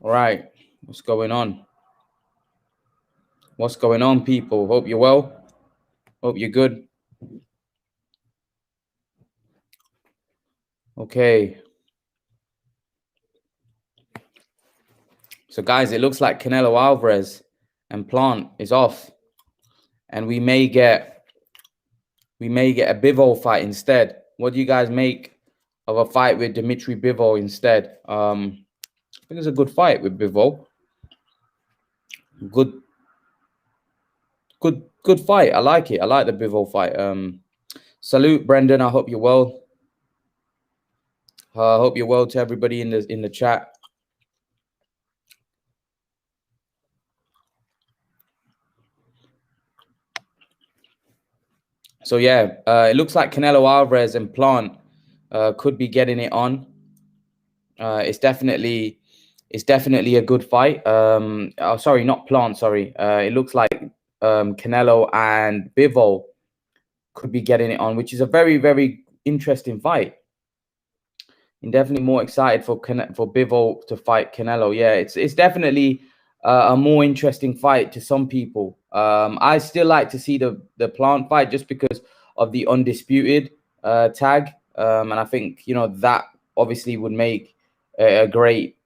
All right. What's going on? What's going on, people? Hope you're well. Hope you're good. Okay. So, guys, it looks like Canelo Alvarez and Plant is off, and we may get a Bivol fight instead. What do you guys make of a fight with Dimitri Bivol instead? I think it's a good fight with Bivol. Good fight. I like it. I like the Bivol fight. Salute, Brendan. I hope you're well. I hope you're well to everybody in the chat. So yeah, it looks like Canelo Alvarez and Plant could be getting it on. It's definitely a good fight. Oh, sorry, not Plant. Sorry, it looks like Canelo and Bivol could be getting it on, which is a very, very interesting fight. I'm definitely more excited for Bivol to fight Canelo. Yeah, it's definitely a more interesting fight to some people. I still like to see the Plant fight just because of the undisputed tag, and I think that obviously would make a great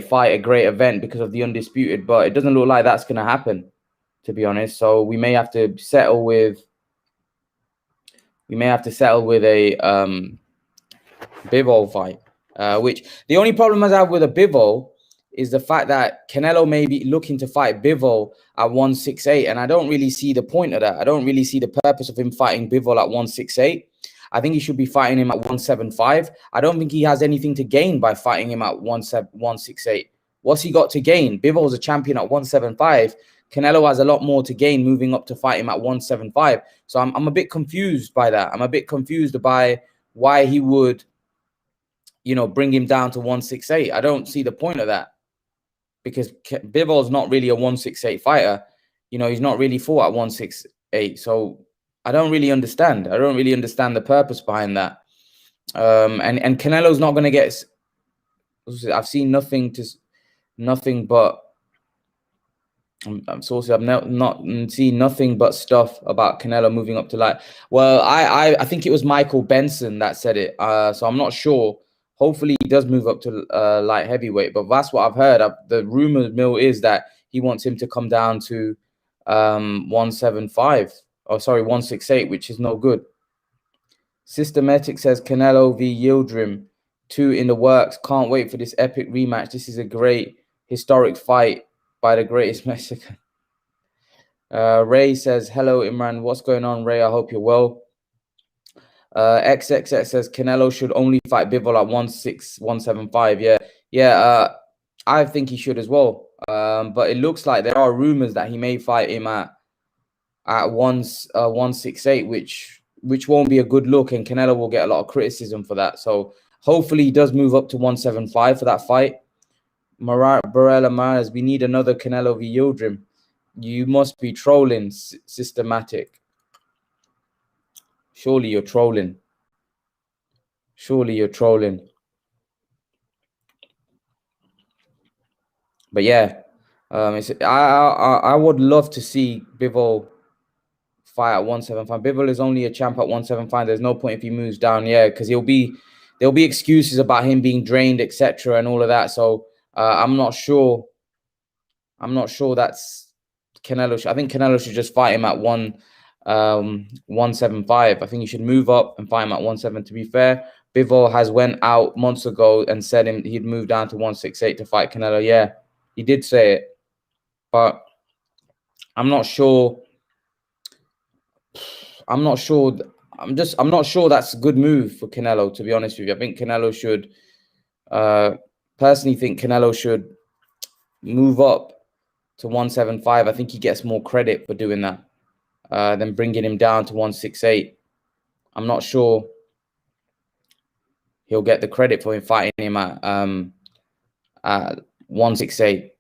fight, a great event because of the undisputed. But it doesn't look like that's going to happen, to be honest. So we may have to settle with a Bivol fight, which the only problem I have with a Bivol is the fact that Canelo may be looking to fight Bivol at 168, and I don't really see the point of that. I don't really see the purpose of him fighting Bivol at 168. I think he should be fighting him at 175. I don't think he has anything to gain by fighting him at 168. What's he got to gain? Bivol's a champion at 175. Canelo has a lot more to gain moving up to fight him at 175. So I'm a bit confused by that. I'm a bit confused by why he would bring him down to 168. I don't see the point of that because Bivol's not really a 168 fighter. He's not really fought at 168. So I don't really understand. I don't really understand the purpose behind that. And Canelo's not going to get. I've seen nothing but. I've not seen nothing but stuff about Canelo moving up to light. Well, I think it was Michael Benson that said it. So I'm not sure. Hopefully he does move up to light heavyweight, but that's what I've heard. The rumor mill is that he wants him to come down to 175. Oh, sorry, 168, which is no good. Systematic says Canelo v Yildirim 2 in the works. Can't wait for this epic rematch. This is a great historic fight by the greatest Mexican. Ray says, hello, Imran. What's going on, Ray? I hope you're well. XXX says Canelo should only fight Bivol at 175. Yeah. I think he should as well. But it looks like there are rumors that he may fight him at 168, which won't be a good look, and Canelo will get a lot of criticism for that. So hopefully he does move up to 175 for that fight. Barella Mares, we need another Canelo v Yildirim. You must be trolling, Systematic. Surely you're trolling. But yeah, I would love to see Bivol fight at 175. Bivol is only a champ at 175. There's no point if he moves down, because there'll be excuses about him being drained, etc., and all of that. So I'm not sure that's Canelo. I think Canelo should just fight him at 175. I think he should move up and fight him at 170. To be fair, Bivol has went out months ago and said he'd move down to 168 to fight Canelo. Yeah, he did say it, but I'm not sure. I'm not sure that's a good move for Canelo, to be honest with you. I think Canelo should, personally think Canelo should move up to 175. I think he gets more credit for doing that than bringing him down to 168. I'm not sure he'll get the credit for him fighting him at 168.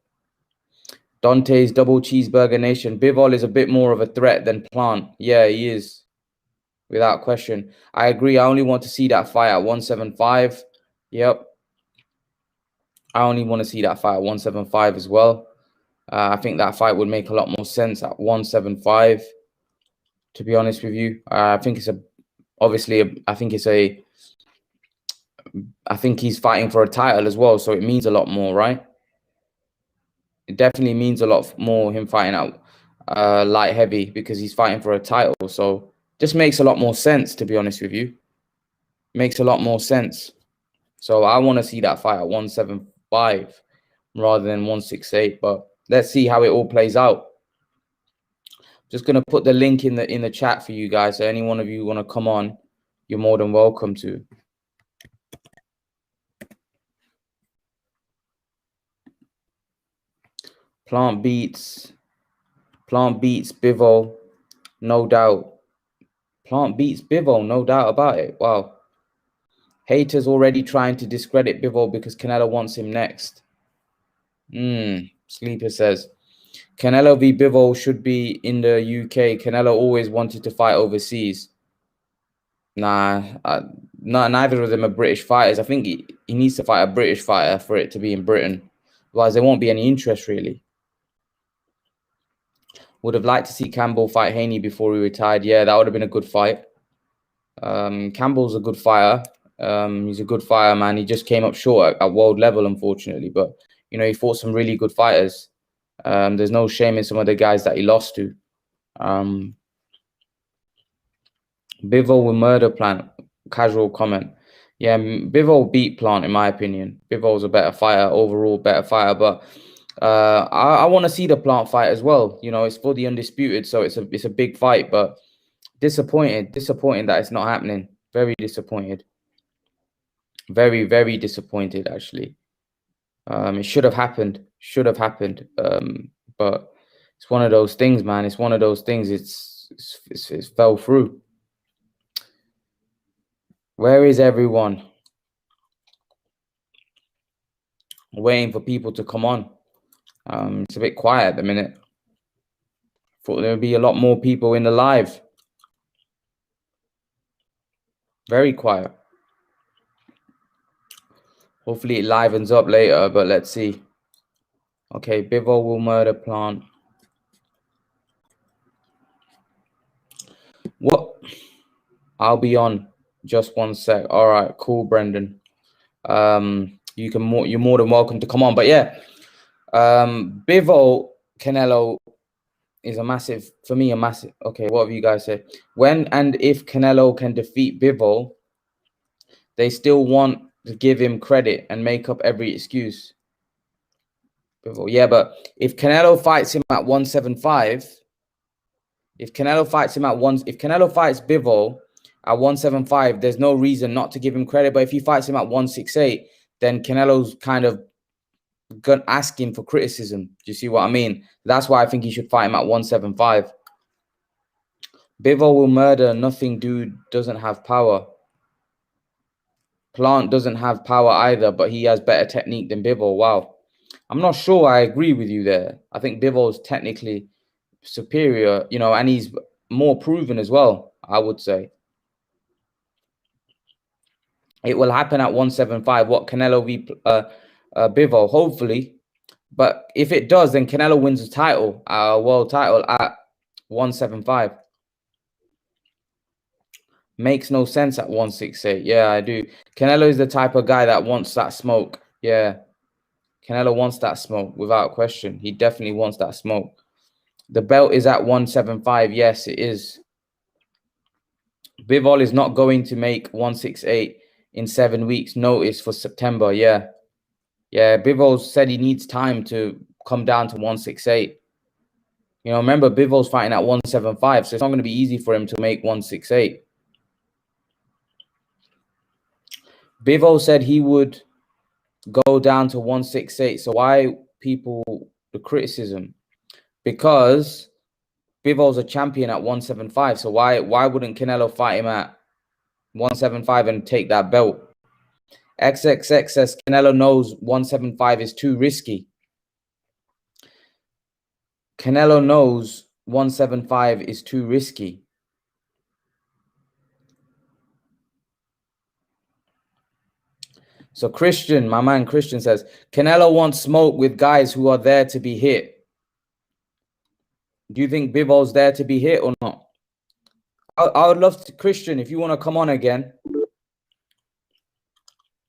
Dante's Double Cheeseburger Nation. Bivol is a bit more of a threat than Plant. Yeah, he is. Without question. I agree. I only want to see that fight at 175. Yep. I only want to see that fight at 175 as well. I think that fight would make a lot more sense at 175. To be honest with you, I think it's I think he's fighting for a title as well, so it means a lot more, right? It definitely means a lot more him fighting out light heavy because he's fighting for a title. So just makes a lot more sense, to be honest with you. Makes a lot more sense. So I want to see that fight at 175 rather than 168. But let's see how it all plays out. Just gonna put the link in the chat for you guys. So any one of you want to come on, you're more than welcome to. Plant beats Bivol, no doubt. Plant beats Bivol, no doubt about it. Wow. Haters already trying to discredit Bivol because Canelo wants him next. Sleeper says Canelo v Bivol should be in the UK. Canelo always wanted to fight overseas. Nah, neither of them are British fighters. I think he needs to fight a British fighter for it to be in Britain. Otherwise, there won't be any interest, really. Would have liked to see Campbell fight Haney before he retired. Yeah, that would have been a good fight. Campbell's a good fighter. He's a good fighter, man. He just came up short at world level, unfortunately. But, you know, he fought some really good fighters. There's no shame in some of the guys that he lost to. Bivol will murder Plant. Casual comment. Yeah, Bivol beat Plant, in my opinion. Bivol's a better fighter, overall better fighter. But I want to see the Plant fight as well. You know, it's for the undisputed, so it's a big fight. But disappointed that it's not happening. Very disappointed. Very, very disappointed, actually. It should have happened. But it's one of those things, man. It's one of those things. It fell through. Where is everyone? Waiting for people to come on. It's a bit quiet at the minute. Thought there would be a lot more people in the live. Very quiet. Hopefully it livens up later, but let's see. Okay, Bivol will murder Plant. What? I'll be on. Just one sec. All right, cool, Brendan. You're more than welcome to come on. But yeah, Bivol Canelo is a massive. Okay, what have you guys said? When and if Canelo can defeat Bivol, they still want to give him credit and make up every excuse. Bivol, yeah, but if Canelo fights him at 175, if Canelo fights Bivol at 175, there's no reason not to give him credit. But if he fights him at 168, then Canelo's kind of gonna ask him for criticism. Do you see what I mean? That's why I think he should fight him at 175. Bivol will murder. Nothing dude doesn't have power. Plant doesn't have power either, but he has better technique than Bivol. Wow. I'm not sure I agree with you there. I think Bivol's technically superior, you know, and he's more proven as well, I would say. It will happen at 175. What, Canelo v Bivol? Hopefully. But if it does, then Canelo wins the title, world title at 175. Makes no sense at 168. Yeah, I do. Canelo is the type of guy that wants that smoke. Yeah. Canelo wants that smoke without question. He definitely wants that smoke. The belt is at 175. Yes, it is. Bivol is not going to make 168 in 7 weeks notice for September. Yeah. Yeah, Bivol said he needs time to come down to 168. You know, remember, Bivol's fighting at 175, so it's not going to be easy for him to make 168. Bivol said he would go down to 168. So why people the criticism? Because Bivol's a champion at 175. So why wouldn't Canelo fight him at 175 and take that belt? XXX says Canelo knows 175 is too risky. Canelo knows 175 is too risky. So Christian, my man Christian says, Canelo wants smoke with guys who are there to be hit. Do you think Bivol's there to be hit or not? I would love to, Christian, if you want to come on again.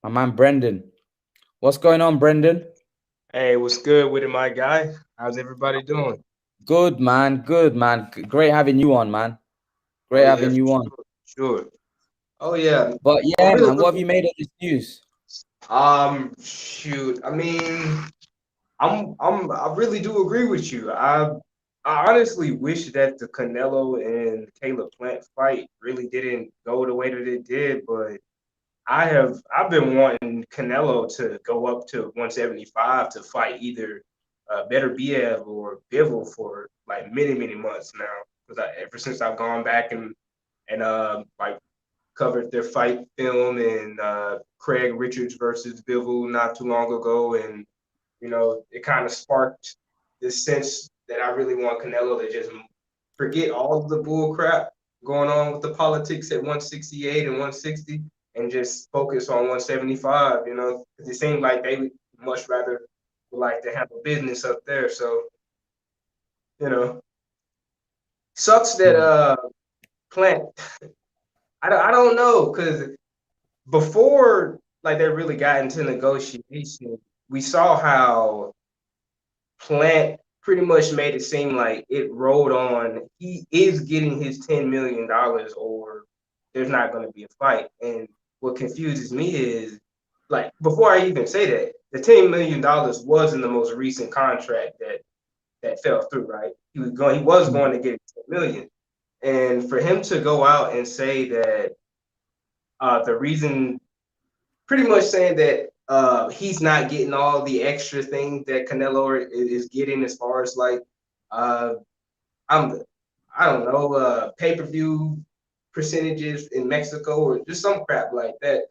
My man Brendan. What's going on, Brendan? Hey, what's good with it, my guy? How's everybody doing? Good, man. Good, man. Great having you on, man. Oh Great yeah, having for you on. sure, sure. Oh yeah, But I'm yeah, really man, what have looking. you made of this news? Shoot. I mean, I really do agree with you. I honestly wish that the Canelo and Caleb Plant fight really didn't go the way that it did, but I've been wanting Canelo to go up to 175 to fight either Better Biev or Bivol for like many months now. Because ever since I've gone back and like covered their fight film and Craig Richards versus Bivol not too long ago, and it kind of sparked this sense that I really want Canelo to just forget all of the bull crap going on with the politics at 168 and 160 and just focus on 175, because it seemed like they would much rather would like to handle business up there. So, you know, sucks that Mm. Plant, I don't know, because before like they really got into negotiation, we saw how Plant pretty much made it seem like it rolled on. He is getting his $10 million, or there's not going to be a fight. And what confuses me is, like, before I even say that, the $10 million was in the most recent contract that fell through. Right? He was going to get 10 million, and for him to go out and say that the reason pretty much saying that he's not getting all the extra things that Canelo is getting as far as like uh, I'm I don't know pay-per-view percentages in Mexico or just some crap like that.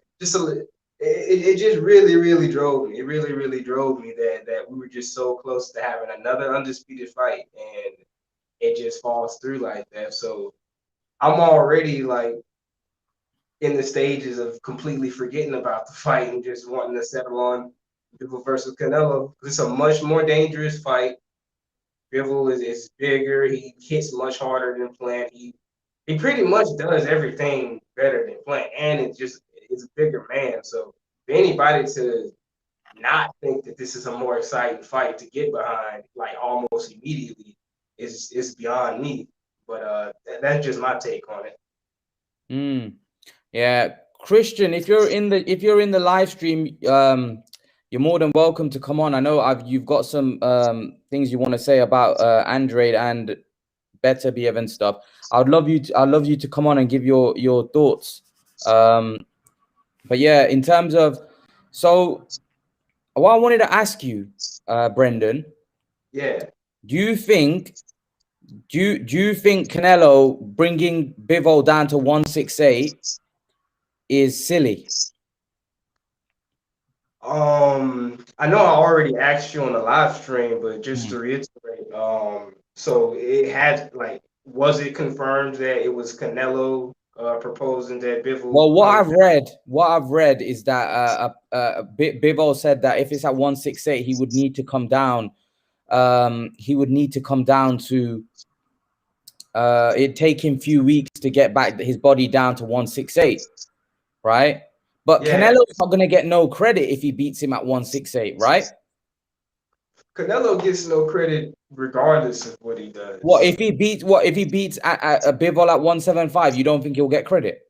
It just really drove me. It really drove me that we were just so close to having another undisputed fight and it just falls through like that. So I'm already like in the stages of completely forgetting about the fight and just wanting to settle on Bivol versus Canelo. It's a much more dangerous fight. Bivol is bigger. He hits much harder than Plant. He pretty much does everything better than Plant, and it's a bigger man. So for anybody to not think that this is a more exciting fight to get behind, like almost immediately, is beyond me. But that's just my take on it. Mm. Yeah, Christian, if you're in the live stream, you're more than welcome to come on. I know you've got some things you want to say about Android and Better Behave and stuff. I'd love you to come on and give your thoughts. Um, but yeah, in terms of, so what I wanted to ask you, Brendan, Yeah. do you think do you think Canelo bringing Bivol down to 168 is silly? I know I already asked you on the live stream, but just Mm. to reiterate, so it had like, was it confirmed that it was Canelo proposing that Bivol Well, what come? I've read, what I've read is that Bivol said that if it's at 168, he would need to come down. He would need to come down to. It'd take him a few weeks to get back his body down to 168, right? But Yeah, Canelo's not gonna get no credit if he beats him at 168, right? Canelo gets no credit regardless of what he What does. if he beats? What if he beats a Bivol at 175? You don't think he'll get credit?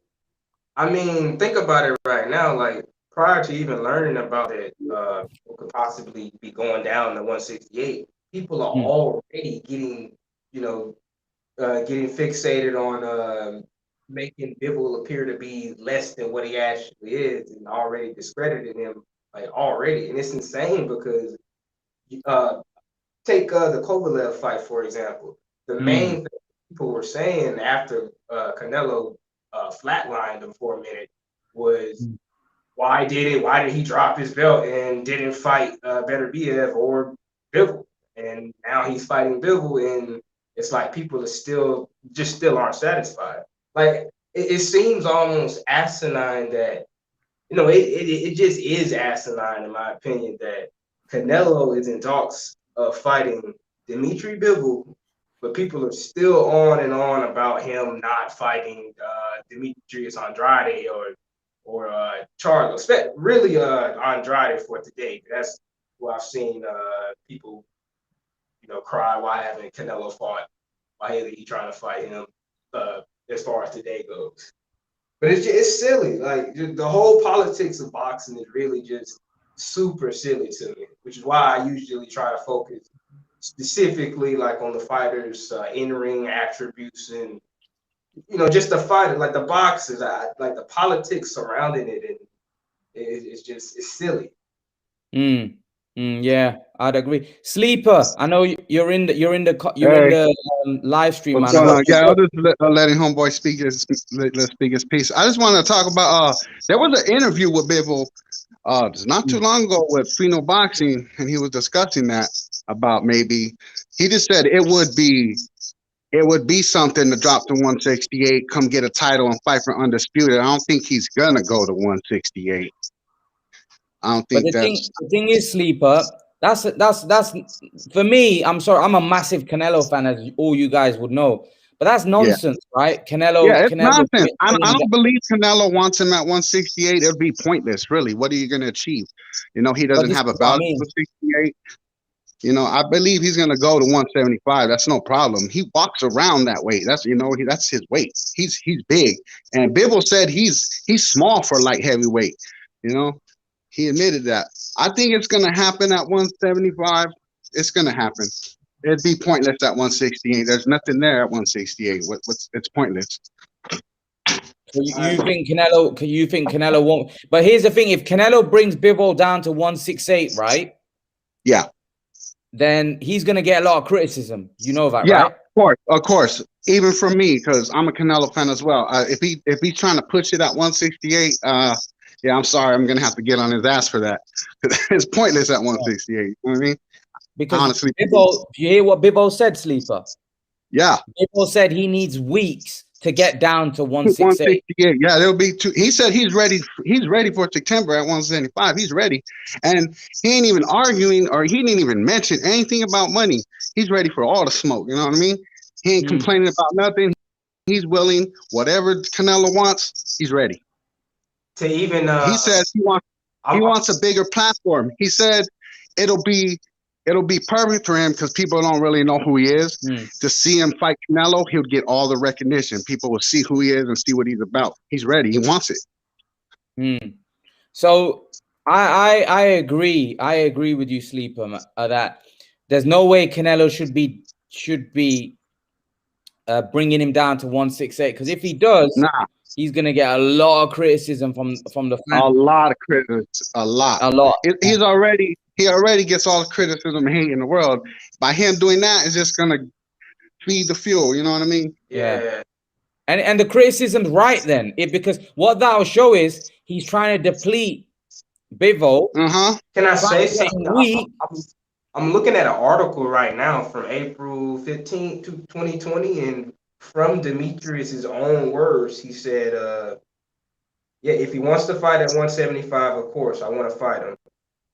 I mean, think about it right now. Like prior to even learning about it, what could possibly be going down to 168, people are Mm, already you know, getting fixated on making Bivol appear to be less than what he actually is, and already discredited him like already. And it's insane because uh, take the Kovalev fight for example. The main mm, thing people were saying after Canelo flatlined him for a minute was mm, why did he drop his belt and didn't fight Better Biev or Bivol? And now he's fighting Bivol, and it's like people are still aren't satisfied. Like it seems almost asinine that it just is asinine in my opinion that Canelo is in talks of fighting Dimitri Bivol, but people are still on and on about him not fighting Demetrius Andrade or Charlo, really Andrade for today. That's what I've seen people cry why haven't Canelo fought? Why is he trying to fight him as far as today goes? But it's silly. Like the whole politics of boxing is really just super silly to me, which is why I usually try to focus specifically like on the fighters' in-ring attributes and just the fighter, like the boxers, like the politics surrounding it, and it's silly. Yeah, I'd agree. Sleeper, I know you're in the live stream, What's man. going on? Yeah, I'll just letting homeboy let's speak his piece. I just want to talk about there was an interview with Bivol not too long ago with Fino Boxing, and he was discussing that about maybe he just said it would be something to drop to 168, come get a title and fight for undisputed. I don't think he's gonna go to 168. I don't think the thing is, Sleeper, that's for me. I'm sorry, I'm a massive Canelo fan, as all you guys would know. But that's nonsense, right? Canelo. Yeah, it's Canelo, nonsense. I don't believe Canelo wants him at 168. It'd be pointless, really. What are you going to achieve? He doesn't have a value for 68. I believe he's going to go to 175. That's no problem. He walks around that weight. That's that's his weight. He's big. And Bivol said he's small for light heavyweight. He admitted that. I think it's going to happen at 175. It's going to happen. It'd be pointless at 168. There's nothing there at 168. It's pointless. You think Canelo won't? But here's the thing: if Canelo brings Bivol down to 168, right? Yeah. Then he's gonna get a lot of criticism. You know that, yeah, right? Of course. Even from me, because I'm a Canelo fan as well. If he's trying to push it at 168, yeah, I'm sorry, I'm gonna have to get on his ass for that. It's pointless at 168. You know what I mean? Because honestly, Bivol, do you hear what Bivol said, Sleeper? Yeah. Bivol said he needs weeks to get down to 168. Yeah, there'll be two. He said he's ready. He's ready for September at 175. He's ready, and he ain't even arguing, or he didn't even mention anything about money. He's ready for all the smoke. You know what I mean? He ain't complaining about nothing. He's willing. Whatever Canelo wants, he's ready. To even he says he wants a bigger platform. He said it'll be perfect for him because people don't really know who he is. To see him fight Canelo, he'll get all the recognition. People will see who he is and see what he's about. He's ready. He wants it. So I agree. I agree with you, Sleeper, that there's no way Canelo should be bringing him down to 168, because if he does, he's gonna get a lot of criticism from the fans. A lot of criticism. A lot. He already gets all the criticism and hate in the world. By him doing that, it's just gonna feed the fuel. You know what I mean? Yeah. And the criticism's right then, because what that'll show is he's trying to deplete Bivol. Can I say something? I'm looking at an article right now from April 15th, 2020, and from Demetrius's own words, he said, "Yeah, if he wants to fight at 175, of course, I want to fight him.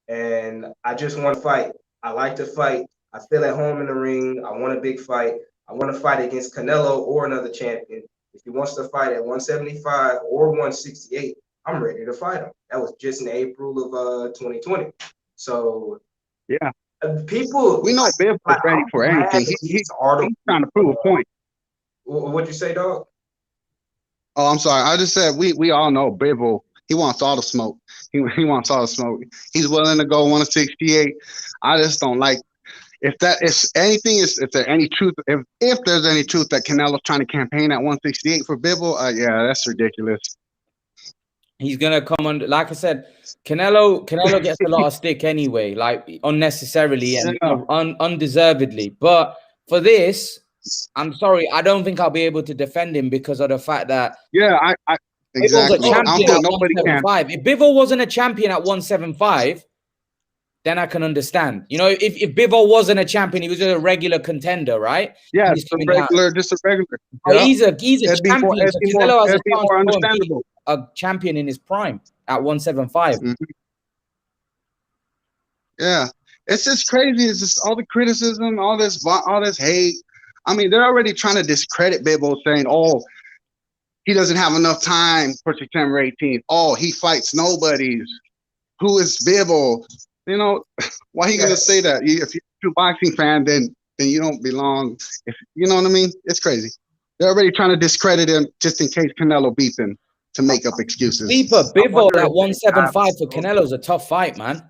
And I just want to fight. I like to fight. I feel at home in the ring. I want a big fight. I want to fight against Canelo or another champion. If he wants to fight at 175 or 168, I'm ready to fight him." That was just in April of 2020. So yeah, we know Bivol is ready for anything. He's trying to prove a point. What'd you say, dog? Oh, I'm sorry. I just said we all know Bivol. He wants all the smoke. He wants all the smoke. He's willing to go 168. I just don't like if there's any truth if there's any truth that Canelo's trying to campaign at 168 for Bivol. Yeah, that's ridiculous. He's gonna come on. Like I said, Canelo gets a lot of stick anyway, like unnecessarily and undeservedly. But for this, I'm sorry, I don't think I'll be able to defend him because of the fact that exactly. Bivol's a champion at 175. If Bivol wasn't a champion at 175, then I can understand. If Bivol wasn't a champion, he was just a regular contender, right? Yeah, just a regular. But he's a champion. So Canelo has a champion in his prime at 175. Yeah, it's just crazy. It's just all the criticism, all this hate. I mean, they're already trying to discredit Bivol, saying, "Oh, he doesn't have enough time for September 18th. Oh, he fights nobodies. Who is Bivol?" You know, why are you gonna say that? If you're a true boxing fan, then you don't belong. If you know what I mean, it's crazy. They're already trying to discredit him just in case Canelo beats him to make up excuses. Sleeper Bivol at 175 for Canelo's a tough fight, man.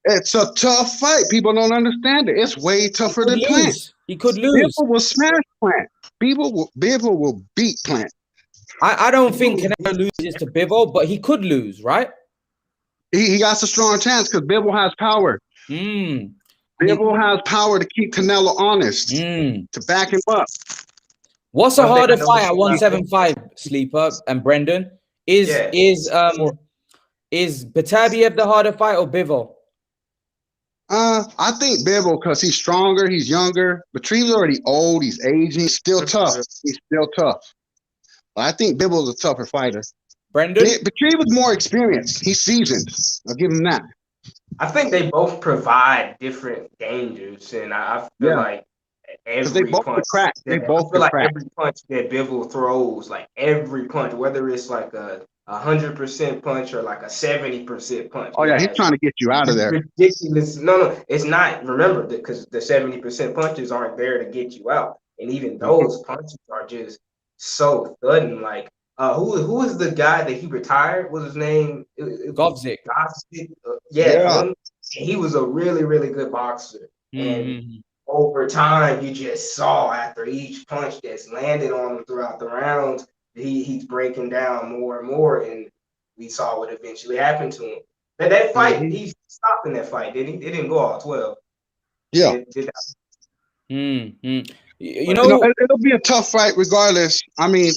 It's a tough fight. People don't understand it. It's way tougher than Plant. He could lose. Bivol will smash Plant. Bivol will beat Plant. I don't think Canelo loses to Bivol, but he could lose, right? He got a strong chance because Bivol has power. Bivol has power to keep Canelo honest, to back him up. What's a harder fight at 175, Sleeper and Brendan? Is Beterbiev the harder fight or Bivol? I think Bivol because he's stronger, he's younger. Betrieve's already old, he's aging, he's still tough. He's still tough. But I think Bivol's a tougher fighter. Brendan? Betrieve was more experienced. He's seasoned. I'll give him that. I think they both provide different dangers, and I feel like every punch. Every punch that Bivol throws, like every punch, whether it's like a 100% punch or like a 70% punch. Oh yeah, he's trying to get you out of there. Ridiculous. No, it's not. Remember, because the 70% punches aren't there to get you out, and even those punches are just so thudding. Like, who is the guy that he retired? What was his name? Govzik. Yeah. He was a really, really good boxer, and over time, you just saw after each punch that's landed on him throughout the rounds, he's breaking down more and more, and we saw what eventually happened to him. That fight, he stopped in that fight, didn't he? It didn't go all 12. Yeah. You know, it'll be a tough fight regardless. I mean,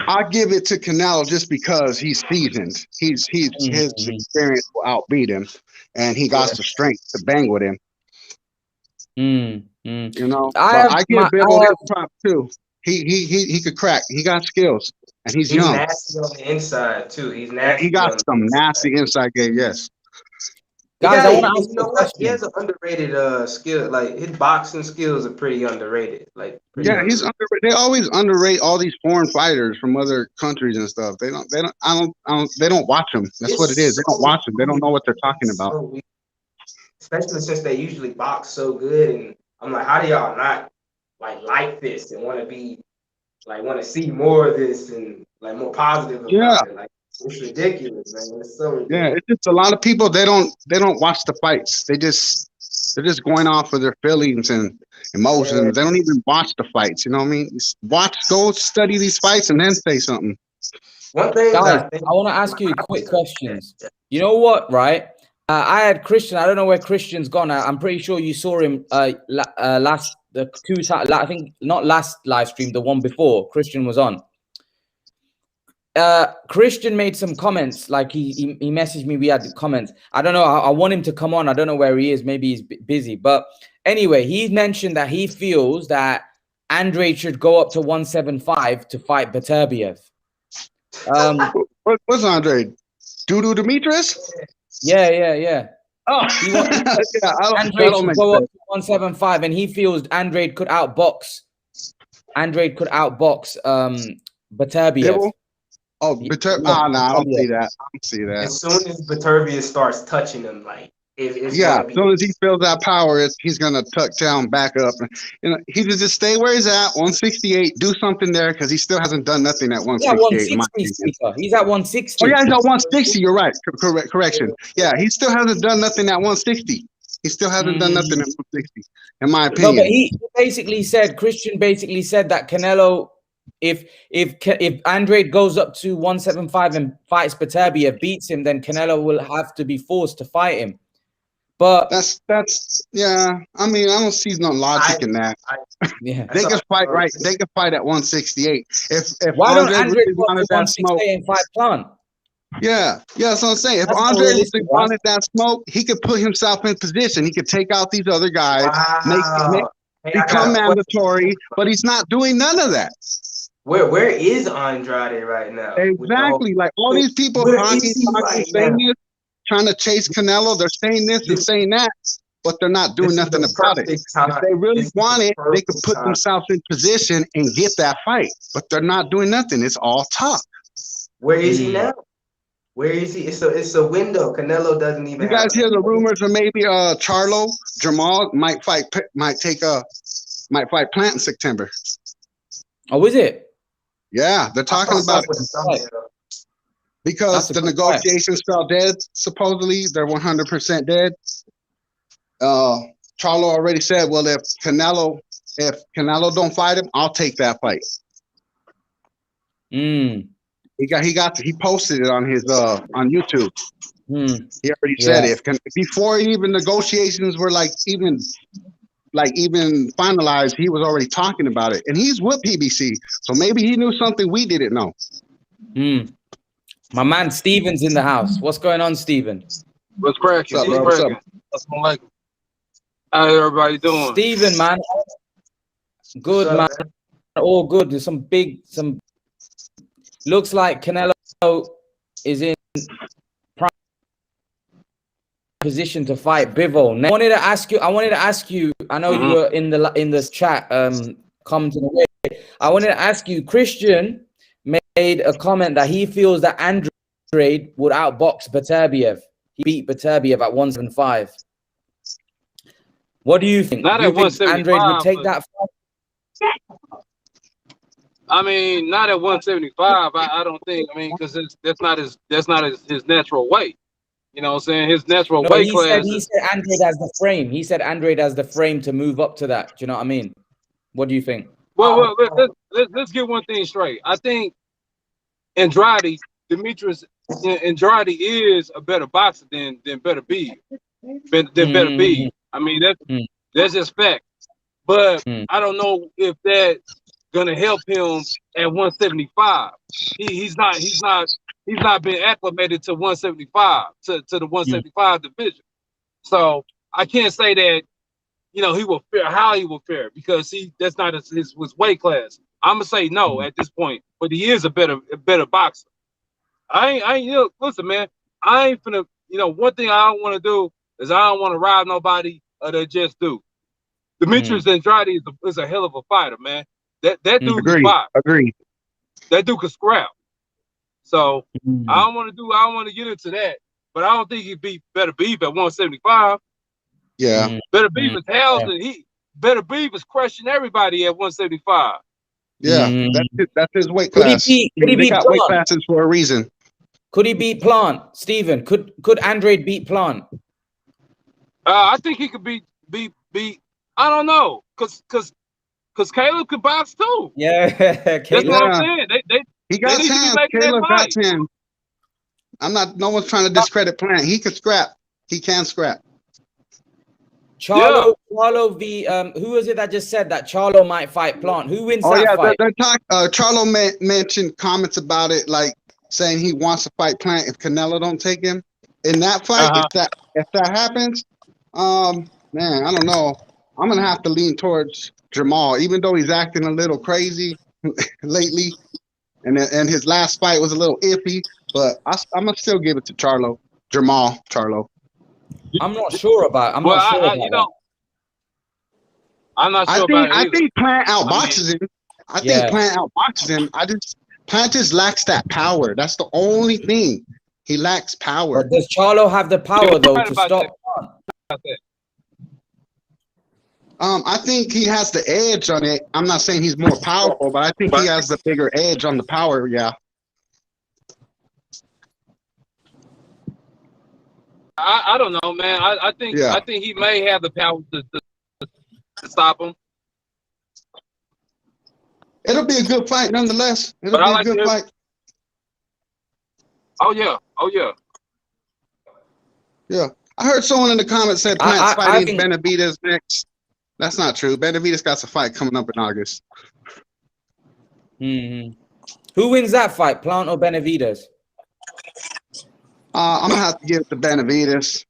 I give it to Canelo just because he's seasoned. His experience will outbeat him, and he got the strength to bang with him. You know, I give Bivol his prop too. He could crack. He got skills, and he's young. He's nasty on the inside too. He's nasty. He got some nasty inside game. Yes. Guys, I want to ask you know what? He has an underrated skill. Like his boxing skills are pretty underrated. He's underrated. They always underrate all these foreign fighters from other countries and stuff. They don't watch them. That's what it is. They don't watch them. They don't know what they're talking about. Especially since they usually box so good, and I'm like, how do y'all not like this and want to see more of this and more positive about it? Like, it's ridiculous, man. It's so ridiculous. Yeah, it's just a lot of people they don't watch the fights. They're just going off of their feelings and emotions. They don't even watch the fights. You know what I mean? Go study these fights and then say something. One thing, guys, I want to ask you quick questions. You know what, right? I had Christian. I don't know where Christian's gone. I'm pretty sure you saw him last the 2 times. I think not last live stream, the one before Christian was on. Christian made some comments. Like he messaged me. We had comments. I don't know. I want him to come on. I don't know where he is. Maybe he's busy. But anyway, he mentioned that he feels that Andrade should go up to 175 to fight Beterbiev. What's Andrade? Dudu Demetrius? Yeah. Oh, Andrade should go up to 175, and he feels Andrade could outbox. Beterbiev. Oh, Beterbiev. I don't see that. As soon as Beterbiev starts touching him, as soon as he feels that power, he's gonna tuck down, back up. He just stay where he's at, 168. Do something there because he still hasn't done nothing at 168. He's at 160. Oh yeah, he's at 160. You're right. Correction. Yeah, he still hasn't done nothing at 160. He still hasn't done nothing at 160, in my opinion. No, but Christian basically said that Canelo, if Andrade goes up to 175 and fights Beterbiev, beats him, then Canelo will have to be forced to fight him. But that's yeah. I mean, I don't see no logic in that. They can fight right. They can fight at 168. If why don't Andrade go to 168 and fight Plant? Yeah, that's what I'm saying. If Andrade wanted that smoke, he could put himself in position. He could take out these other guys, become mandatory. But he's not doing none of that. Where is Andrade right now? Exactly. Like all these people talking, saying this, trying to chase Canelo. They're saying this and saying that, but they're not doing nothing about it. If they really want it, they could put themselves in position and get that fight. But they're not doing nothing. It's all talk. Where is he now? Where is he? It's a window. Canelo doesn't even. You guys hear the rumors of maybe Charlo Jamal might fight Plant in September. Oh, is it? Yeah, they're talking about it. Because the negotiations fell dead, supposedly. They're 100% dead. Charlo already said, well, if Canelo don't fight him, I'll take that fight. He posted it on his on YouTube. He already said it. Before even negotiations were even finalized, he was already talking about it. And he's with PBC. So maybe he knew something we didn't know. My man Steven's in the house. What's going on, Steven? What's cracking? What's up? How everybody doing? Steven, man. Good, man. All good. There's looks like Canelo is in prime position to fight Bivol. Now, I wanted to ask you, I know you were in this chat commenting away. I wanted to ask you, Christian made a comment that he feels that Andrade would outbox Beterbiev. He beat Beterbiev at 175. What do you think? Not do you at think Andrade would take that fight? I mean, not at 175. I don't think. I mean, because that's not his natural weight. You know what I'm saying? His natural weight class. He said Andrade has the frame. He said Andrade has the frame to move up to that. Do you know what I mean? What do you think? Well, let's get one thing straight. I think Demetrius Andrade is a better boxer than Beterbiev. Beterbiev. I mean, that's just fact. But I don't know if that's gonna help him at 175. He's not been acclimated to 175 to the 175 division. So I can't say that he will fare how he will fare because that's not his weight class. I'm gonna say no at this point, but he is a better boxer. Listen, man, I ain't finna. One thing I don't want to do is I don't want to rob nobody or they just do. Demetrius Andrade is a hell of a fighter, man. That dude can fight. Agreed. That dude can scrap. So I don't want to get into that, but I don't think he'd beat Beterbiev at 175. Yeah. Beterbiev is housing. Beterbiev is crushing everybody at 175. Yeah, that's his weight class. Could he beat got weight classes for a reason. Could he beat Plant, Steven? Could Andrade beat Plant? I think he could beat. I don't know, cause Caleb could box too. Yeah, that's what I'm saying. He got hands. Caleb got hands. No one's trying to discredit Plant. He could scrap. He can scrap. Charlo who was it that just said that Charlo might fight Plant? Who wins that fight? Charlo mentioned comments about it, like saying he wants to fight Plant if Canelo don't take him in that fight. If that happens, man, I don't know. I'm gonna have to lean towards Jamal, even though he's acting a little crazy lately, and his last fight was a little iffy. But I'm gonna still give it to Charlo. I'm not sure about. I'm not sure about I think Plant outboxes him. I think Plant outboxes him. Plant just lacks that power. That's the only thing. He lacks power. But does Charlo have the power though to stop Plant? I think he has the edge on it. I'm not saying he's more powerful, but I think he has the bigger edge on the power. Yeah. I don't know, man. I think he may have the power to stop him. It'll be a good fight, nonetheless. It'll be a good fight. Oh yeah. Yeah, I heard someone in the comments said Plant's fighting Benavidez next. That's not true. Benavidez got a fight coming up in August. Who wins that fight, Plant or Benavidez? I'm gonna have to give it to Benavidez.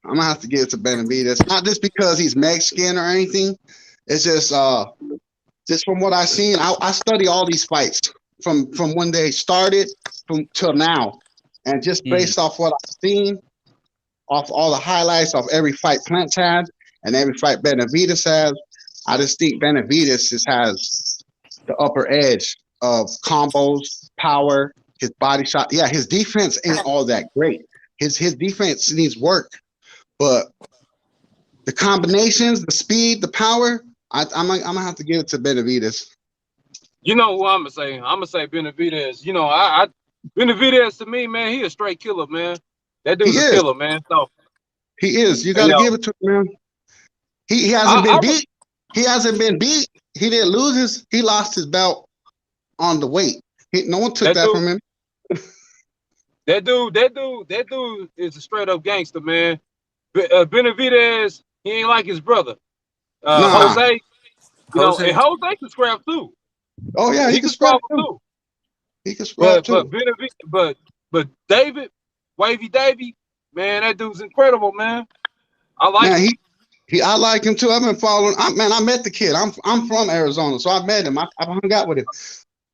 Not just because he's Mexican or anything. It's just from what I've seen. I study all these fights. from when they started till now, and just based off what I've seen, off all the highlights of every fight Plant had and every fight Benavidez has, I just think Benavidez has the upper edge of combos, power, his body shot. Yeah, his defense ain't all that great. His defense needs work, but the combinations, the speed, the power, I'm gonna have to give it to Benavidez. You know who I'm gonna say? I'm gonna say Benavidez. You know, I Benavidez to me, man, he a straight killer, man. That dude's a killer, man. So he is. You gotta give it to him, man. He hasn't been beat. He hasn't been beat. He didn't lose he lost his belt on the weight. No one took that from him. That dude is a straight up gangster, man. Benavidez, he ain't like his brother. Jose, you know, and Jose can scrap too. Oh yeah, he can scrap too. He can scrap too. But David, Wavy Davy, man, that dude's incredible, man. I like him. I like him too. I've been following. I met the kid. I'm from Arizona, so I met him. I hung out with him.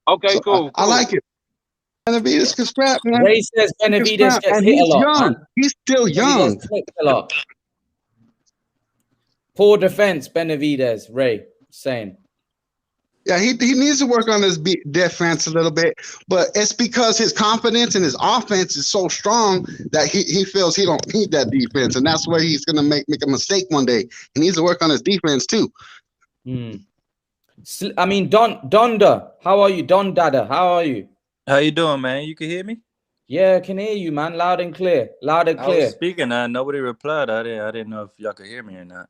Okay, so cool. I like it. Benavidez can scrap, man. Ray says Benavidez gets hit a lot. Young. He's still young. A lot. Poor defense, Benavidez. Ray saying. Yeah, he needs to work on his defense a little bit, but it's because his confidence and his offense is so strong that he feels he don't need that defense, and that's where he's gonna make a mistake one day. He needs to work on his defense too. I mean, Donda, how are you? Don Dada, how are you? How you doing, man? You can hear me? Yeah, I can hear you, man. Loud and clear. Loud and clear. I was speaking. Nobody replied. I didn't know if y'all could hear me or not.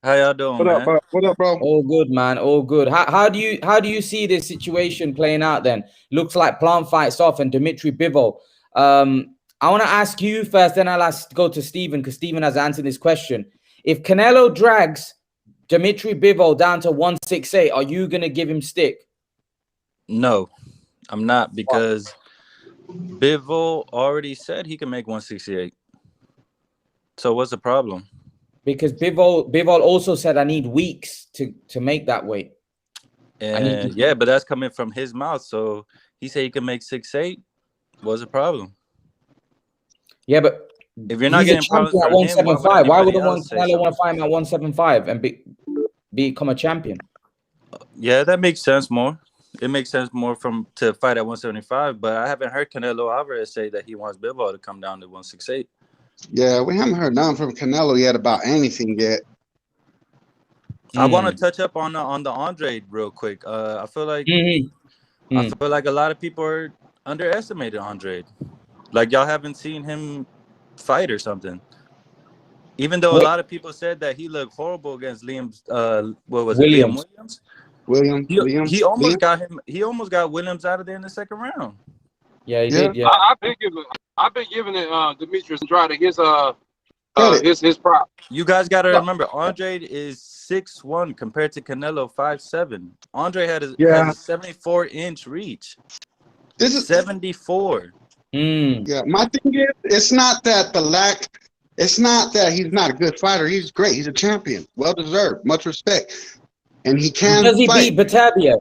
How y'all doing, man? What up, bro? All good, man. All good. How do you see this situation playing out then? Looks like Plant fights off and Dimitri Bivol. I want to ask you first, then I'll go to Stephen because Stephen has answered this question. If Canelo drags Dimitri Bivol down to 168, are you going to give him stick? No, I'm not, because Bivol already said he can make 168. So what's the problem? Because Bivol also said I need weeks to make that weight. And yeah, but that's coming from his mouth. So he said he can make 6'8". What's the problem? Yeah, but if you're not getting problems at 175, why would Canelo want to fight him at 175 and become a champion? Yeah, that makes sense more. It makes sense more to fight at 175, but I haven't heard Canelo Alvarez say that he wants Bivol to come down to 168. Yeah, we haven't heard nothing from Canelo yet about anything yet. I want to touch up on the Andre real quick. I feel like I feel like a lot of people are underestimating Andre. Like y'all haven't seen him fight or something. Even though a lot of people said that he looked horrible against Liam Williams. He almost got him. He almost got Williams out of there in the second round. Yeah, he did. Yeah, I've been giving it Demetrius Andrade his prop. You guys got to remember, Andre is 6'1" compared to Canelo 5'7". Andre has a 74-inch reach. This is 74. Yeah, my thing is, it's not that it's not that he's not a good fighter. He's great. He's a champion, well deserved, much respect, and he can. Does he beat Batavia?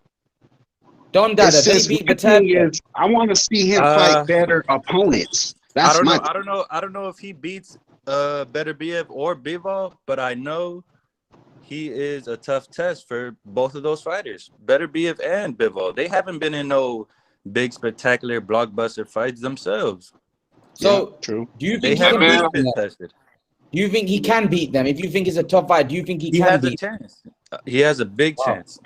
Don Dada, does he beat Batavia? I want to see him fight better opponents. That's I don't know if he beats Beterbiev or Bivol, but I know he is a tough test for both of those fighters, Beterbiev and Bivol. They haven't been in no big, spectacular, blockbuster fights themselves. So, true. Do you think he can beat them? Do you think he can beat them? If you think he's a tough fight, do you think he can beat them? He has a chance. He has a big chance.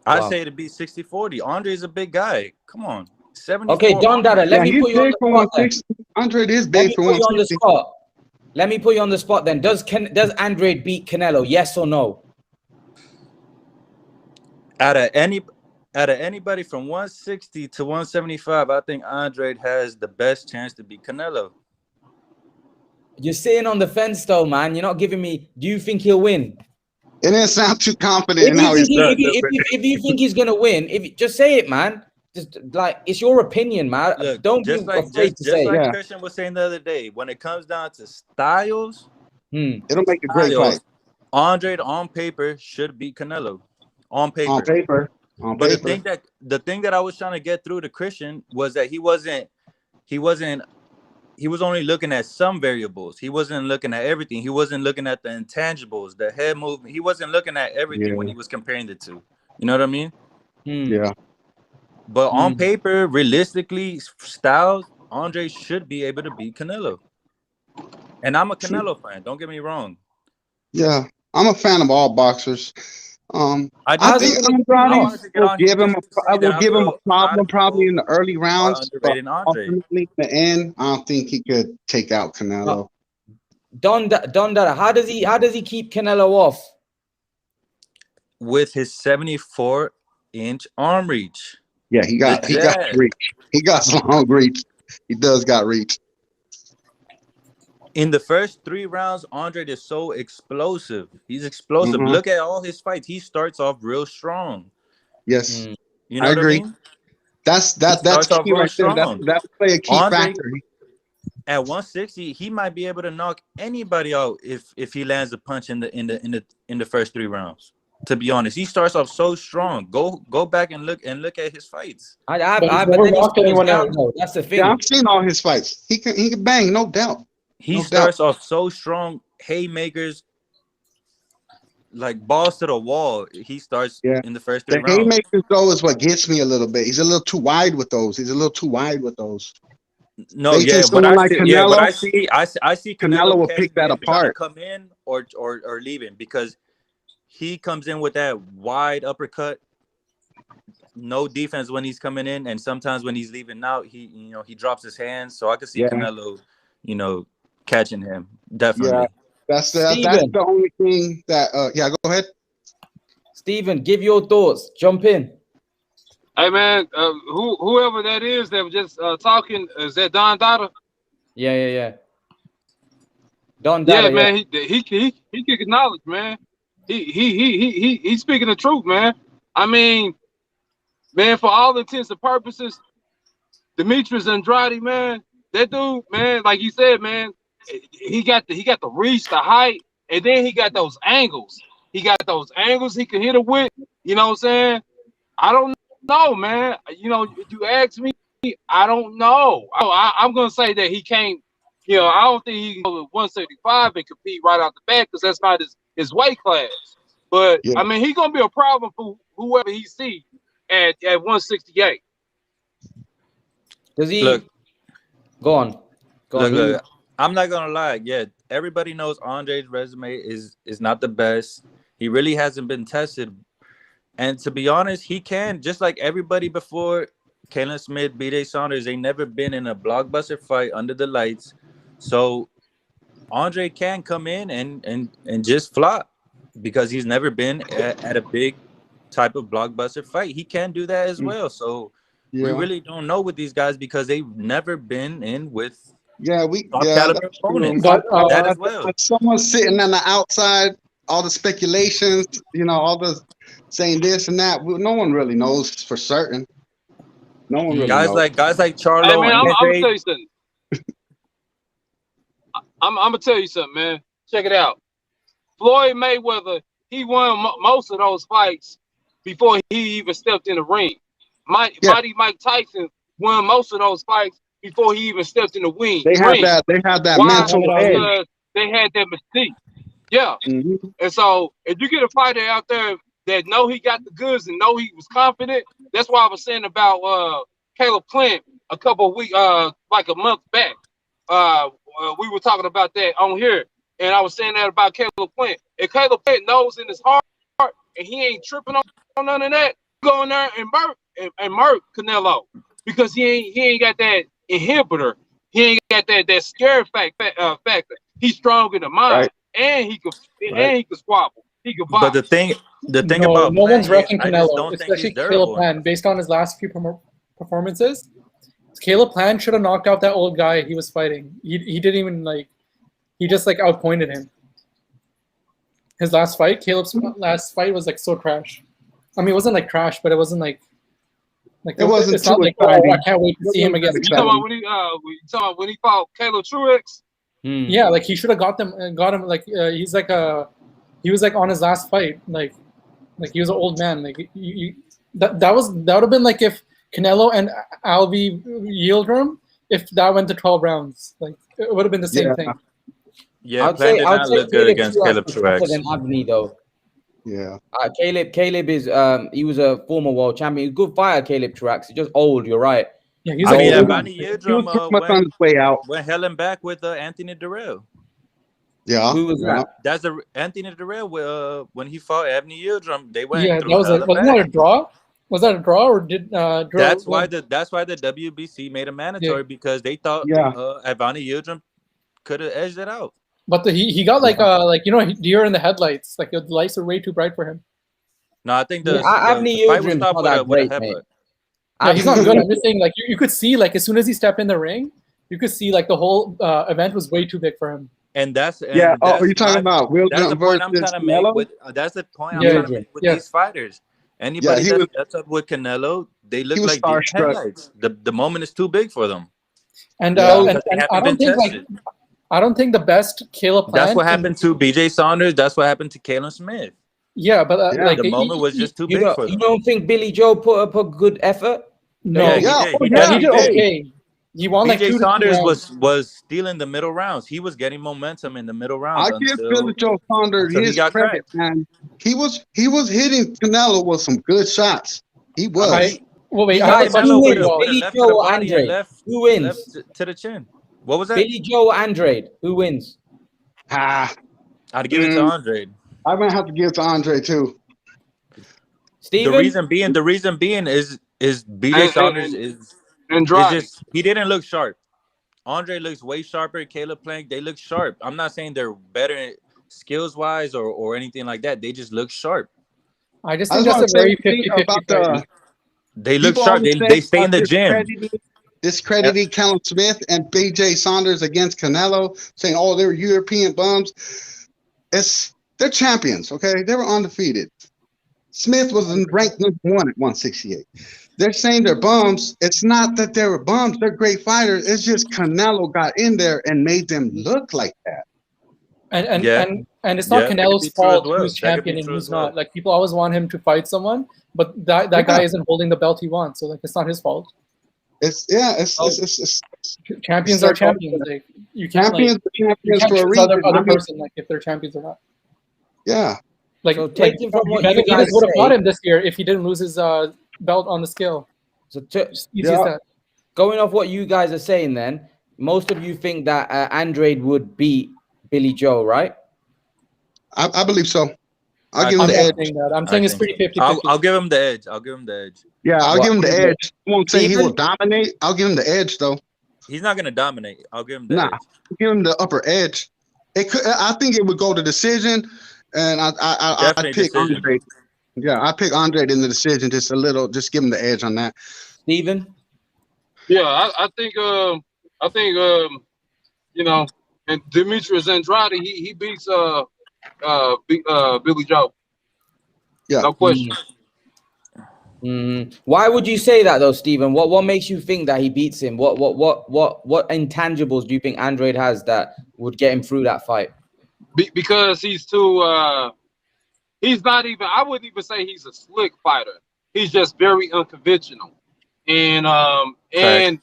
I say to beat 60-40. Andre is a big guy. Come on. 74. Okay, Don Dada, let me put you on the spot. Andre is big for 160. Let me put you on the spot then. Does Andre beat Canelo? Yes or no? Out of anybody from 160 to 175, I think Andre has the best chance to beat Canelo. You're sitting on the fence though, man. You're not giving me. Do you think he'll win? It didn't sound too confident in how he's done. If you think he's gonna win, just say it, man. Just like it's your opinion, man. Look, don't be afraid to say. Just like Christian was saying the other day, when it comes down to styles, it'll make a great fight. Andre on paper should beat Canelo. On paper. On paper. But the thing that I was trying to get through to Christian was that he was only looking at some variables. He wasn't looking at everything. He wasn't looking at the intangibles, the head movement. He wasn't looking at everything when he was comparing the two. You know what I mean? Yeah. But on paper, realistically, styles, Andre should be able to beat Canelo. And I'm a Canelo fan. Don't get me wrong. Yeah, I'm a fan of all boxers. I think Andrade will give him a problem probably in the early rounds, but ultimately in the end, I don't think he could take out Canelo. Don Dada, how does he keep Canelo off? With his 74-inch arm reach. Yeah, he got reach. He got long reach. He does got reach. In the first 3 rounds, Andre is so explosive. He's explosive. Look at all his fights. He starts off real strong. Yes, you know I agree. What I mean? That's key right there. That's play a key factor. At 160, he might be able to knock anybody out if he lands a punch in the first 3 rounds. To be honest, he starts off so strong. Go back and look at his fights. But then he anyone else. No, that's the thing. Yeah, I've seen all his fights. He can bang, no doubt. He starts off so strong, haymakers, like balls to the wall. He starts in the first 3 rounds. The haymakers, though, is what gets me a little bit. He's a little too wide with those. No, I see Canelo will pick that apart. Come in or leaving, because he comes in with that wide uppercut, no defense when he's coming in, and sometimes when he's leaving out, he drops his hands. So I could see Canelo, catching him definitely. Yeah, that's the only thing that. Go ahead, Steven. Give your thoughts. Jump in. Hey man, whoever that is that was just talking, is that Don Dada? Yeah. Don Dada. Yeah, man. He can acknowledge, man. He's speaking the truth, man. I mean, man, for all intents and purposes, Demetrius Andrade, man, that dude, man, like you said, man, he got the reach, the height, and then he got those angles. He can hit it with. You know what I'm saying? I don't know, man. If you ask me, I don't know. I'm gonna say that he can't. I don't think he can go with 175 and compete right out the bat, because that's not his weight class. But I mean, he's gonna be a problem for whoever he sees at 168. Does he go on? Look, I'm not gonna lie. Yeah, everybody knows Andre's resume is not the best. He really hasn't been tested. And to be honest, he can, just like everybody before Kalen Smith, B.J. Saunders, they never been in a blockbuster fight under the lights. So Andre can come in and just flop, because he's never been at a big type of blockbuster fight. He can do that as well. So we really don't know with these guys, because they've never been in with caliber opponents. That as well. Someone sitting on the outside, all the speculations, all the saying this and that. No one really knows for certain. No one really knows. Guys like Charlo. Hey man, I'm gonna tell you something. I'm gonna tell you something, man. Check it out. Floyd Mayweather, he won most of those fights before he even stepped in the ring. Mighty Mike Tyson won most of those fights before he even stepped in the ring. They had that mental edge. They had that mystique. Yeah. And so if you get a fighter out there that know he got the goods and know he was confident, that's why I was saying about Caleb Plant a couple of weeks, like a month back. We were talking about that on here, and I was saying that about Caleb Plant. If Caleb Plant knows in his heart and he ain't tripping on none of that, go in there and murk Canelo, because he ain't got that inhibitor. He ain't got that scare factor. He's strong in the mind, and he can squabble. He can box. But the thing about no one's wrecking Canelo, especially Caleb Plant. Based on his last few performances, Caleb Plant should have knocked out that old guy he was fighting. He didn't even he just outpointed him. His last fight, Caleb's last fight was so trash. I mean, it wasn't trash, but it wasn't it wasn't. It's not I can't wait to see him again. You talking about when he fought Caleb Truex? Yeah, he should have got him. He was on his last fight. He was an old man. That would have been like if Canelo and Alvi Yildirim, if that went to 12 rounds, like it would have been the same thing. Yeah, Plan did not look good against Caleb Truax. Than Avni though. Yeah. Caleb is he was a former world champion. He's a good fighter, Caleb Truax. He's just old. You're right. Yeah, he's I mean, old. Avni Yildirim on his way out. Went hell and back with Anthony Durrell. Yeah. Who was that? That's the Anthony Durrell. When he fought Avni Yildirim, they went. Yeah, wasn't that a draw? Was that a draw or did? That's why the WBC made it mandatory because they thought Avni Yildirim could have edged it out. But he got deer in the headlights. Like the lights are way too bright for him. No, I think the fight was stopped with a headbutt. Yeah, he's not good. I'm just saying, like you could see, like as soon as he stepped in the ring, you could see like the whole event was way too big for him. And that's are you talking about Wilder that's the point I'm trying to make with that's the point I'm trying to make with these fighters. Anybody that's up with Canelo, they look like these headlights. The moment is too big for them. And I don't think the best Caleb plan. That's what happened to BJ Saunders. That's what happened to Kalen Smith. Yeah, but like the moment was just too big for them. You don't think Billy Joe put up a good effort? No, he did okay. He won like BJ Saunders was stealing the middle rounds. He was getting momentum in the middle rounds. I give Billy Joe Saunders his credit, man. He was hitting Canelo with some good shots. He was. Billy Joe or Andrade? Who wins? To the chin. What was that? Billy Joe or Andrade? Who wins? I'd give it to Andrade. I'm gonna have to give it to Andrade too. Steven? The reason being is BJ Saunders is just he didn't look sharp. Andre looks way sharper. Caleb Plank, they look sharp. I'm not saying they're better skills wise or anything like that. They just look sharp. I just think that's a very 50-50 They look sharp. They stay in the gym. Discrediting Callum Smith and BJ Saunders against Canelo, saying, "Oh, they're European bums." They're champions, okay? They were undefeated. Smith was ranked number 1 at 168. They're saying they're bums. It's not that they were bums. They're great fighters. It's just Canelo got in there and made them look like that. And it's not Canelo's fault who's champion and who's not. Like people always want him to fight someone, but that guy isn't holding the belt he wants. So like it's not his fault. Champions are champions. Like you can't champions for a reason. Other person like if they're champions or not. Yeah. Like taking from what Benavidez would have fought him this year if he didn't lose his belt on the scale. So going off what you guys are saying, then most of you think that Andrade would beat Billy Joe, right? I believe so. I'll give him the edge. I'm saying it's pretty 50-50. I'll give him the edge. Yeah, I'll give him the edge. I won't say he will dominate. I'll give him the edge, though. He's not going to dominate. I'll give him the edge. I'll give him the upper edge. I think it would go to decision, and I pick Andrade. Yeah, I pick Andrade in the decision just a little. Just give him the edge on that. Steven? Yeah, I think and Demetrius Andrade he beats Billy Joe. Yeah, no question. Why would you say that though, Steven? What makes you think that he beats him? What intangibles do you think Andrade has that would get him through that fight? Because he's too he's not even, I wouldn't even say he's a slick fighter. He's just very unconventional. And he's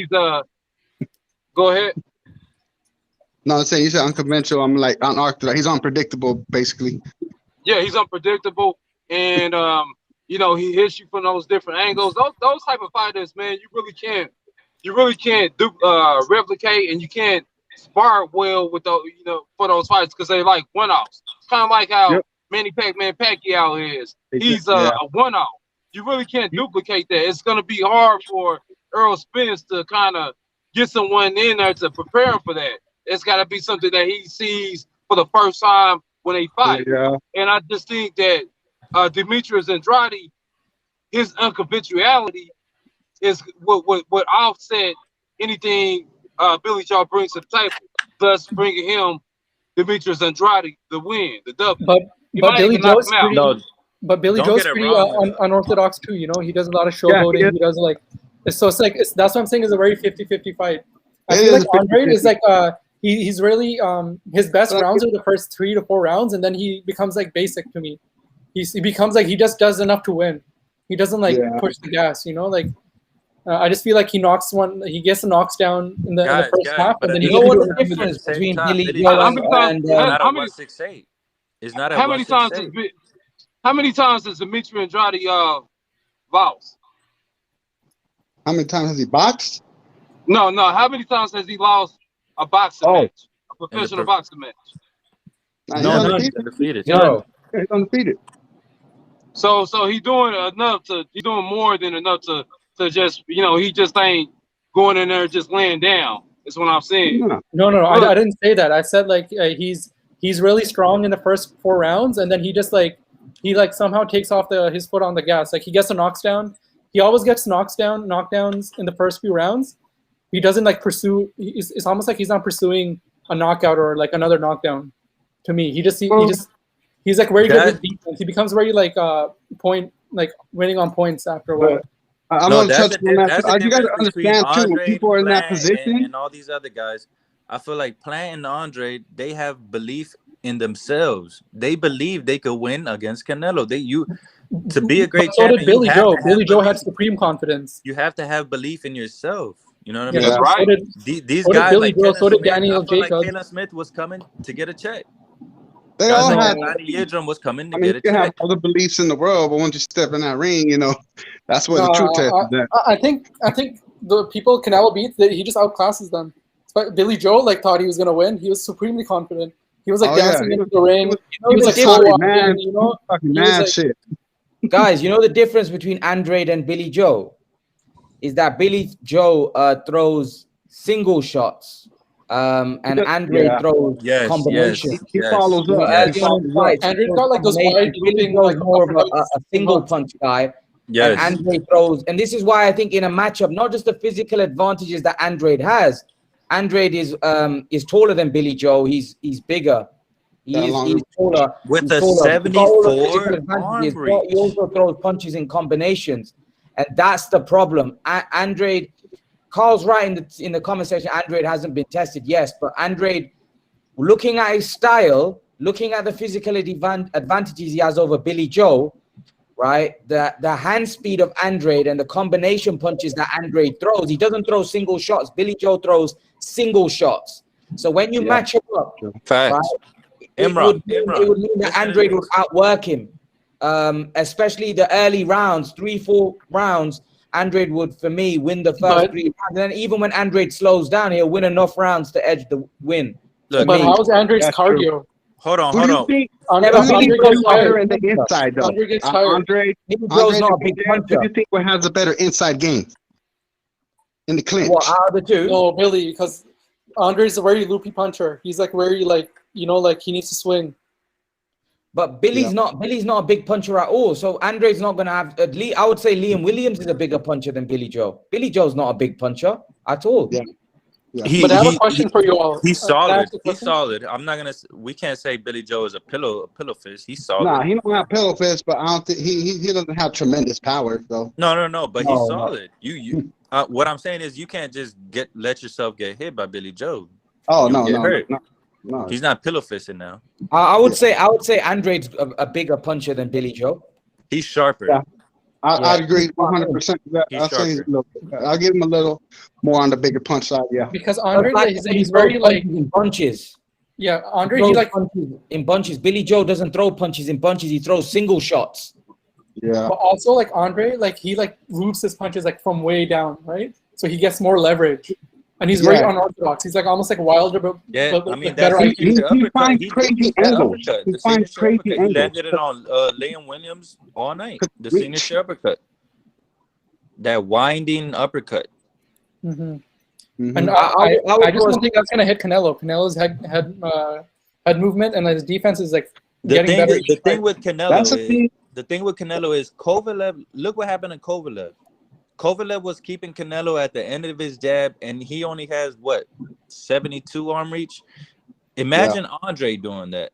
go ahead. No, I'm saying he's unconventional. I'm like unorthodox. He's unpredictable, basically. Yeah, he's unpredictable, and he hits you from those different angles. Those type of fighters, man, you really can't do replicate, and you can't spar well with those, for those fights because they like one-offs. It's kind of like how Manny Pacquiao is. He's a one-off. You really can't duplicate that. It's gonna be hard for Earl Spence to kind of get someone in there to prepare him for that. It's got to be something that he sees for the first time when they fight. Yeah. And I just think that Demetrius Andrade, his unconventionality is what offset anything Billy Joe brings to the table, thus bringing him, Demetrius Andrade, the win, the W. But Billy Joe's pretty unorthodox too. He does a lot of showboating. He does that's what I'm saying is a very 50-50 fight. I feel like Andrade is like he's really his best rounds are the first 3 to 4 rounds, and then he becomes like basic to me. he becomes like he just does enough to win. He doesn't like push the gas, you know. Like I just feel like he gets the knocks down in the first half, but and then you know what the difference between Billy Joe and not a 168. It's not a how many times has Dimitri Andrade boxed? How many times has he boxed? No. How many times has he lost a boxing match, a professional boxing match? No, he's undefeated. No, he's undefeated. So he's doing enough he's doing more than enough to just, you know, he just ain't going in there just laying down. That's what I'm saying. No. I didn't say that. I said like he's really strong in the first 4 rounds, and then he just like somehow takes off his foot on the gas. Like he gets a knockdown. He always gets knockdowns in the first few rounds. He doesn't like pursue. It's almost like he's not pursuing a knockout or like another knockdown. To me, he's like very good with defense. He becomes very like winning on points after a while. I'm gonna touch on that. You got to understand too, when people are in that position, and all these other guys, I feel like Plant and Andre, they have belief in themselves. They believe they could win against Canelo. To be a great so champion. Did Billy Joe. Billy Joe had supreme confidence. You have to have belief in yourself. You know what I mean? That's right. These guys like Daniel Jacobs. Like Caleb Smith was coming to get a check. They all had. Yildirim was coming to get a check. You can have all the beliefs in the world, but once you step in that ring, you know, that's where the true test is at. I think the people Canelo beats, he just outclasses them. But Billy Joe like thought he was gonna win. He was supremely confident. He was like dancing into the ring. He was like so man, you know, fucking mad shit. Guys, you know the difference between Andrade and Billy Joe is that Billy Joe throws single shots, and Andrade throws combinations. He follows up. Andrade got like those wide Billy Joe is more of a single punch guy. Yes. And Andrade throws, and this is why I think in a matchup, not just the physical advantages that Andrade has. Andrade is taller than Billy Joe. He's bigger. He's taller. With a 74 arm reach. He also throws punches in combinations, and that's the problem. Andrade, Carl's right in the comment section. Andrade hasn't been tested, yes, but Andrade, looking at his style, looking at the physical advantages he has over Billy Joe, right? The hand speed of Andrade and the combination punches that Andrade throws. He doesn't throw single shots. Billy Joe throws single shots. So when you match him up, right, it would mean that Andrade would outwork him. Especially the early rounds, 3-4 rounds, Andrade would, for me, win the first 3 rounds. And then even when Andrade slows down, he'll win enough rounds to edge the win. But how's Andrade's cardio? True. Hold on. Billy goes better in the inside, though. Andre gets tired. Andre not a big puncher. Who do you think has a better inside game in the clinch? What, out of the two? No, Billy, because Andre's a very loopy puncher. He's like very like he needs to swing. But Billy's not a big puncher at all. So Andre's not gonna have. I would say Liam Williams is a bigger puncher than Billy Joe. Billy Joe's not a big puncher at all. Yeah. But I have a question for you all. He's solid. He's solid. I'm not gonna. We can't say Billy Joe is a pillow fist. He's solid. Nah, he don't have pillow fist, but I don't think he doesn't have tremendous power though. No. But he's solid. You. What I'm saying is you can't just let yourself get hit by Billy Joe. Oh no. He's not pillow fisting now. I would say Andrade's a bigger puncher than Billy Joe. He's sharper. Yeah. I'd agree 100%. I'll give him a little more on the bigger punch side. Yeah. Because Andre, he's very like in bunches. Yeah, Andre, he like punches in bunches. Billy Joe doesn't throw punches in bunches. He throws single shots. Yeah. But also like Andre, like he like roots his punches like from way down, right? So he gets more leverage. And he's very unorthodox. He's like almost like Wilder, but I mean, better. He finds crazy angles. He finds crazy angles. He landed it on Liam Williams all night. The signature uppercut, that winding uppercut. Mm-hmm. And I just don't think that's gonna hit Canelo. Canelo's head movement and his defense is like getting better. The thing with Canelo is Kovalev. Look what happened to Kovalev. Kovalev was keeping Canelo at the end of his jab, and he only has, 72 arm reach? Imagine Andre doing that.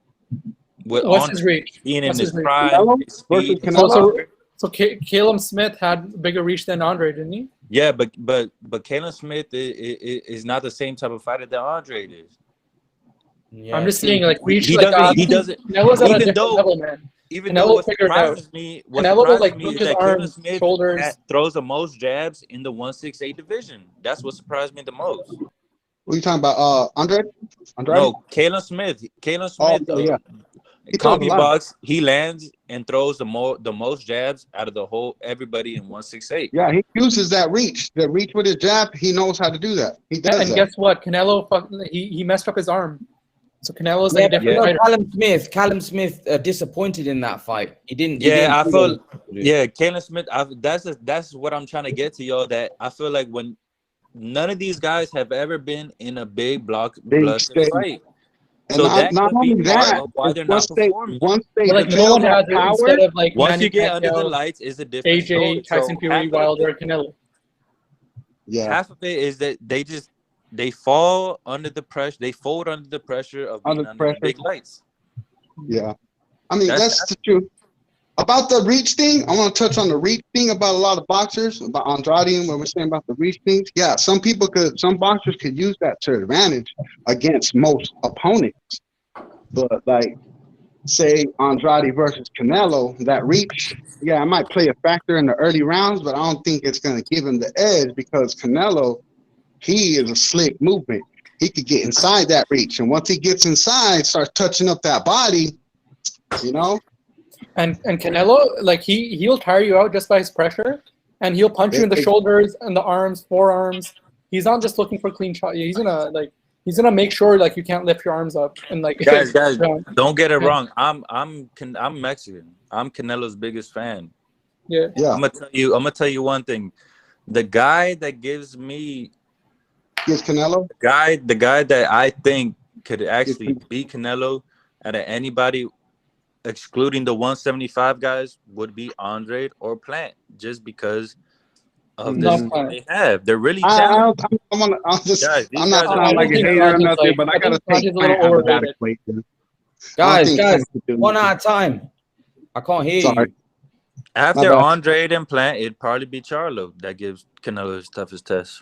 What's his reach? Being in his prime, his speed. So Caleb Smith had bigger reach than Andre, didn't he? Yeah, but Caleb Smith is not the same type of fighter that Andre is. Yeah, I'm just saying, like, reach. He doesn't. That was at a different level, man. even Canelo though what figured out. surprises me is that Caleb Smith throws the most jabs in the 168 division. That's what surprised me the most. What are you talking about? Andre? No, Caleb Smith. Oh, yeah. Combi box, he lands and throws the most jabs out of everybody in 168. Yeah, he uses that reach with his jab. He knows how to do that. He does and that. Guess what? Canelo, he messed up his arm. So Canelo's like a different fighter. Callum Smith disappointed in that fight. He didn't. Caleb Smith. That's what I'm trying to get to, y'all. That I feel like when none of these guys have ever been in a big blockbuster fight. And so not only that, why they're not performing. Once they like no one has it instead of like once you get under the lights, is a different AJ, Tyson Fury, Wilder, Canelo. Yeah, half of it is that they fall under the pressure. They fold under the pressure of being under the big lights. Yeah, I mean that's the truth. About the reach thing, I want to touch on the reach thing about a lot of boxers, about Andrade and what we're saying about the reach things. Yeah, some boxers could use that to advantage against most opponents. But like, say Andrade versus Canelo, that reach, yeah, it might play a factor in the early rounds, but I don't think it's going to give him the edge because Canelo, he is a slick movement. He could get inside that reach, and once he gets inside, starts touching up that body, you know. And Canelo, like he'll tire you out just by his pressure, and he'll punch you in the shoulders and the arms, forearms. He's not just looking for clean shot. He's gonna make sure like you can't lift your arms up and like. Guys, don't get it wrong. I'm Mexican. I'm Canelo's biggest fan. Yeah. I'm gonna tell you one thing. The guy that gives me. Yes, Canelo. The guy that I think could actually beat Canelo out of anybody, excluding the 175 guys, would be Andre or Plant, just because of this they have. They're really talented. I'm not sounding like a hater or nothing, but I gotta take Plant out of that equation. Guys, one at a time. I can't hear you. After Andre and Plant, it'd probably be Charlo that gives Canelo his toughest test.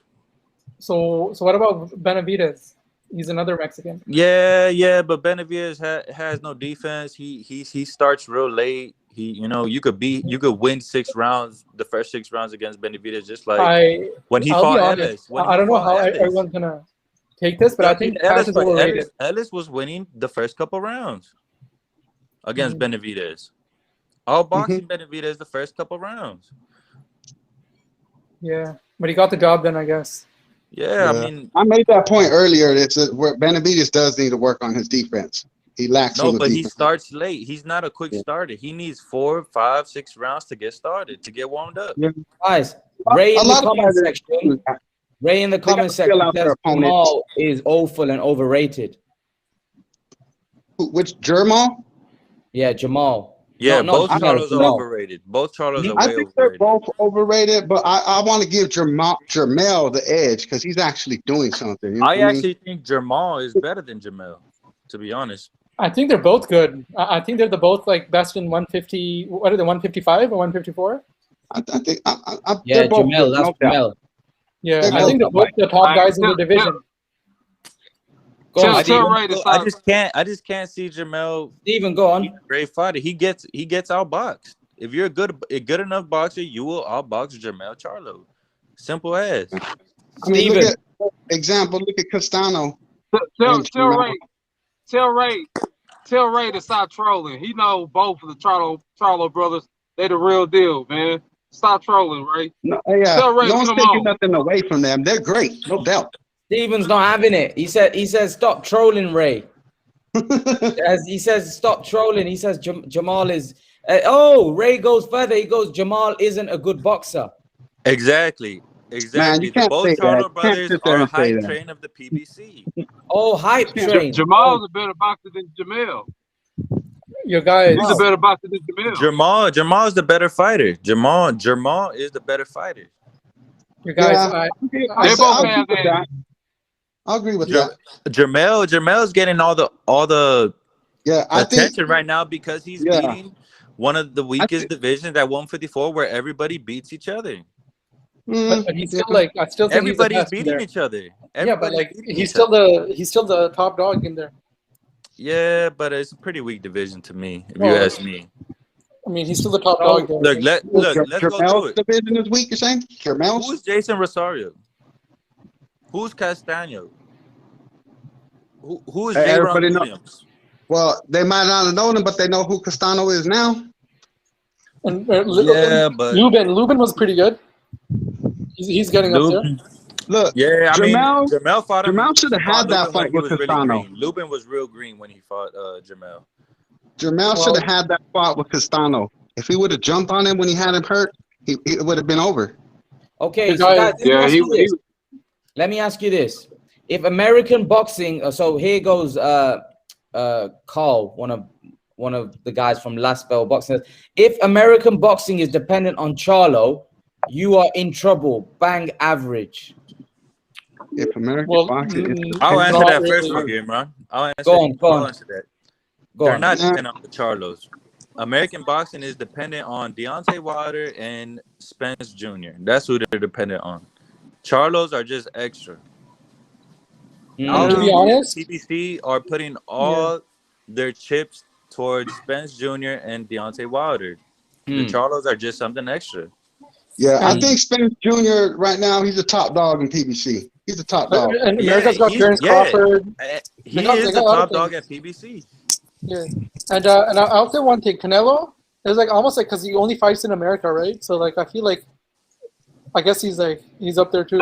So what about Benavidez? He's another Mexican. Yeah, but Benavidez has no defense. He starts real late. You could win 6 rounds, the first 6 rounds against Benavidez, just like when he fought Ellis. I don't know how everyone's gonna take this, but I think Ellis was winning the first couple rounds against Benavidez. All boxing Benavidez the first couple rounds. Yeah, but he got the job done, I guess. Yeah, I mean, I made that point earlier. It's where Benavidez does need to work on his defense. He lacks. No, but he starts late. He's not a quick starter. He needs 4, 5, 6 rounds to get started, to get warmed up. Yeah. Guys, Ray in the comment section says Jamal is awful and overrated. Which Jamal? Yeah, Jamal. Yeah, both Charlos are overrated. Both Charlos are way overrated. I think they're both overrated, but I want to give Jermell the edge because he's actually doing something. You know I actually think Jamal is better than Jamel, to be honest. I think they're both good. I think they're both like best in 150. What are they, 155 or 154? I think. Yeah, Jamel. That's Jamel. Yeah, I think they're both the top guys in the division. I just can't see Jamel. Steven, go on. Great fighter. He gets outboxed. If you're a good enough boxer, you will outbox Jamel Charlo. Simple as. I mean, look at Castano. Tell Ray to stop trolling. He knows both of the Charlo brothers. They the real deal, man. Stop trolling, Ray. No, yeah. Tell Ray, don't take nothing away from them. They're great, no doubt. Steven's not having it. He says stop trolling, Ray. He says stop trolling. He says Jamal is. Ray goes further. He goes, Jamal isn't a good boxer. Exactly. Man, you can't both Charlo brothers are a hype train of the PBC. Hype train. Jamal's a better boxer than Jamel. Your guys. He's a better boxer than Jamel. Jamal's the better fighter. Jamal is the better fighter. You guys, I'll agree with that. Jamel's getting all the attention right now because he's beating one of the weakest divisions at 154 where everybody beats each other. But he's still like I still think everybody's beating each other. But like he's still the top dog in there. Yeah, but it's a pretty weak division to me, if you ask me. I mean, he's still the top dog there. Look, let's go through it. Division this week, you're saying? Jermel's? Who's Jason Rosario? Who's Castaño? Who is J. Ron Williams? Well, they might not have known him, but they know who Castano is now. And, but Lubin was pretty good. He's getting up there. Look, Jamel fought him. Jamel should have had that fight with Castano. Lubin was real green when he fought Jamel. Jamel should have had that fight with Castano. If he would have jumped on him when he had him hurt, it would have been over. Okay, so guys, let me ask you this. If American boxing, so here goes Carl, one of the guys from Last Bell Boxing. If American boxing is dependent on Charlo, you are in trouble. Bang average. If American boxing, I'll answer that first for you, man. Go on. Answer that. They're not dependent on the Charlos. American boxing is dependent on Deontay Wilder and Spence Jr. That's who they're dependent on. Charlos are just extra. To be honest, PBC are putting all their chips towards Spence Jr. and Deontay Wilder. The Charlos are just something extra. Yeah, I think Spence Jr. right now, he's a top dog in PBC. He's a top dog. And America's got Terrence Crawford. He is the top dog at PBC. Yeah, and I'll say one thing. Canelo is like almost like because he only fights in America, right? So like I feel like I guess he's up there too.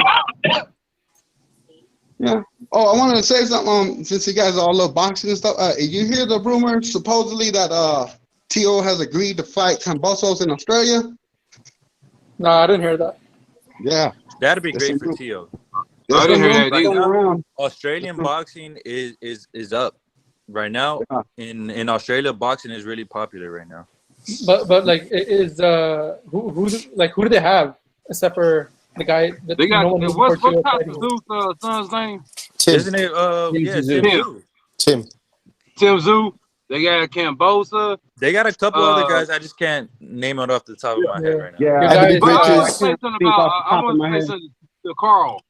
Yeah. Oh, I wanted to say something. Since you guys all love boxing and stuff, you hear the rumor supposedly that T.O. has agreed to fight Cambosos in Australia? No, I didn't hear that. Yeah, that'd be great for T.O. I didn't hear that either. Australian boxing is up right now. Yeah. In Australia, boxing is really popular right now. But like, is who do they have except for the guy that they got? What's Tzu's son's name? Tim. Isn't it? Tim Tszyu. They got Cambosa. They got a couple other guys. I just can't name it off the top of my head right now. Yeah, I want to say something to Carl.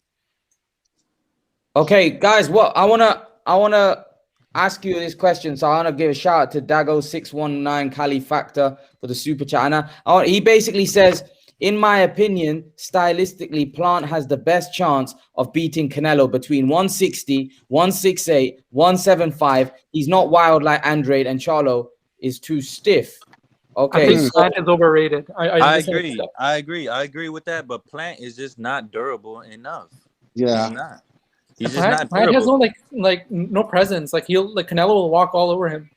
Okay, guys, what I wanna ask you this question. So I wanna give a shout out to Dago619 Cali Factor for the super chat. And he basically says, in my opinion, stylistically, Plant has the best chance of beating Canelo between 160, 168, 175. He's not wild like Andrade, and Charlo is too stiff. Okay, I think Plant is overrated. I agree with that, but Plant is just not durable enough. Yeah, he's not. He's just not durable. Plant has no presence. Like Canelo will walk all over him.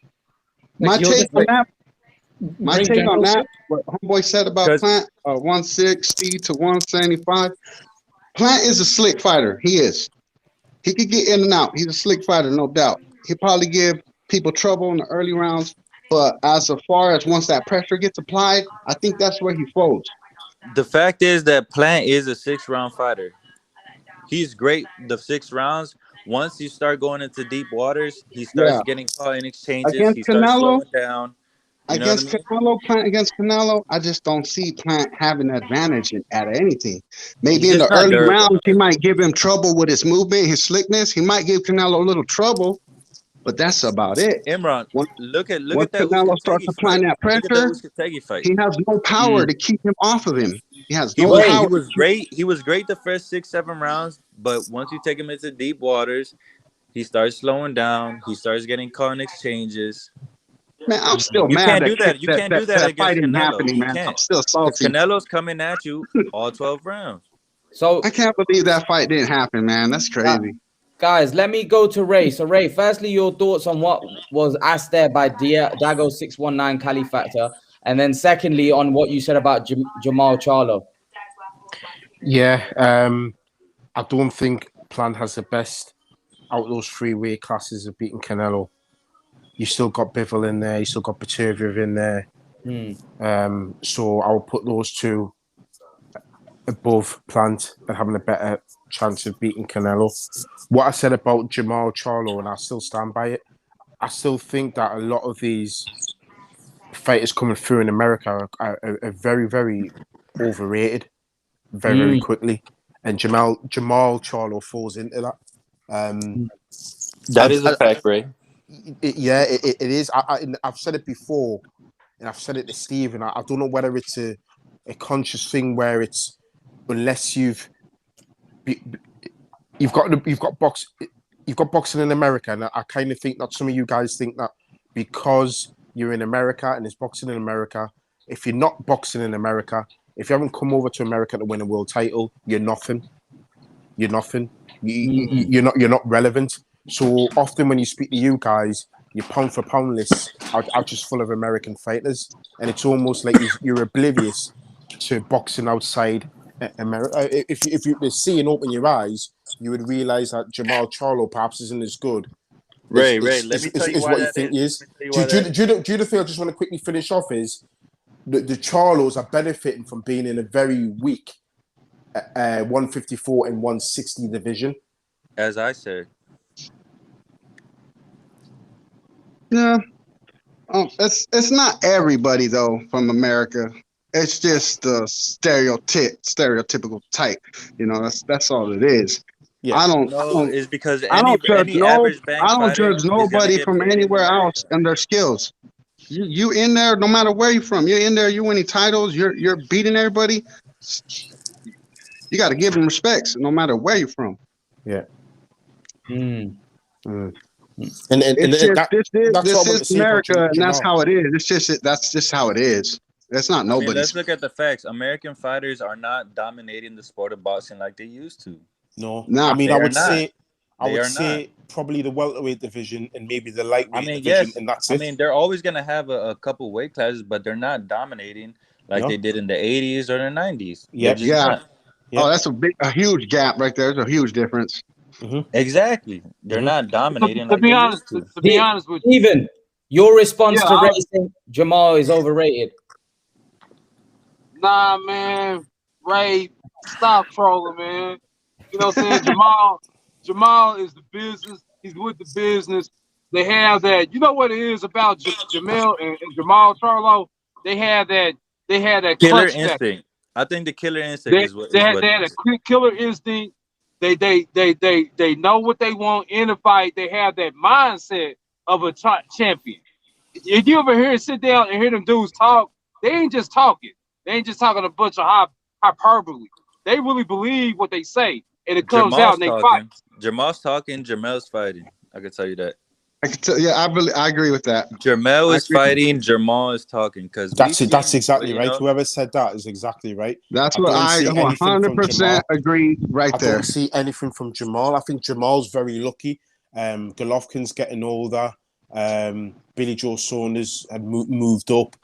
My take on that, what homeboy said about Plant, 160 to 175. Plant is a slick fighter. He is. He could get in and out. He's a slick fighter, no doubt. He'll probably give people trouble in the early rounds, but as far as once that pressure gets applied, I think that's where he folds. The fact is that Plant is a 6-round fighter. He's great the 6 rounds. Once you start going into deep waters, he starts getting caught in exchanges. Against he starts Canelo, slowing down. Against Canelo, I just don't see Plant having an advantage at anything. Maybe in the early rounds, he might give him trouble with his movement, his slickness. He might give Canelo a little trouble, but that's about it. Imran, look at that. Canelo starts applying that pressure, he has no power to keep him off of him. He has no power. He was great. He was great the first 6-7 rounds, but once you take him into deep waters, he starts slowing down. He starts getting caught in exchanges. Man, I'm still mad. You can't do that against Canelo. Man. I'm still salty. Canelo's coming at you all 12 rounds. So I can't believe that fight didn't happen, man. That's crazy. Guys, let me go to Ray. So Ray, firstly, your thoughts on what was asked there by Dago619 Cali Factor, and then secondly on what you said about Jamal Charlo. Yeah, I don't think Plant has the best out of those 3 weight classes of beating Canelo. You still got Bivol in there. You still got Baturia in there. So I will put those two above Plant and having a better chance of beating Canelo. What I said about Jamal Charlo, and I still stand by it, I still think that a lot of these fighters coming through in America are very, very overrated very quickly. And Jamal Charlo falls into that. That is a fact, Ray. It is. I've said it before and I've said it to Steve, and I don't know whether it's a conscious thing where it's unless you've got boxing in America, and I kind of think that some of you guys think that because you're in America and there's boxing in America, if you're not boxing in America, if you haven't come over to America to win a world title, you're nothing. You're nothing. You're not relevant. So often when you speak to you guys, your pound for pound lists are just full of American fighters, and it's almost like you're oblivious to boxing outside America. If you were seeing open your eyes, you would realize that Jamal Charlo perhaps isn't as good. Ray, let me tell you why that is. Do you feel? I just want to quickly finish off is the Charlos are benefiting from being in a very weak 154 and 160 division. As I said. Yeah. It's not everybody though from America. It's just the stereotypical type. You know, that's all it is. Yeah. I don't It's because I don't judge nobody from anywhere else and their skills. You in there, no matter where you're from, you're in there, you winning titles, you're beating everybody. You got to give them respects, no matter where you're from. Yeah. And this is America, and that's how it is. That's just how it is. That's not nobody. Let's look at the facts. American fighters are not dominating the sport of boxing like they used to. No. I mean, I would say probably the welterweight division and maybe the lightweight division, and that's it. I mean, they're always going to have a couple weight classes, but they're not dominating like they did in the 80s or the 90s. Yeah. Oh, that's a huge gap right there. There's a huge difference. Exactly. They're not dominating. To be honest with you, Steven, your response to racing Jamal is overrated. Nah, man. Ray, stop trolling, man. You know what I'm saying? Jamal is the business. He's with the business. They have that. You know what it is about Jamel and Jamal Charlo? They had that killer instinct. I think the killer instinct is what they had a quick killer instinct. They know what they want in a fight. They have that mindset of a champion. If you ever sit down and hear them dudes talk, they ain't just talking. They ain't just talking a bunch of hyperbole. They really believe what they say, and it comes out and they fight. Jamal's talking, Jamel's fighting. I can tell you that. I can tell. Yeah, I agree with that. Jamel is fighting, Jamal is talking. Because that's exactly right. Whoever said that is exactly right. That's what I 100% agree right there. I don't see anything from Jamal. I think Jamal's very lucky. Golovkin's getting older. Billy Joe Saunders had moved up.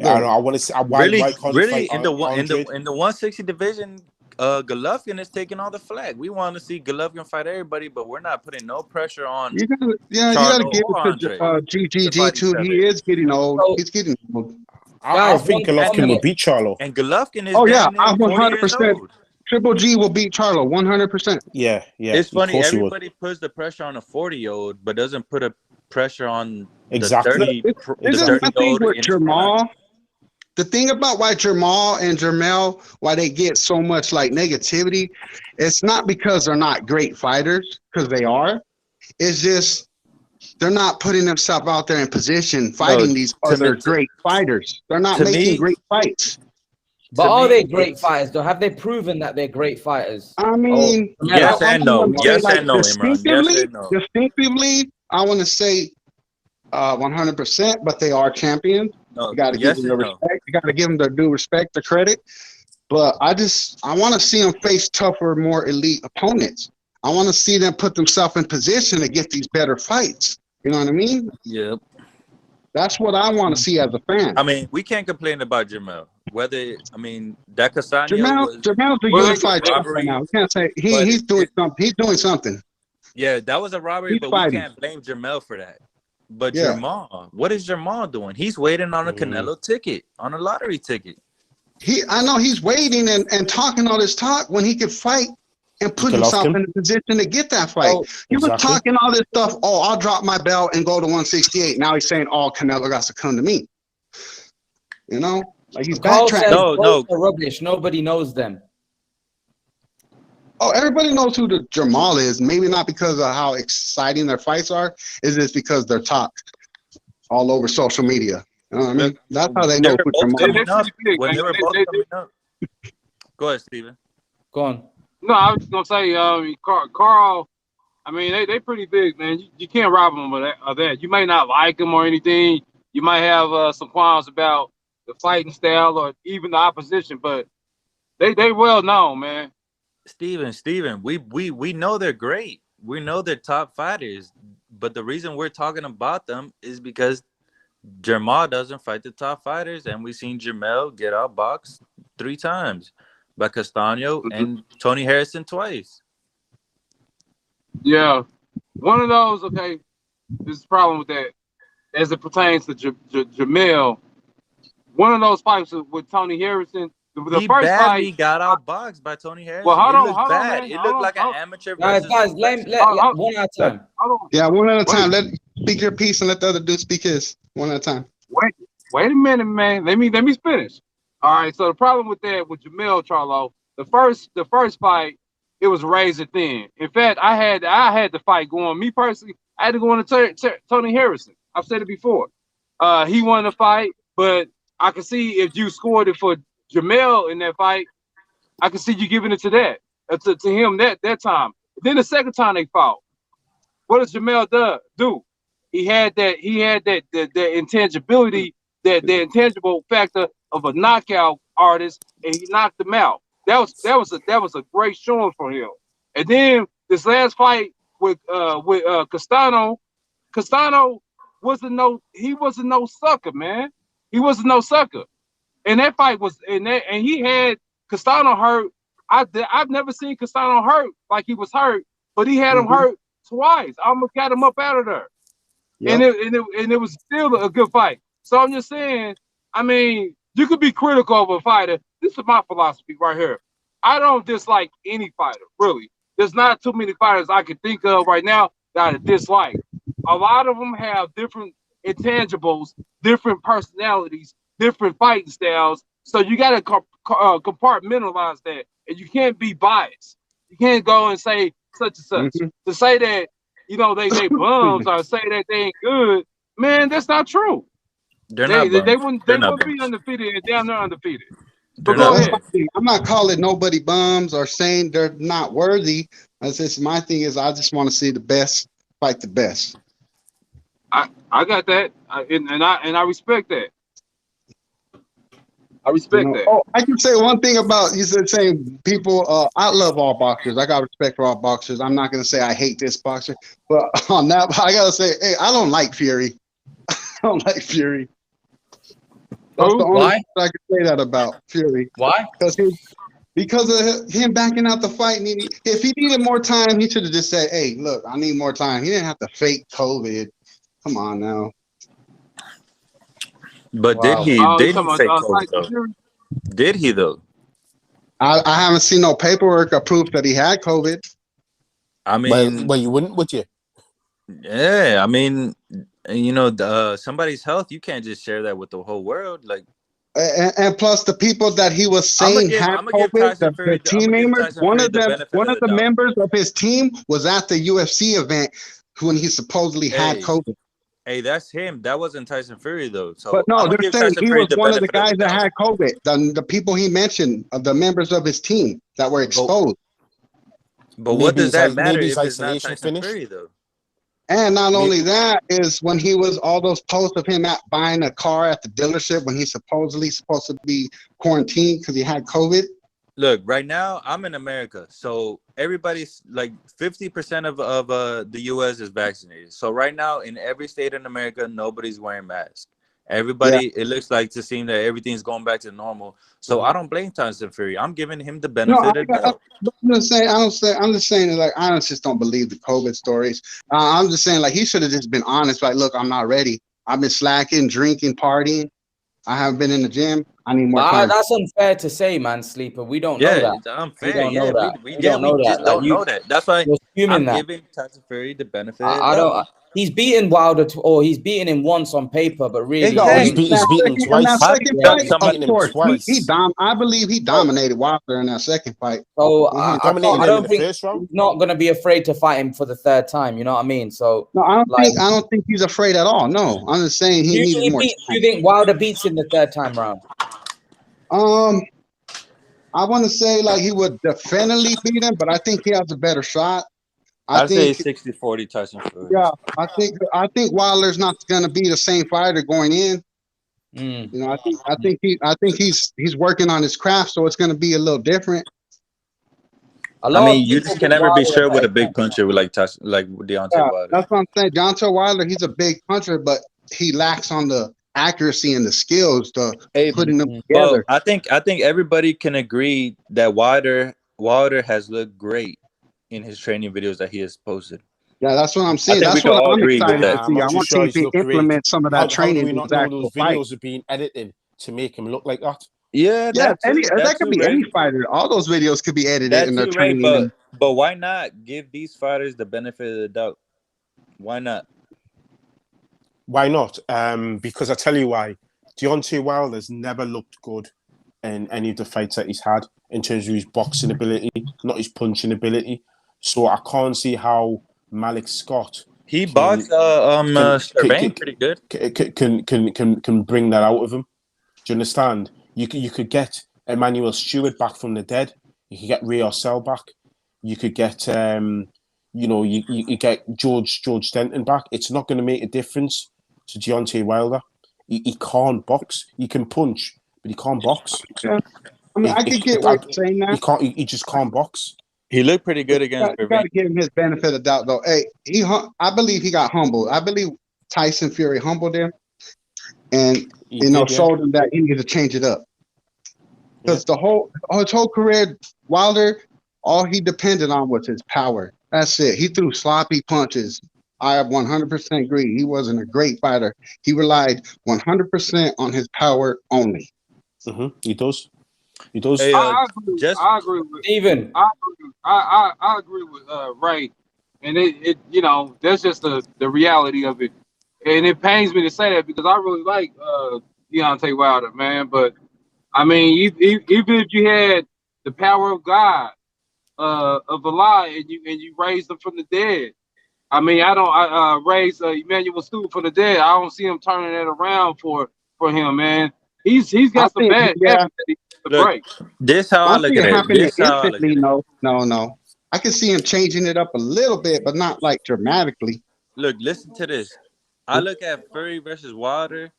I don't know. I want to see why can't really in the 160 division. Golovkin is taking all the flag. We want to see Golovkin fight everybody, but we're not putting no pressure on. You gotta give it to GGG too. He is getting old. He's getting old. I think Golovkin will beat Charlo. And Golovkin is 100%. Triple G will beat Charlo 100%. Yeah. It's funny. Everybody puts the pressure on a 40-year-old, but doesn't put a pressure on the 30-year-old with Jamal. The thing about why Jamal and Jermell, why they get so much like negativity, it's not because they're not great fighters, because they are. It's just they're not putting themselves out there in position fighting these other great fighters. They're not making great fights. But are they great fighters though? Have they proven that they're great fighters? I mean, yes and no. Yes and no, Imran. Yes and no. Distinctively, I want to say 100%, but they are champions. No, you got to give them the respect. You got to give them their due respect, the credit. But I want to see them face tougher, more elite opponents. I want to see them put themselves in position to get these better fights. You know what I mean? Yep. That's what I want to see as a fan. I mean, we can't complain about Jamel. That Castaño Jamel's a unified champion right now. We can't say he's doing something. He's doing something. Yeah, that was a robbery, but we can't blame Jamel for that. But Jamal, what is Jamal doing? He's waiting on a Canelo ticket, on a lottery ticket. I know he's waiting and talking all this talk when he could fight and put himself in a position to get that fight. He was talking all this stuff. Oh, I'll drop my belt and go to 168. Now he's saying, "Oh, Canelo got to come to me." You know, like he's backtracking. No, rubbish. Nobody knows them. Oh, everybody knows who the Jamal is. Maybe not because of how exciting their fights are. It's just because they're talked all over social media. You know what I mean? That's how they They know were who both their coming up. big. When they were both coming up. Go ahead, Steven. Go on. No, I was just gonna say, Carl. I mean, they pretty big, man. You can't rob them of that. You may not like them or anything. You might have some qualms about the fighting style or even the opposition, but they well known, man. Steven, we know they're great. We know they're top fighters, but the reason we're talking about them is because Jermall doesn't fight the top fighters, and we've seen Jermell get outboxed 3 times by Castaño and Tony Harrison twice. Yeah, one of those. Okay, there's a problem with that as it pertains to Jamel. One of those fights with Tony Harrison. The first badly fight got outboxed by Tony Harrison. Well, hold hold on, bad. man. It looked like an amateur versus. Guys, let one at a time. Yeah, one at a time. Let speak your piece and let the other dude speak his. One at a time. Wait a minute, man. Let me finish. All right. So the problem with that with Jamel Charlo, the first fight, it was razor thin. In fact, I had the fight going. Me personally, I had to go on to Tony Harrison. I've said it before. He won the fight, but I can see if you scored it for Jamel in that fight, I can see you giving it to that to him that time. Then the second time they fought, what does Jamel do? He had that intangibility, the intangible factor of a knockout artist, and he knocked him out. That was a great showing for him. And then this last fight with Castaño wasn't no sucker, man. He wasn't no sucker. And that fight was and he had Castaño hurt. I've never seen Castaño hurt like he was hurt, but he had him hurt twice. I almost got him up out of there. Yep. And it was still a good fight. So I'm just saying, I mean, you could be critical of a fighter. This is my philosophy right here. I don't dislike any fighter, really. There's not too many fighters I can think of right now that I dislike. A lot of them have different intangibles, different personalities, different fighting styles. So you got to compartmentalize that, and you can't be biased. You can't go and say such and such. To say that they bums or say that they ain't good, man, that's not true. They wouldn't be undefeated and down there undefeated. But go ahead. I'm not calling nobody bums or saying they're not worthy. That's just my thing is I just want to see the best fight the best. I got that, and I respect that. I respect that. Oh, I can say one thing about you said saying people. I love all boxers. I got respect for all boxers. I'm not gonna say I hate this boxer, but on that, I gotta say, hey, I don't like Fury. I don't like Fury. That's the only thing I can say that about Fury. Why? Because of him backing out the fight. If he needed more time, he should have just said, "Hey, look, I need more time." He didn't have to fake COVID. Come on now. But did he fake COVID though? Did he though? I haven't seen no paperwork or proof that he had COVID. I mean, but you wouldn't, would you? Yeah, I mean, somebody's health, you can't just share that with the whole world, like. And plus, the people that he was saying had COVID, the team members, one of the members of his team was at the UFC event when he supposedly had COVID. Hey, that's him. That wasn't Tyson Fury though. So, but no, they're saying he was one of the guys that had COVID. The people he mentioned, the members of his team that were exposed. But what does that matter if it's not Tyson Fury though? And not only that is when he was all those posts of him buying a car at the dealership when he's supposedly supposed to be quarantined because he had COVID. Look, right now I'm in America, so everybody's like 50% of the U.S. is vaccinated. So right now in every state in America, nobody's wearing masks. Everybody, it looks like to seem that everything's going back to normal. So I don't blame Tyson Fury. I'm giving him the benefit of the doubt. I'm just saying that, like, I just don't believe the COVID stories. I'm just saying, like, he should have just been honest. Like, look, I'm not ready. I've been slacking, drinking, partying. I haven't been in the gym. I need more time. That's unfair to say, man, Sleeper. We don't know that. It's unfair. We don't know that. We don't know that. just don't know that. That's why I'm that. giving Tyson Fury the benefit. I don't. He's beaten Wilder, or he's beaten him once on paper, but really, he's beaten him twice. I believe he dominated Wilder in that second fight. So I don't think he's not going to be afraid to fight him for the third time. You know what I mean? So no, I don't think he's afraid at all. No, I'm just saying he needs more time. Do you think Wilder beats him the third time round? I want to say like he would definitely beat him, but I think he has a better shot. I'd say 60-40 Tyson Fury. Yeah, I think Wilder's not going to be the same fighter going in. You know, I think he's working on his craft, so it's going to be a little different. I mean, you just can never be sure with a big puncher like Deontay Wilder. That's what I'm saying. Deontay Wilder, he's a big puncher, but he lacks on the accuracy and the skills to putting them together. Well, I think everybody can agree that Wilder has looked great in his training videos that he has posted. Yeah, that's what I'm saying. That's what I'm excited to see. I want him to implement some of that training. How do we not know those videos are being edited to make him look like that? Yeah, that could be any fighter. All those videos could be edited in their training. But why not give these fighters the benefit of the doubt? Why not? Why not? Because I tell you why. Deontay Wilder's never looked good in any of the fights that he's had in terms of his boxing ability, not his punching ability. So I can't see how Malik Scott boxed Servain pretty good. Can bring that out of him. Do you understand? You could get Emmanuel Stewart back from the dead. You could get Ray Orcel back. You could get you get George Denton back. It's not going to make a difference to Deontay Wilder. He can't box. He can punch, but he can't box. Yeah. I mean, I could get what you're saying that. He just can't box. He looked pretty good against. You got to give him his benefit of the doubt, though. Hey, I believe he got humbled. I believe Tyson Fury humbled him, and showed him that he needed to change it up. Because his whole career, Wilder, all he depended on was his power. That's it. He threw sloppy punches. I 100% agree. He wasn't a great fighter. He relied 100% on his power only. He does. He does. Hey, I agree with Steven. I agree with Ray, and it that's just the reality of it, and it pains me to say that because I really like Deontay Wilder, man. But I mean, even if you had the power of God, of Allah, and you raised him from the dead, I mean, I raised Emmanuel Stewart from the dead. I don't see him turning that around for him, man. He's got some bad habits that he has to break. This how I look at it. No. I can see him changing it up a little bit, but not like dramatically. Look, listen to this. I look at Fury versus Wilder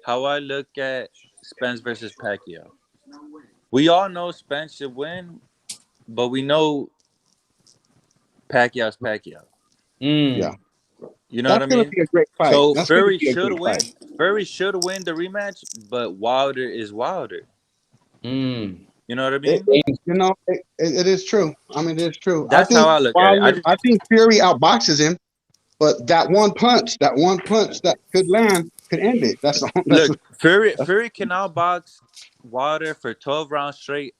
how I look at Spence versus Pacquiao. We all know Spence should win, but we know Pacquiao's Pacquiao. Yeah. You know what I mean? That's gonna be a great fight. So Fury should win. Fury should win the rematch, but Wilder is Wilder. You know what I mean? It is true. I mean, it is true. That's how I look at it. I think Fury outboxes him, but that one punch that could land could end it. Look, Fury can outbox Wilder for 12 rounds straight,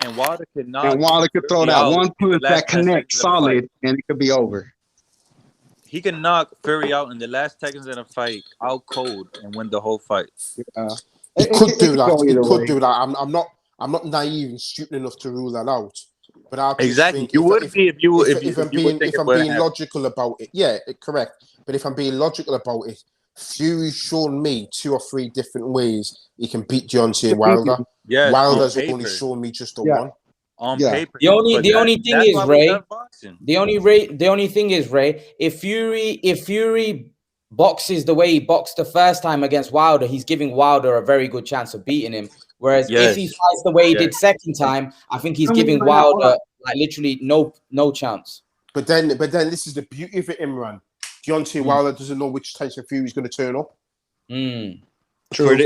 and Wilder could throw that one punch that connects solid, and it could be over. He can knock Fury out in the last seconds of the fight, out cold, and win the whole fight. Yeah. He could do that. I'm not naive and stupid enough to rule that out. But I think you would be if I'm being logical about it. Yeah, correct. But if I'm being logical about it, Fury's shown me 2 or 3 different ways he can beat Deontay Wilder. Yeah, Wilder's only shown me just the one. On paper. The only thing is, Ray, if Fury boxes the way he boxed the first time against Wilder, he's giving Wilder a very good chance of beating him. Whereas if he fights the way he did second time, I think he's giving Wilder like literally no chance. But then this is the beauty of it, Imran. Deontay Wilder doesn't know which Tyson Fury's going to turn up. True. I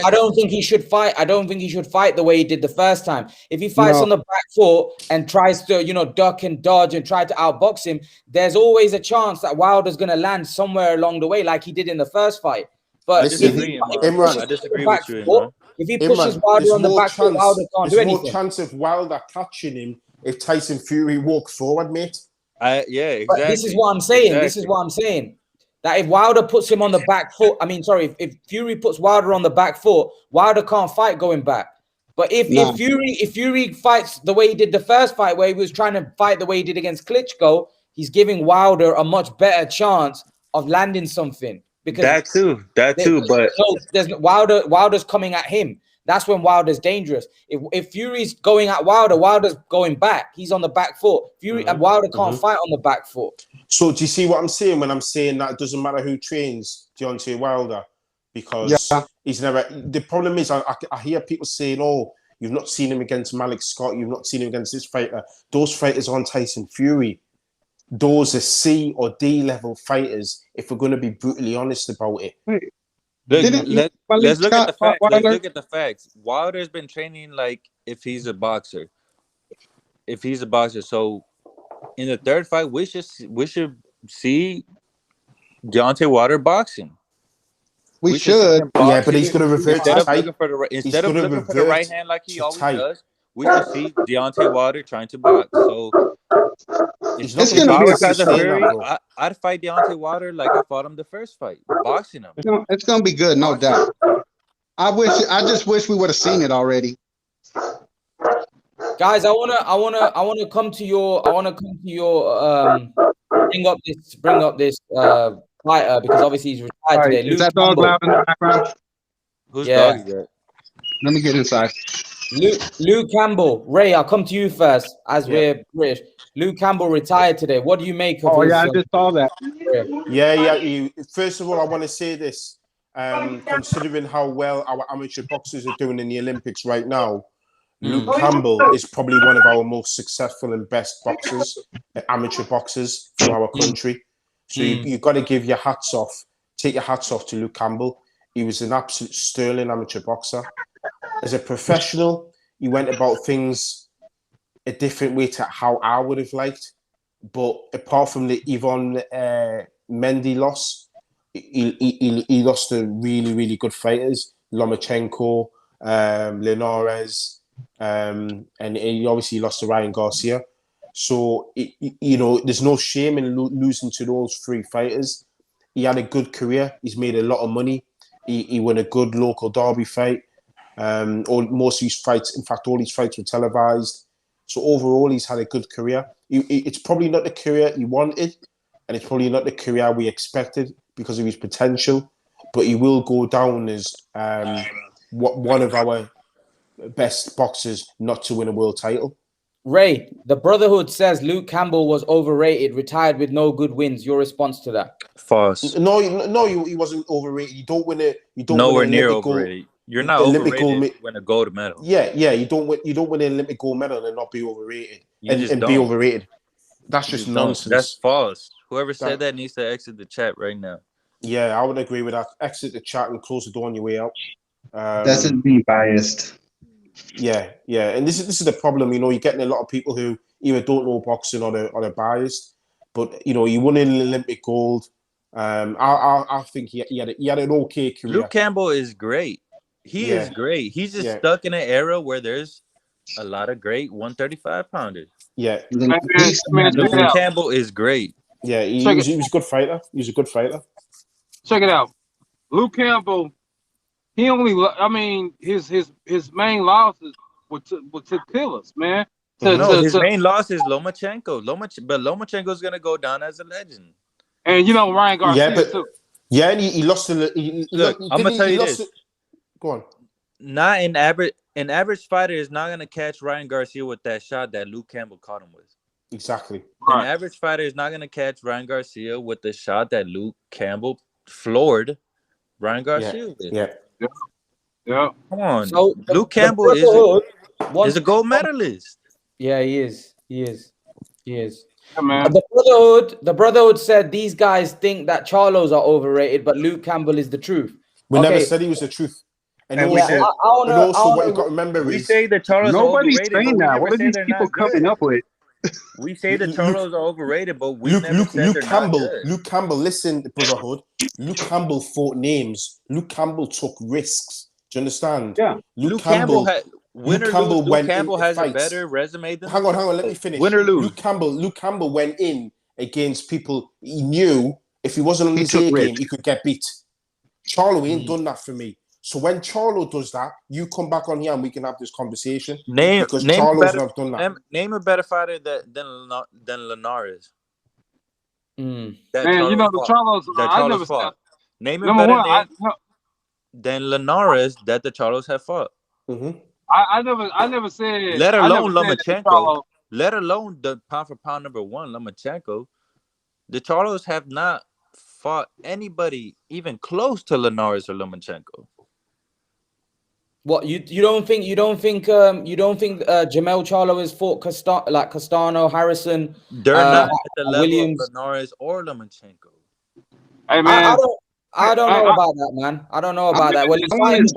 don't think he should fight. I don't think he should fight the way he did the first time. If he fights on the back foot and tries to, duck and dodge and try to outbox him, there's always a chance that Wilder's going to land somewhere along the way, like he did in the first fight. But Imran, I disagree with you, Imran. If he pushes Wilder on the back foot, Wilder can't do anything. There's more chance of Wilder catching him if Tyson Fury walks forward, mate. Yeah, exactly. But this is what I'm saying. Exactly. This is what I'm saying. That if Wilder puts him on the back foot, if Fury puts Wilder on the back foot, Wilder can't fight going back. But if Fury fights the way he did the first fight, where he was trying to fight the way he did against Klitschko, he's giving Wilder a much better chance of landing something. Because that too. But there's Wilder's coming at him. That's when Wilder's dangerous. If Fury's going at Wilder, Wilder's going back. He's on the back foot. And Wilder can't fight on the back foot. So do you see what I'm saying when I'm saying that it doesn't matter who trains Deontay Wilder? Because he's never. The problem is I hear people saying, "Oh, you've not seen him against Malik Scott. You've not seen him against this fighter." Those fighters on Tyson Fury. Those are C or D level fighters. If we're going to be brutally honest about it. Let's look at the facts. Let's look at the facts. Wilder's been training like if he's a boxer. So in the third fight, we should see Deontay Wilder boxing. We should. Yeah, but he's going to revert to type. Instead of looking for the right hand like he always does, we should see Deontay Wilder trying to box. So if I was Tyson Fury, I'd fight Deontay Wilder like I fought him the first fight, boxing him. It's going to be good, no doubt. I just wish we would have seen it already. Guys, I wanna come to your bring up this fighter because obviously he's retired today. Is that dog loud in the background? Whose dog is that? Let me get inside. Luke Campbell. Ray, I'll come to you first as we're British. Luke Campbell retired today. What do you make of his? I just saw that. First of all, I want to say this. Considering how well our amateur boxers are doing in the Olympics right now, Luke Campbell is probably one of our most successful and best boxers, amateur boxers from our country. So you've got to give your hats off, take your hats off to Luke Campbell. He was an absolute sterling amateur boxer. As a professional, he went about things a different way to how I would have liked. But apart from the Yvonne Mendy loss, he lost to really, really good fighters, Lomachenko, Linares, and he obviously lost to Ryan Garcia. So, there's no shame in losing to those three fighters. He had a good career. He's made a lot of money. He won a good local derby fight. Most of his fights, in fact, all his fights were televised. So overall, he's had a good career. It's probably not the career he wanted, and it's probably not the career we expected because of his potential. But he will go down as one of our best boxers not to win a world title. Ray, the Brotherhood says Luke Campbell was overrated, retired with no good wins. Your response to that? False. No, he wasn't overrated. You don't win it. You don't nowhere win near overrated. You're not overrated win a gold medal. Yeah. You don't win an Olympic gold medal and not be overrated and be overrated. That's just nonsense. That's false. Whoever said that needs to exit the chat right now. Yeah, I would agree with that. Exit the chat and close the door on your way out. That's just being biased. Yeah, and this is the problem. You're getting a lot of people who either don't know boxing or they're biased. But he won an Olympic gold. I think he had an okay career. Luke Campbell is great. He is great. He's just stuck in an era where there's a lot of great 135-pounders. Yeah, Luke Campbell is great. Yeah, he was a good fighter. He was a good fighter. Check it out, Luke Campbell. He only, his main losses were to killers, man. His main loss is Lomachenko. But Lomachenko's gonna go down as a legend. And Ryan Garcia too. Yeah, and he lost to Look, I'm gonna tell you this. Go on. Not an average fighter is not gonna catch Ryan Garcia with that shot that Luke Campbell caught him with. Exactly. Right. An average fighter is not gonna catch Ryan Garcia with the shot that Luke Campbell floored Ryan Garcia with. Yeah. Come on. So Luke Campbell is a gold medalist. Yeah, he is. Yeah, man. The Brotherhood said these guys think that Charlos are overrated, but Luke Campbell is the truth. We never said he was the truth. And also what you got to remember we say that Charlos nobody's saying that. What are these people coming up with? We say the Charlos are overrated, but we never said they're not good. Luke Campbell, listen, Brotherhood. Luke Campbell fought names. Luke Campbell took risks. Do you understand? Yeah. Luke Campbell has a better resume than. Hang on. Let me finish. Win or lose. Luke Campbell went in against people he knew if he wasn't on his A game, he could get beat. Charlo ain't done that for me. So when Charlo does that, you come back on here and we can have this conversation. Because Charlo's not done that. Name a better fighter than Linares. Man, you know the Charlos. I never fought. Name a better name than Linares that the Charlos have fought. Mm-hmm. I never said. Let alone Lomachenko. Let alone the pound for pound number one, Lomachenko. The Charlos have not fought anybody even close to Linares or Lomachenko. What you don't think Jamel Charlo has fought Castano, Harrison? They're not at the level Williams, of Linares or Lomachenko. Hey man, I don't know about that, man. I don't know about that. Well, he's fighting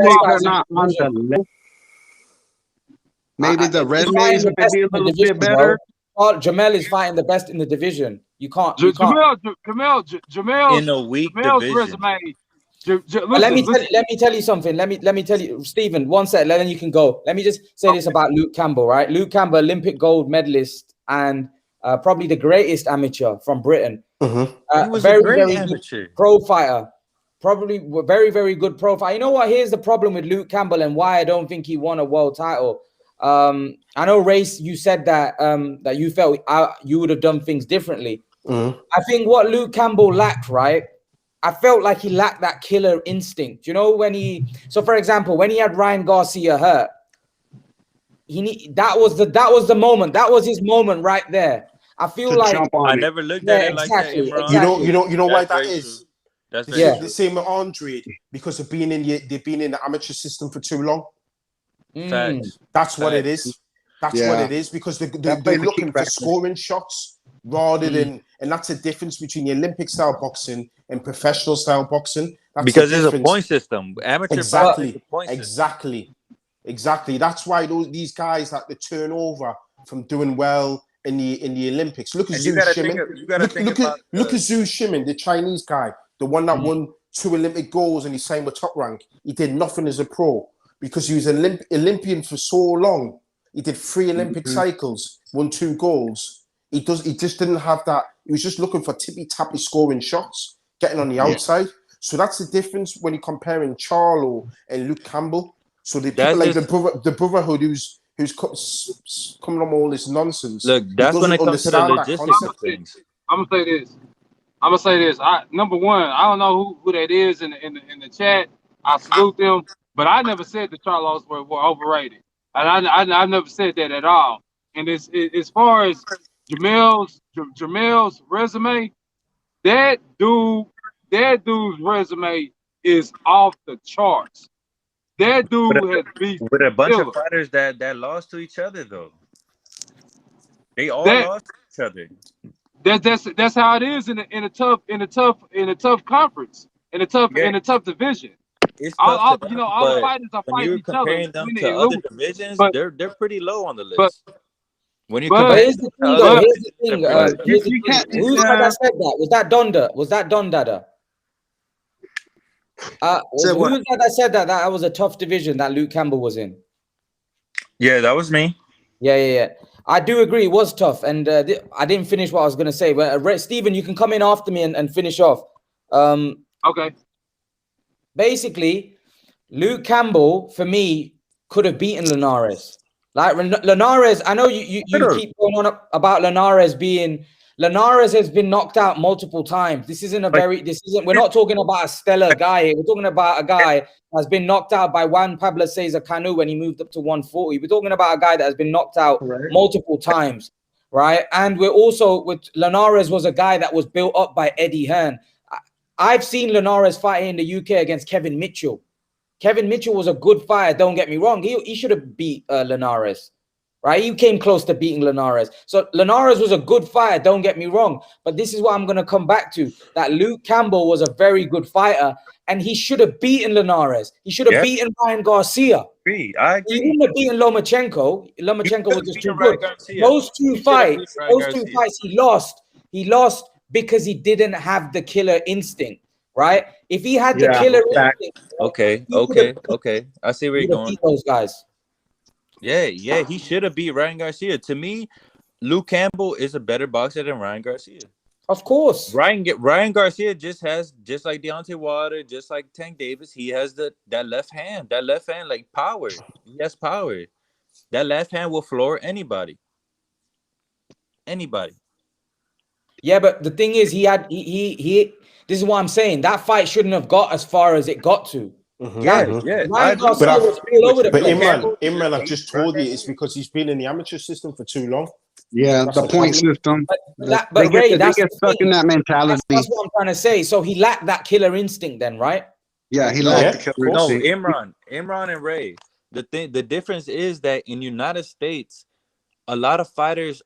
not on the level. Maybe the resumes would be a little bit better. Jamel is fighting the best in the division. You can't. Jamel in a weak division. Resume. Let me tell you something. Let me tell you, Stephen. One sec, then you can go. Let me just say this about Luke Campbell, right? Luke Campbell, Olympic gold medalist and probably the greatest amateur from Britain. Mm-hmm. He was very, a great very amateur. good pro fighter. Probably very, very good pro fighter. You know what? Here's the problem with Luke Campbell and why I don't think he won a world title. I know, Race, you said that that you felt you would have done things differently. Mm-hmm. I think what Luke Campbell lacked, right? I felt like he lacked that killer instinct. You know, so for example, when he had Ryan Garcia hurt, that was the moment. That was his moment right there. I feel like I never looked at it like that. Imran. You know why that is? That's the same with Andre because they've been in the amateur system for too long. Facts. That's what it is. What it is because they're looking for scoring shots rather than, and that's the difference between the Olympic style boxing and professional style boxing. That's because it's a point system. Amateur Exactly. That's why these guys had to turn over from doing well in the Olympics. Look at Zhu Shimin. Look at Zhu Shimin, the Chinese guy, the one that won 2 Olympic golds and he signed with Top Rank. He did nothing as a pro because he was an Olympian for so long. He did 3 Olympic cycles, won 2 golds. He just didn't have that. He was just looking for tippy-tappy scoring shots, getting on the outside. So that's the difference when you're comparing Charlo and Luke Campbell. So the people like the brotherhood who's coming on all this nonsense. Look, that's when it comes to the logistics of things. I'm gonna say this. Number one, I don't know who that is in the chat. I salute them, but I never said the Charlos were overrated, and I never said that at all. And it's as far as Jamel's resume, that dude's resume is off the charts. That dude has beat with a bunch of fighters that lost to each other though. They all lost to each other. That's how it is in a tough conference, in a tough division. It's all the fighters are fighting each other. Comparing them to other divisions, they're pretty low on the list. When you here's the thing, who said that? Was that Donda? Was that Don Dada? Who was that said that was a tough division that Luke Campbell was in? Yeah, that was me. Yeah. I do agree it was tough, and I didn't finish what I was going to say. But Stephen, you can come in after me and finish off. Okay. Basically, Luke Campbell for me could have beaten Linares. Like Linares, I know you keep going on about Linares being. Linares has been knocked out multiple times. We're not talking about a stellar guy here. We're talking about a guy that's been knocked out by Juan Pablo Cesar Canu when he moved up to 140. We're talking about a guy that has been knocked out multiple times, right? And we're also with Linares was a guy that was built up by Eddie Hearn. I've seen Linares fight in the UK against Kevin Mitchell. Kevin Mitchell was a good fighter, don't get me wrong. He should have beat Linares. right? He came close to beating Linares. So Linares was a good fighter, don't get me wrong. But this is what I'm going to come back to, that Luke Campbell was a very good fighter, and he should have beaten Linares. He should have beaten Ryan Garcia. I agree. He wouldn't have beaten Lomachenko. Lomachenko was just too good. Those two fights, he lost. He lost because he didn't have the killer instinct, right? If he had the killer instinct, okay. I see where you're going. Beat those guys. Yeah, he should have beat Ryan Garcia. To me, Luke Campbell is a better boxer than Ryan Garcia. Of course. Ryan Garcia just like Deontay Wilder, just like Tank Davis, he has that left hand like power. He has power. That left hand will floor anybody. Yeah, but the thing is, he this is what I'm saying. That fight shouldn't have got as far as it got to. Ryan Garcia was all over the place. Imran, I've just told you it's because he's been in the amateur system for too long. Yeah, the point system. But Ray, they get stuck in that mentality. That's what I'm trying to say. So he lacked that killer instinct then, right? Yeah, he lacked the killer instinct. Imran and Ray. The difference is that in United States, a lot of fighters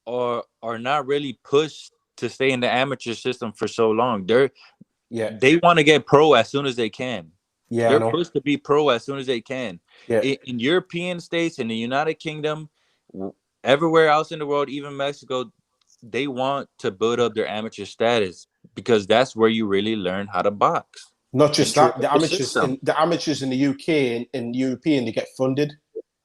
are not really pushed to stay in the amateur system for so long. They want to get pro as soon as they can. Yeah, they're supposed to be pro as soon as they can. Yeah. In European states, in the United Kingdom, everywhere else in the world, even Mexico, they want to build up their amateur status because that's where you really learn how to box. Not just that, the amateurs in the UK and European, they get funded.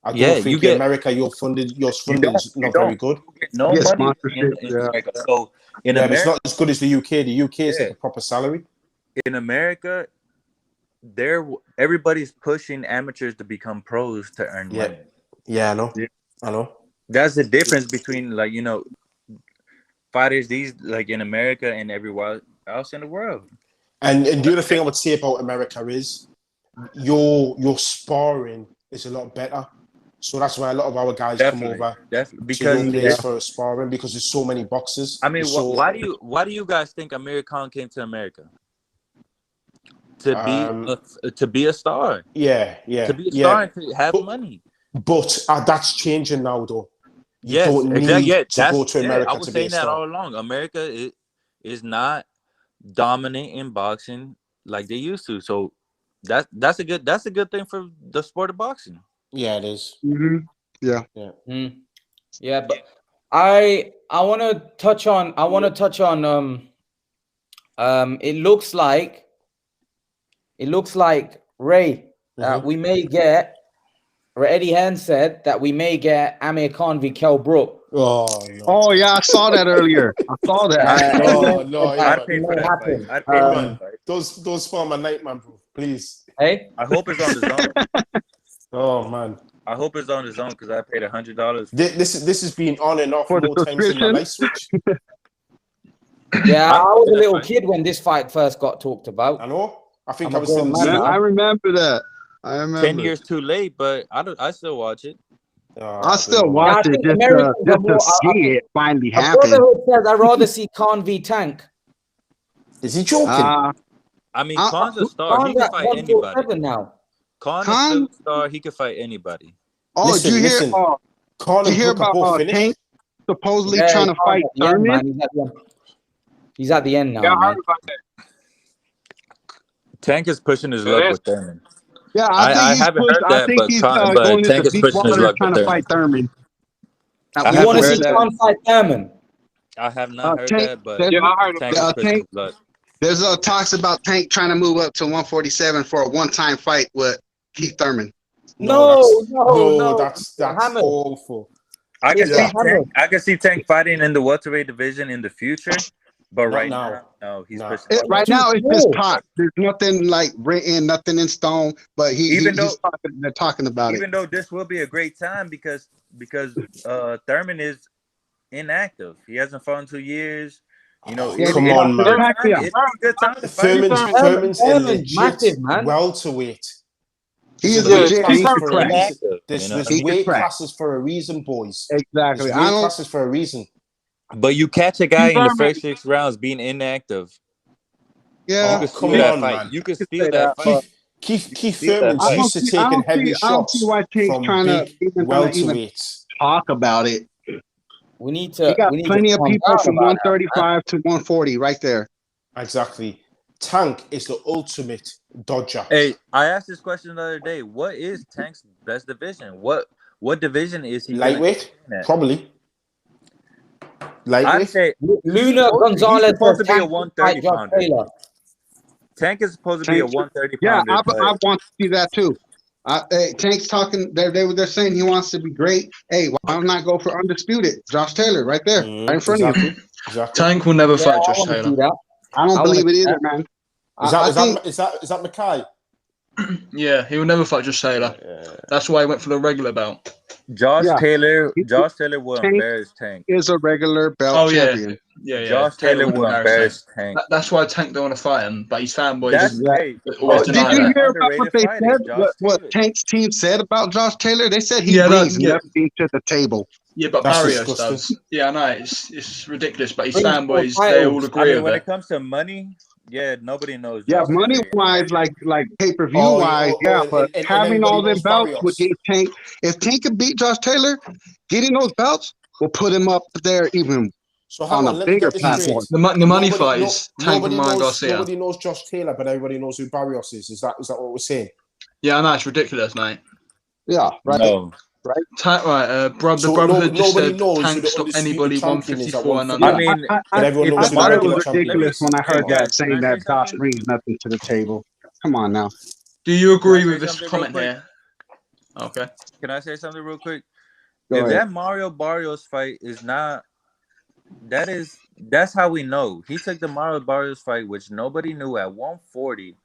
I don't think in America your funding is not very good. No money in America. So in America, it's not as good as the UK. The UK is like a proper salary. In America, everybody's pushing amateurs to become pros to earn money. Yeah, I know. That's the difference between fighters these in America and everywhere else in the world. And the other thing I would say about America is your sparring is a lot better. So that's why a lot of our guys come over because for sparring because there's so many boxes. I mean, why do you guys think Amir Khan came to America? To be a star. Yeah. To be a star and to have money. But that's changing now, though. Yes, go to America. I was saying that all along. America is not dominant in boxing like they used to. So that's a good thing for the sport of boxing. Yeah, it is. Mm-hmm. Yeah. Yeah, but I want to touch on it looks like Ray we may get Eddie Hearn said that we may get Amir Khan v. Kell Brook. Oh, no. Oh yeah, I saw that earlier. I saw that. I'd pay for that fight. Don't spoil my night, man, bro. Please. Hey, I hope it's on the zone. Oh man, I hope it's on the zone because I paid $100. This has been on and off for more times in my life switch. Yeah, I was a little kid when this fight first got talked about. I know. I think I remember that. 10 years too late, but I still watch it. I still watch it just to see it finally happen. I'd rather see Khan v. Tank. Is he joking? I mean, Khan's a star. He can fight anybody. Now. Khan is a star. He can fight anybody. Oh, did you hear about Tank supposedly trying to fight Thurman? He's at the end now. Yeah, I heard about that. Tank is pushing his luck with Thurman. Yeah, I haven't heard that, but Tank is pushing his luck trying to fight Thurman. You want to see Khan fight Thurman? I have not heard that, but I heard Tank is pushing his luck. There's talks about Tank trying to move up to 147 for a one-time fight with Keith Thurman. No, that's awful. I can see Tank fighting in the welterweight division in the future, but right now, no, he's pushing. Right now, it's just talk. There's nothing like written, nothing in stone. But they're talking about it. Even though this will be a great time because Thurman is inactive. He hasn't fought in 2 years. Come on, man. It's a good time to fight. Thurman's a legit welterweight. He's legit. There's weight classes for a reason, boys. Exactly. Weight classes for a reason. But you catch a guy in the first 6 rounds being inactive. Yeah, come on, man. You can steal that fight. Keith Thurman's used to taking heavy shots from big welterweights. talk about it. We need to. You got we need plenty to of calm people down from about 135 to 140 right there. Exactly. Tank is the ultimate dodger. Hey, I asked this question the other day. What is Tank's best division? What division is he? Lightweight, probably. I'd say Luna Gonzalez he's supposed to be a Tank 130 Josh pounder. Taylor. Tank is supposed to be a 130 Yeah, pounder. I want to see that too. Tank's talking. They're saying he wants to be great. Hey, why not go for undisputed? Josh Taylor, right there, right in front of you. Exactly. Tank will never fight Josh Taylor. I don't believe it either, man. Is that Mackay? Yeah, he will never fight Josh Taylor. That's why he went for the regular belt. Josh Taylor will embarrass Tank. Is a regular belt champion. Yeah. Josh Taylor will embarrass Tank. That's why Tank don't want to fight him, but his fanboys. Did you hear about what they said? What Tank's team said about Josh Taylor? They said he brings nothing to the table. Yeah, but Barrios does. Yeah, I know it's ridiculous, but his fanboys they all agree with when it. It comes to money, yeah, nobody knows. Yeah, money wise, like pay-per-view wise, but having all them belts would get Tank. If Tank could beat Josh Taylor, getting those belts will put him up there even on a bigger platform. The money fight is Tank and Ryan Garcia. Nobody knows Josh Taylor, but everybody knows who Barrios is. Is that what we're saying? Yeah, I know, it's ridiculous, mate. Yeah, right. No. Right. The Brotherhood just said Tank stop anybody 154 and under. I mean, it was ridiculous when I heard that saying that Josh brings nothing to the table. Come on now. Do you agree with this comment here? Okay. Can I say something real quick? Go ahead. That Mario Barrios fight is not, that's how we know. He took the Mario Barrios fight, which nobody knew, at 140.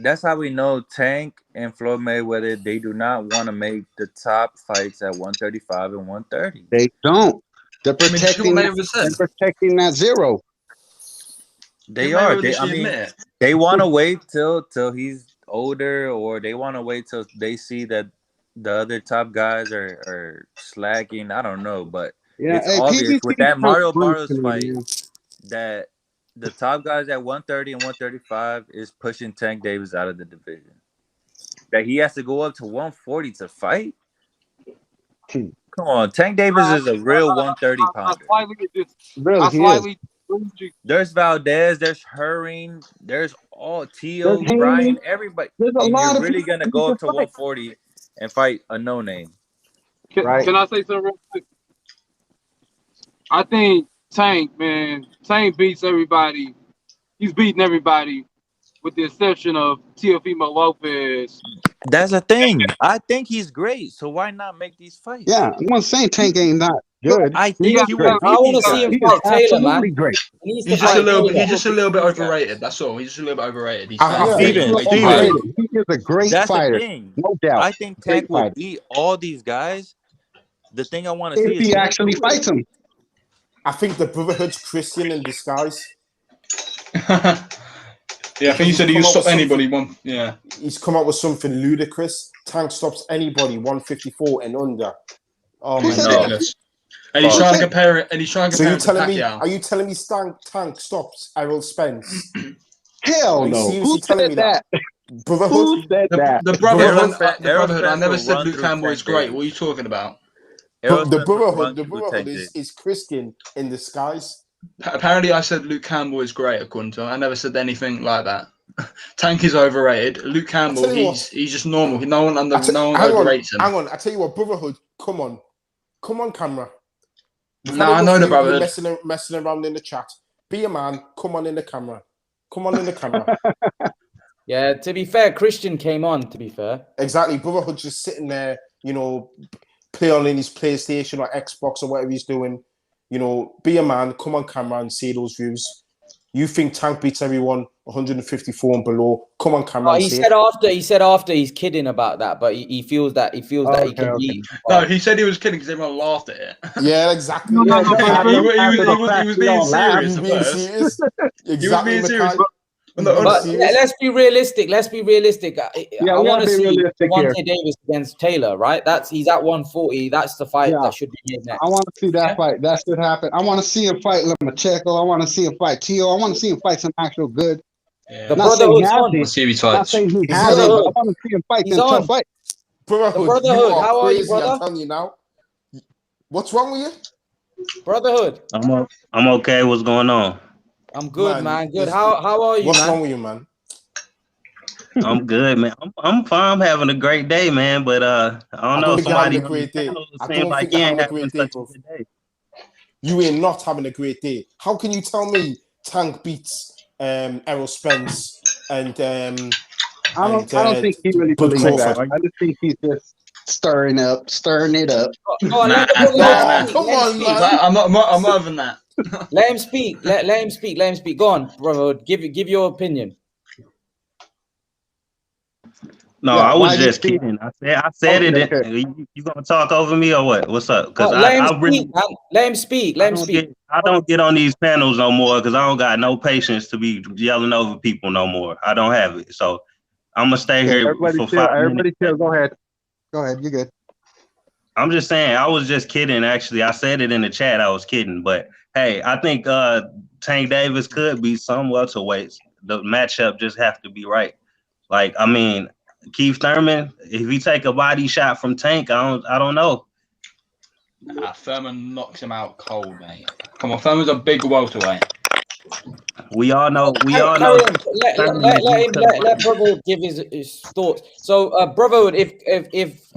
That's how we know Tank and Floyd Mayweather, they do not want to make the top fights at 135 and 130. They don't. They're protecting that zero. They are. They want to wait till he's older, or they want to wait till they see that the other top guys are slacking. I don't know, but it's obvious with that Mario Barrios fight that the top guys at 130 and 135 is pushing Tank Davis out of the division. That he has to go up to 140 to fight? Come on, Tank Davis is a real 130 pounder. There's Valdez, there's Herring, there's all Tio, Brian, everybody. And you're really going to go up to 140 and fight a no-name. Can I say something real quick? I think Tank beats everybody. He's beating everybody with the exception of Teofimo Lopez. That's the thing. I think he's great. So why not make these fights? Yeah, I'm not saying Tank ain't not good. I think he will. I want to see him fight Taylor, man. Great. He's just a little bit overrated. That's all. He's just a little bit overrated. He's he is a great fighter. No doubt. I think Tank will beat all these guys. The thing I want to see is he actually fights him. I think the Brotherhood's Christian in disguise. Yeah, I think he said he would stop anybody. He's come up with something ludicrous. Tank stops anybody 154 and under. Oh my god! And he's trying to compare it. And he's trying to compare it to Pacquiao. Are you telling me Tank stops Errol Spence? Hell no! Who said that? Brotherhood. Who said that? The Brotherhood. I never said Luke Campbell is great. What are you talking about? The Brotherhood is Christian in disguise. Apparently, I said Luke Campbell is great, according to him. I never said anything like that. Tank is overrated. Luke Campbell, he's just normal. No one overrates him. Hang on, I tell you what, Brotherhood, come on, camera. No, I know the Brotherhood. Messing around in the chat. Be a man. Come on in the camera. Come on in the camera. Yeah, to be fair, Christian came on. To be fair, exactly. Brotherhood just sitting there, play on his PlayStation or Xbox or whatever he's doing. Be a man, come on camera and say those views. You think Tank beats everyone 154 and below? Come on camera. He said after he's kidding about that, but he feels that he can beat. No, he said he was kidding because everyone laughed at it. Yeah, exactly. He was being serious at first. He was being serious. But let's be realistic. I want to see Devontae Davis against Taylor, right? He's at 140. That's the fight that should be made next. I want to see that fight. That should happen. I want to see him fight Lomachenko. I want to see him fight Tio. I want to see him fight some actual good. Yeah. The Brotherhood's on. Let's see if he fights. I want to see him fight them tough fights. Brotherhood, How are you, brother? I'm telling you now. What's wrong with you? Brotherhood. I'm okay. What's going on? I'm good, man. Good. How are you, what's man? What's wrong with you, man? I'm good, man. I'm fine. I'm having a great day, man. But I don't know. Somebody on the panel seems like he ain't having such a good day. You ain't not having a great day. How can you tell me Tank beats Errol Spence and I don't think he really believes that. I just think he's just stirring it up. Come on, man. I'm not having that. Let him speak. Let him speak. Let him speak. Go on, brother. Give your opinion. No, I was just kidding. I said it. You gonna talk over me or what? What's up? Because let him speak. I don't get on these panels no more because I don't got no patience to be yelling over people no more. I don't have it. So I'm gonna stay here for 5 minutes. Everybody chill. Go ahead. You're good. I'm just saying. I was just kidding. Actually, I said it in the chat. I was kidding. But hey, I think Tank Davis could be some welterweights. The matchup just have to be right. Like, I mean, Keith Thurman, if he take a body shot from Tank, I don't know. Thurman knocks him out cold, mate. Come on, Thurman's a big welterweight. We all know. Let Brotherhood give his thoughts. So, Brotherhood, if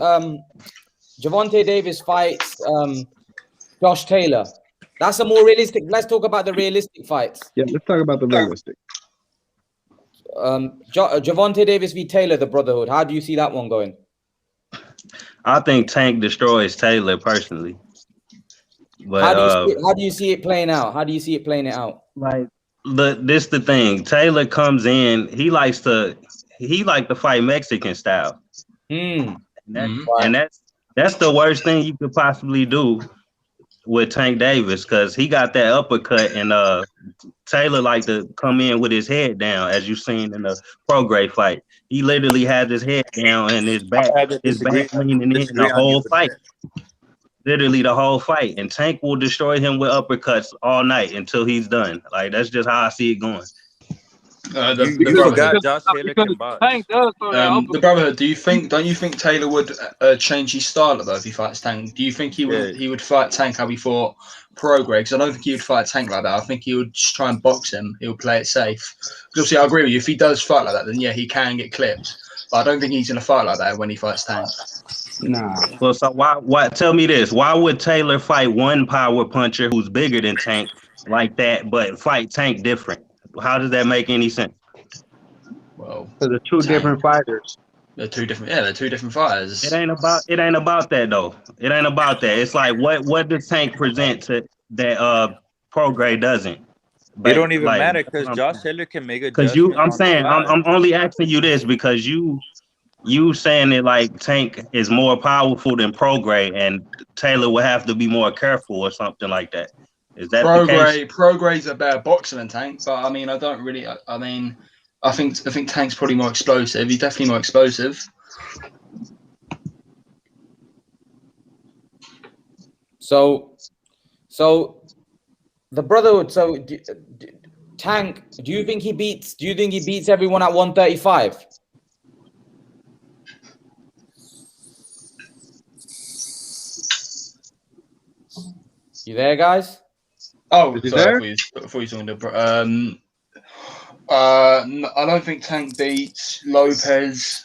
Gervonta Davis fights Josh Taylor, that's a more realistic. Let's talk about the realistic fights. Yeah, let's talk about the realistic. Gervonta Davis v. Taylor, the Brotherhood. How do you see that one going? I think Tank destroys Taylor personally. But how do you see it playing out? How do you see it playing it out? Like this the thing. Taylor comes in. He like to fight Mexican style. And that's the worst thing you could possibly do with Tank Davis because he got that uppercut and Taylor like to come in with his head down, as you've seen in the Prograis fight. He literally has his head down and his back leaning in the whole fight. Literally the whole fight. And Tank will destroy him with uppercuts all night until he's done. Like, that's just how I see it going. You forgot Josh Taylor can box. The Brotherhood, don't you think Taylor would change his style though if he fights Tank? Do you think he would fight Tank how he fought Prograis? Because I don't think he would fight Tank like that. I think he would just try and box him. He would play it safe. Because obviously I agree with you, if he does fight like that, then yeah, he can get clipped. But I don't think he's gonna fight like that when he fights Tank. Nah. Well, so why tell me this? Why would Taylor fight one power puncher who's bigger than Tank like that, but fight Tank different? How does that make any sense? Well, they're two different fighters. They're two different fighters. It ain't about that though. It ain't about that. It's like what does Tank present to that Prograis doesn't? It don't even matter because Josh Taylor can make a judgment. I'm only asking you this because you saying it like Tank is more powerful than Prograis and Taylor would have to be more careful or something like that. Is that the case? Prograis a better boxer than Tank, but I mean, I think Tank's probably more explosive. He's definitely more explosive. So the Brotherhood. So Tank, do you think he beats everyone at 135? You there, guys? Oh, sorry. Before you talking to I don't think Tank beats Lopez.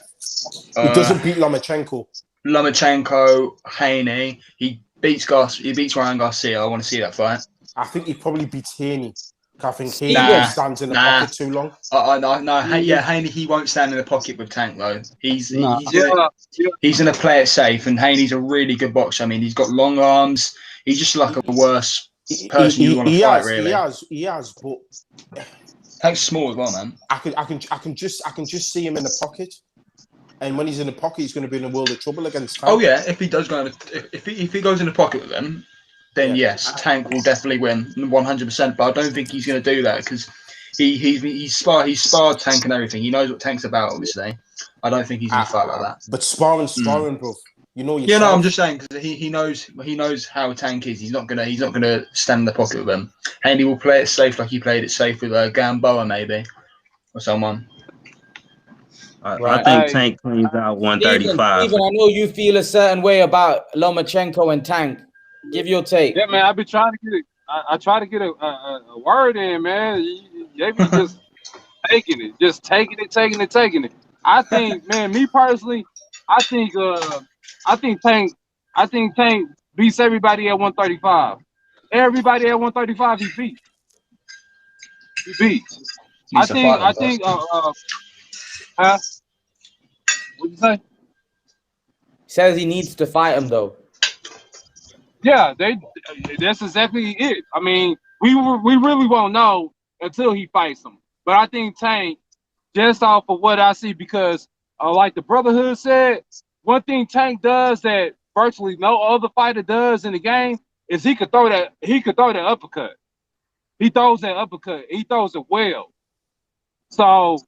He doesn't beat Lomachenko, Haney. He beats Ryan Garcia. I want to see that fight. I think he probably beats Haney. I think Haney stands in the pocket too long. Haney, he won't stand in the pocket with Tank though. He's gonna play it safe, and Haney's a really good boxer. I mean, he's got long arms. He's just like a worse person you want to fight, really. He has, but Tank's small as well, man. I can just see him in the pocket, and when he's in the pocket, he's going to be in a world of trouble against Tank. Oh yeah, if he does go if he goes in the pocket with him, then yes, Tank will definitely win 100%. But I don't think he's going to do that because he's sparred Tank and everything. He knows what Tank's about, obviously. I don't think he's going to fight like that. But sparring, bro. You know yourself. Yeah, no, I'm just saying because he knows how Tank is. He's not gonna stand in the pocket with him. Haney will play it safe like he played it safe with Gamboa maybe or someone. I think Tank cleans out 135. Steven, I know you feel a certain way about Lomachenko and Tank. Give your take. Yeah, man. I've been trying to get it. I try to get a word in, man. They be just taking it. I think, man, me personally, I think Tank beats everybody at 135. Everybody at 135, he beats. He beats. Needs to fight them first. Huh? What'd you say? He says he needs to fight him though. Yeah, that's exactly it. I mean, we really won't know until he fights him. But I think Tank, just off of what I see, because like the Brotherhood said, one thing Tank does that virtually no other fighter does in the game is he could throw that uppercut. He throws that uppercut. He throws it well. So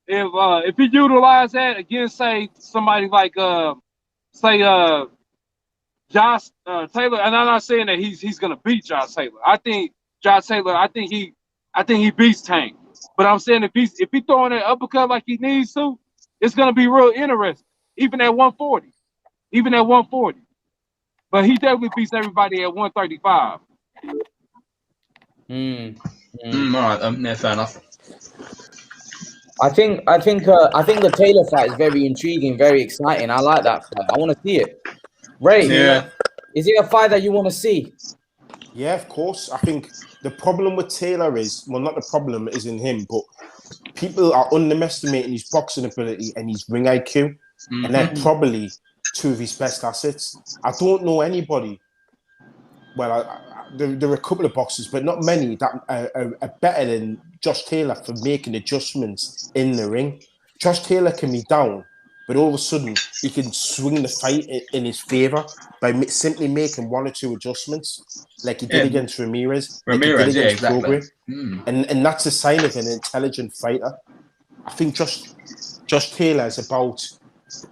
if he utilize that against, say, somebody like Josh Taylor, and I'm not saying that he's gonna beat Josh Taylor. I think Josh Taylor, I think he beats Tank. But I'm saying if he throwing that uppercut like he needs to, it's gonna be real interesting. Even at 140. But he definitely beats everybody at 135. All right, yeah, fair enough. I think the Taylor fight is very intriguing, very exciting. I like that fight. I want to see it. Ray, Yeah. Is it a fight that you want to see? Yeah, of course. I think the problem with Taylor is, well, not the problem is in him, but people are underestimating his boxing ability and his ring IQ, and they're probably two of his best assets. I don't know anybody. Well, there are a couple of boxers, but not many that are better than Josh Taylor for making adjustments in the ring. Josh Taylor can be down, but all of a sudden he can swing the fight in his favor by simply making one or two adjustments, like he did against Ramirez, like he did against Prograis. And that's a sign of an intelligent fighter. I think Josh Taylor is about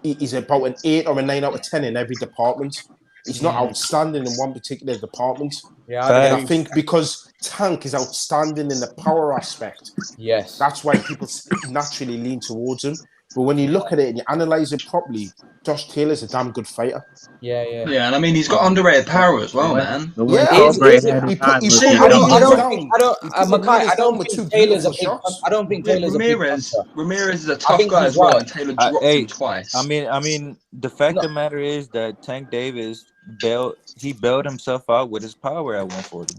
an 8 or a 9 out of 10 in every department. He's not outstanding in one particular department. Yeah, and I think because Tank is outstanding in the power aspect, yes, that's why people naturally lean towards him. But when you look at it and you analyze it properly, Josh Taylor's a damn good fighter. Yeah, and I mean he's got underrated power as well, man. I don't think Taylor's Ramirez is a tough guy as well, and Taylor dropped him twice. I mean, the fact of the matter is that Tank Davis bailed himself out with his power at 140.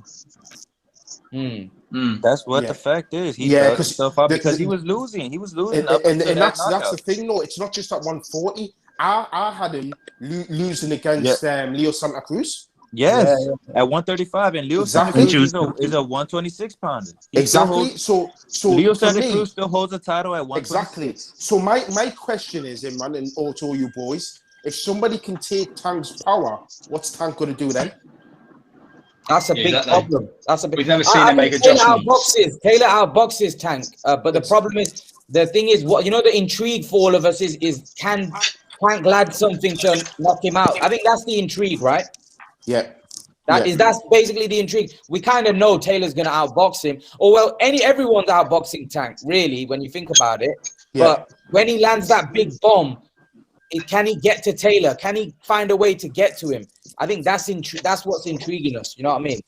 That's what the fact is. He bailed himself out because he was losing. He was losing, and that's the thing, though. It's not just at 140. I had him losing against Leo Santa Cruz. Yes, at 135, and Leo Santa Cruz is a 126 pounder. Exactly. So Leo Santa Cruz still holds a title at 126. Exactly. So my question is, man, and all to all you boys, if somebody can take Tank's power, what's Tank going to do then? That's a big problem. That's a big. We've never seen him make adjustments. Taylor outboxes Tank, but the problem is, the thing is, what the intrigue for all of us is can Tank lad something to knock him out? I think that's the intrigue, right? Yeah. That's basically the intrigue. We kind of know Taylor's gonna outbox him, or well, everyone's outboxing Tank, really, when you think about it. Yeah. But when he lands that big bomb, can he get to Taylor? Can he find a way to get to him? I think that's what's intriguing us. You know what I mean?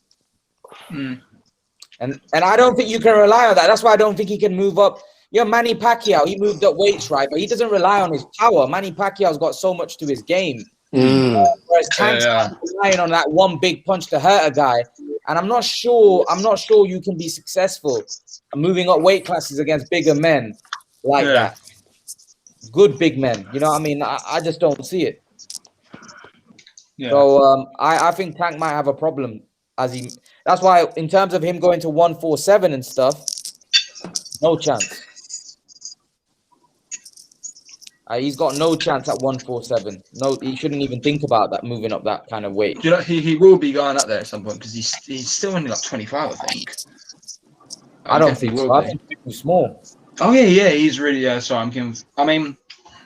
And I don't think you can rely on that. That's why I don't think he can move up. Manny Pacquiao, he moved up weights, right? But he doesn't rely on his power. Manny Pacquiao's got so much to his game. Whereas Tank's relying on that one big punch to hurt a guy. And I'm not sure you can be successful moving up weight classes against bigger men like that. Good big men. You know what I mean? I just don't see it. Yeah. So I think Tank might have a problem that's why in terms of him going to 147 and stuff, no chance. He's got no chance at 147. No, he shouldn't even think about that, moving up that kind of weight. Do you know he will be going up there at some point because he's still only like 25, I think. I don't think so. I think he's too small. Oh yeah, he's really sorry. I mean,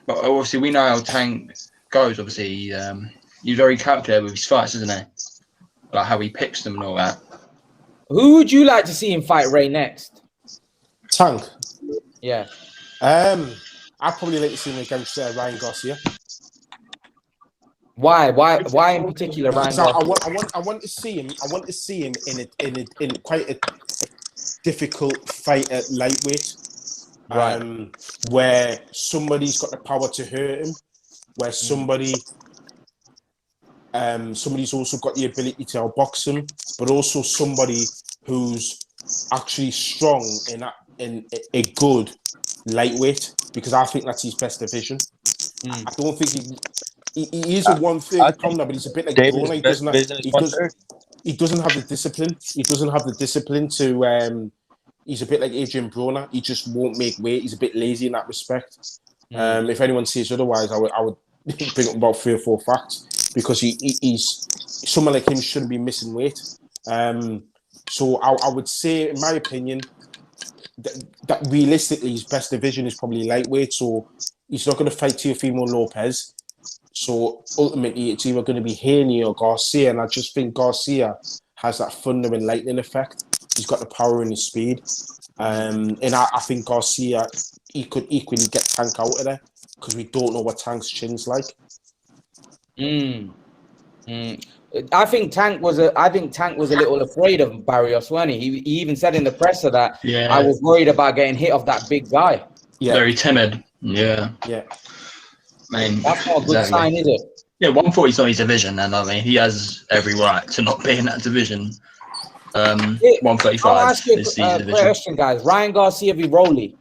but obviously we know how Tank goes. Obviously, he's very calculated with his fights, isn't he? Like how he picks them and all that. Who would you like to see him fight Ray next? Tank. Yeah. I'd probably like to see him against Ryan Garcia. Why in particular, Ryan? I want to see him. I want to see him in quite a difficult fight at lightweight, right? Where somebody's got the power to hurt him, where somebody's also got the ability to outbox him, but also somebody who's actually strong in a good lightweight, because I think that's his best division. I don't think he is a 130 pounder, but he's a bit like Broner. He doesn't have the discipline. He doesn't have the discipline to. He's a bit like Adrian Broner. He just won't make weight. He's a bit lazy in that respect. If anyone says otherwise, I would bring up about 3 or 4 facts, because he's someone like him shouldn't be missing weight. So I would say, in my opinion, that realistically his best division is probably lightweight. So he's not going to fight Teofimo Lopez. So ultimately, it's either going to be Haney or Garcia, and I just think Garcia has that thunder and lightning effect. He's got the power and the speed, and I think Garcia, he could equally get Tank out of there, because we don't know what Tank's chin's like. I think Tank was a little afraid of Barrios, wasn't he? He even said in the presser that I was worried about getting hit off that big guy. Yeah, very timid. Yeah. Man, that's not a good sign, is it? Yeah, 140's not his division, and I mean he has every right to not be in that division. 135 I'll ask you is a the division. question, guys. Ryan Garcia v. Rolly.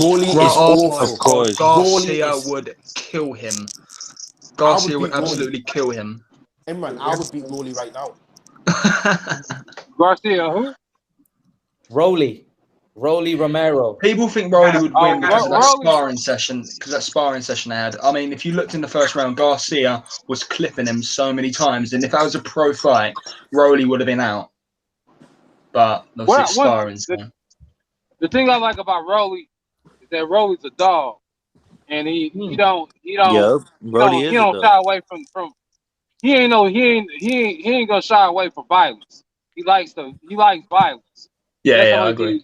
Rolly is awful. Of course. Garcia would kill him. Garcia would absolutely kill him. Imran, I would beat Rolly right now. Garcia, who? Rolly Romero. People think Rolly would win because of that sparring session they had. I mean, if you looked in the first round, Garcia was clipping him so many times, and if that was a pro fight, Rolly would have been out. But obviously sparring. The thing I like about Rolly is that Rolly's a dog, and he don't shy away from. He ain't gonna shy away from violence. He likes violence. Yeah, I agree.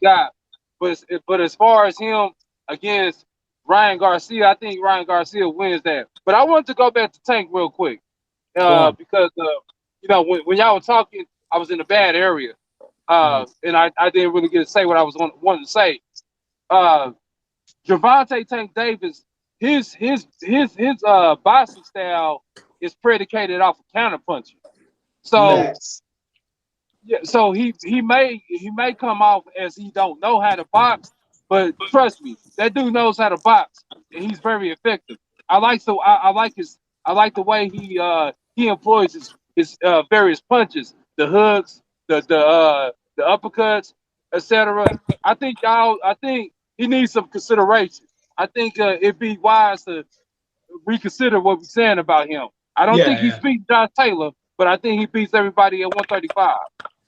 But as far as him against Ryan Garcia, I think Ryan Garcia wins that. But I wanted to go back to Tank real quick, because when y'all were talking, I was in a bad area, and I didn't really get to say what I was wanting to say. Gervonta Tank Davis, his boxing style is predicated off of counterpunching. So so he may come off as he don't know how to box, but trust me, that dude knows how to box, and he's very effective. I like the way he employs his various punches, the hooks, the uppercuts, etc. I think he needs some consideration. I think it'd be wise to reconsider what we're saying about him. I don't think he's beat Josh Taylor, but I think he beats everybody at 135.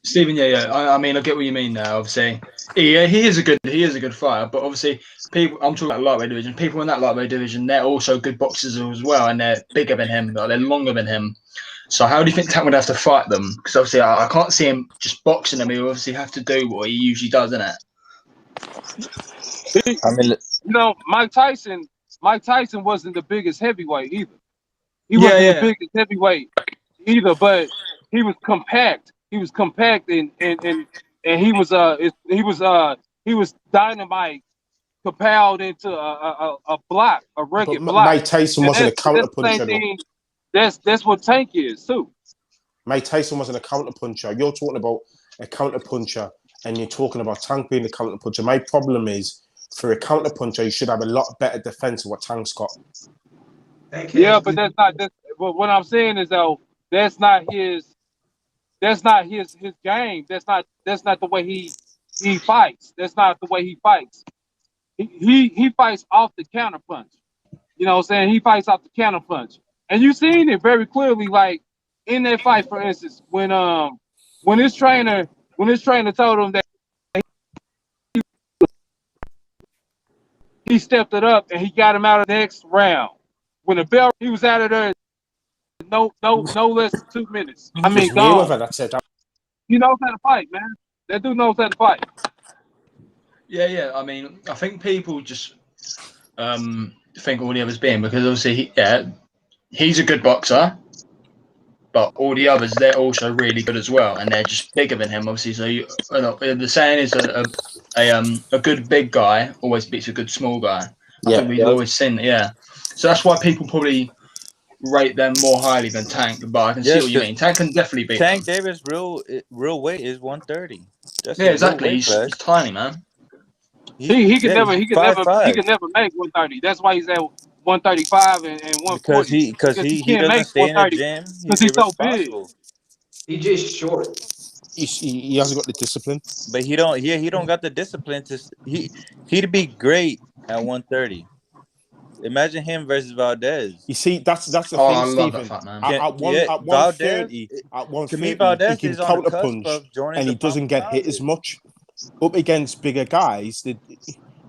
Stephen, I mean, I get what you mean now. Obviously, he is a good fighter, but obviously, I'm talking about lightweight division. People in that lightweight division, they're also good boxers as well, and they're bigger than him, they're longer than him. So how do you think Tank would have to fight them? Because obviously, I can't see him just boxing them. He will obviously have to do what he usually does, innit? I mean, Mike Tyson wasn't the biggest heavyweight either. He wasn't the biggest heavyweight either, but he was compact. He was compact, and he was dynamite, compelled into a block, a rugged block. Mike Tyson wasn't a counter puncher. That's what Tank is too. Mike Tyson wasn't a counter puncher. You're talking about a counter puncher, and you're talking about Tank being a counter puncher. My problem is, for a counter puncher, you should have a lot better defense than what Tank's got. Yeah, but that's not. What I'm saying is, though, that's not his game. That's not the way he fights. That's not the way he fights. He fights off the counter punch. You know what I'm saying? He fights off the counter punch. And you've seen it very clearly, like in that fight, for instance, when his trainer told him that he stepped it up and he got him out of the next round. When the bell, he was out of there no less than 2 minutes. I mean, gone. That's it. He knows how to fight, man. That dude knows how to fight. Yeah. I mean, I think people just think all the others being, because obviously he's a good boxer, but all the others, they're also really good as well, and they're just bigger than him, obviously. So the saying is a good big guy always beats a good small guy. I think we've always seen that, yeah. So that's why people probably rate them more highly than Tank, but I can see what you mean. Tank can definitely beat Tank them. Davis' real weight is 130. That's exactly. He's tiny, man. He could never make 130. That's why he's at 135 and 140. Because he doesn't stay in the gym. He's irresponsible. He's just short. He hasn't got the discipline. But he don't got the discipline to he'd be great at 130. Imagine him versus Valdez. You see, that's the thing, Stephen. At 130, to me, Valdez he can is on the cusp counterpunch, of joining and he doesn't get hit as much. Up against bigger guys,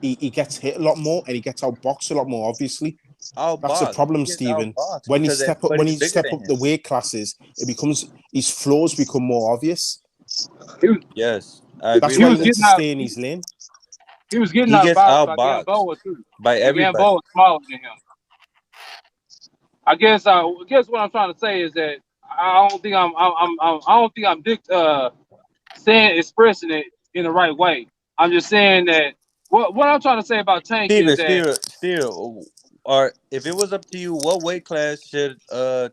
he gets hit a lot more, and he gets outboxed a lot more. Obviously, that's the problem, Stephen. When he step up the weight classes, his flaws become more obvious. Yes, that's why he needs to stay in his lane. He was getting outboxed by Gamboa too. By everybody. Gamboa was smaller than him. I guess what I'm trying to say is that I don't think I'm expressing it in the right way. I'm just saying that what I'm trying to say about Tank is that still, or if it was up to you, what weight class should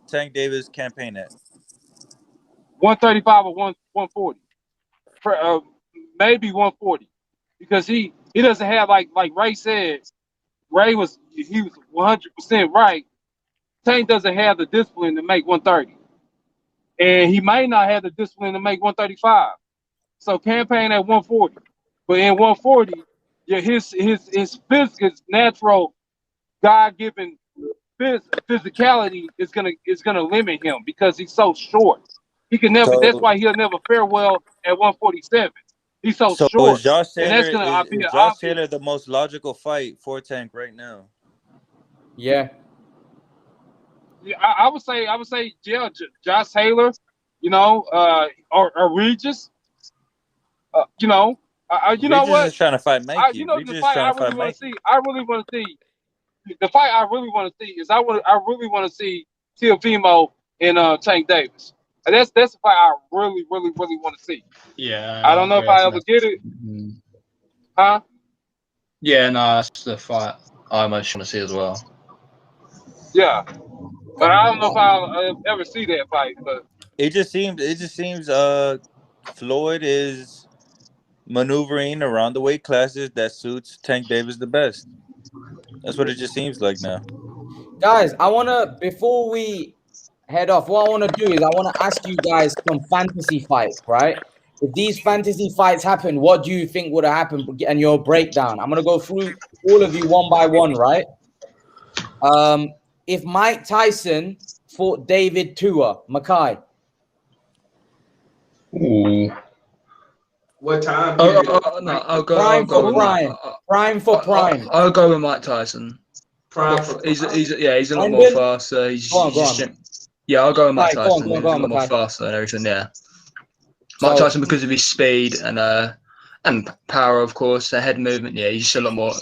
Tank Davis campaign at? 135 or 140, maybe 140, because he doesn't have like Ray said. Ray was 100% right. Tank doesn't have the discipline to make 130, and he might not have the discipline to make 135. So campaign at 140, but in 140, his physical, natural, God-given physicality is gonna limit him because he's so short. He can never. That's why he'll never fare well at 147. He's so short. Is Josh Taylor, and that's gonna be Josh Taylor the most logical fight for Tank right now? Yeah. Yeah, I would say, yeah, Josh Taylor, or Regis, you know what? Is trying to fight Mikey. The fight I really want to see. I really want to see. The fight I really want to see is I really want to see Teofimo and Tank Davis. And that's the fight I really want to see. Yeah. I don't know if I ever get it. Huh? Yeah, no, that's the fight I most want to see as well. Yeah. But I don't know if I'll ever see that fight. But it just seems Floyd is maneuvering around the weight classes that suits Tank Davis the best. That's what it just seems like now. Guys, before we head off, what I want to do is I want to ask you guys some fantasy fights, right? If these fantasy fights happen, what do you think would have happened? And your breakdown. I'm going to go through all of you one by one, right? If Mike Tyson fought David Tua, Makai. Ooh. What time? I'll go. Prime for prime. I'll go with Mike Tyson. He's a lot more faster. Yeah, I'll go with Mike Tyson. He's a lot more faster and everything. Yeah, Mike Tyson because of his speed and power, of course. The head movement. Yeah, he's just a lot more.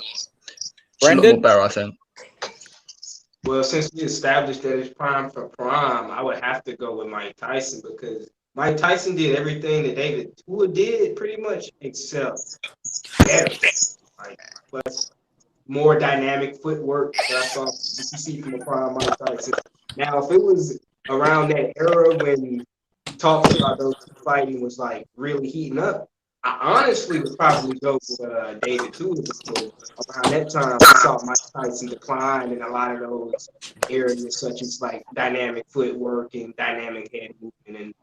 Better, I think. Well, since we established that it's prime for prime, I would have to go with Mike Tyson because Mike Tyson did everything that David Tua did, pretty much, except better. But more dynamic footwork. That's all you see from a prime Mike Tyson. Now, if it was around that era when talks about those fighting was like really heating up, I honestly would probably go with David Tua because around that time I saw Mike Tyson decline in a lot of those areas, such as like dynamic footwork and dynamic head movement, and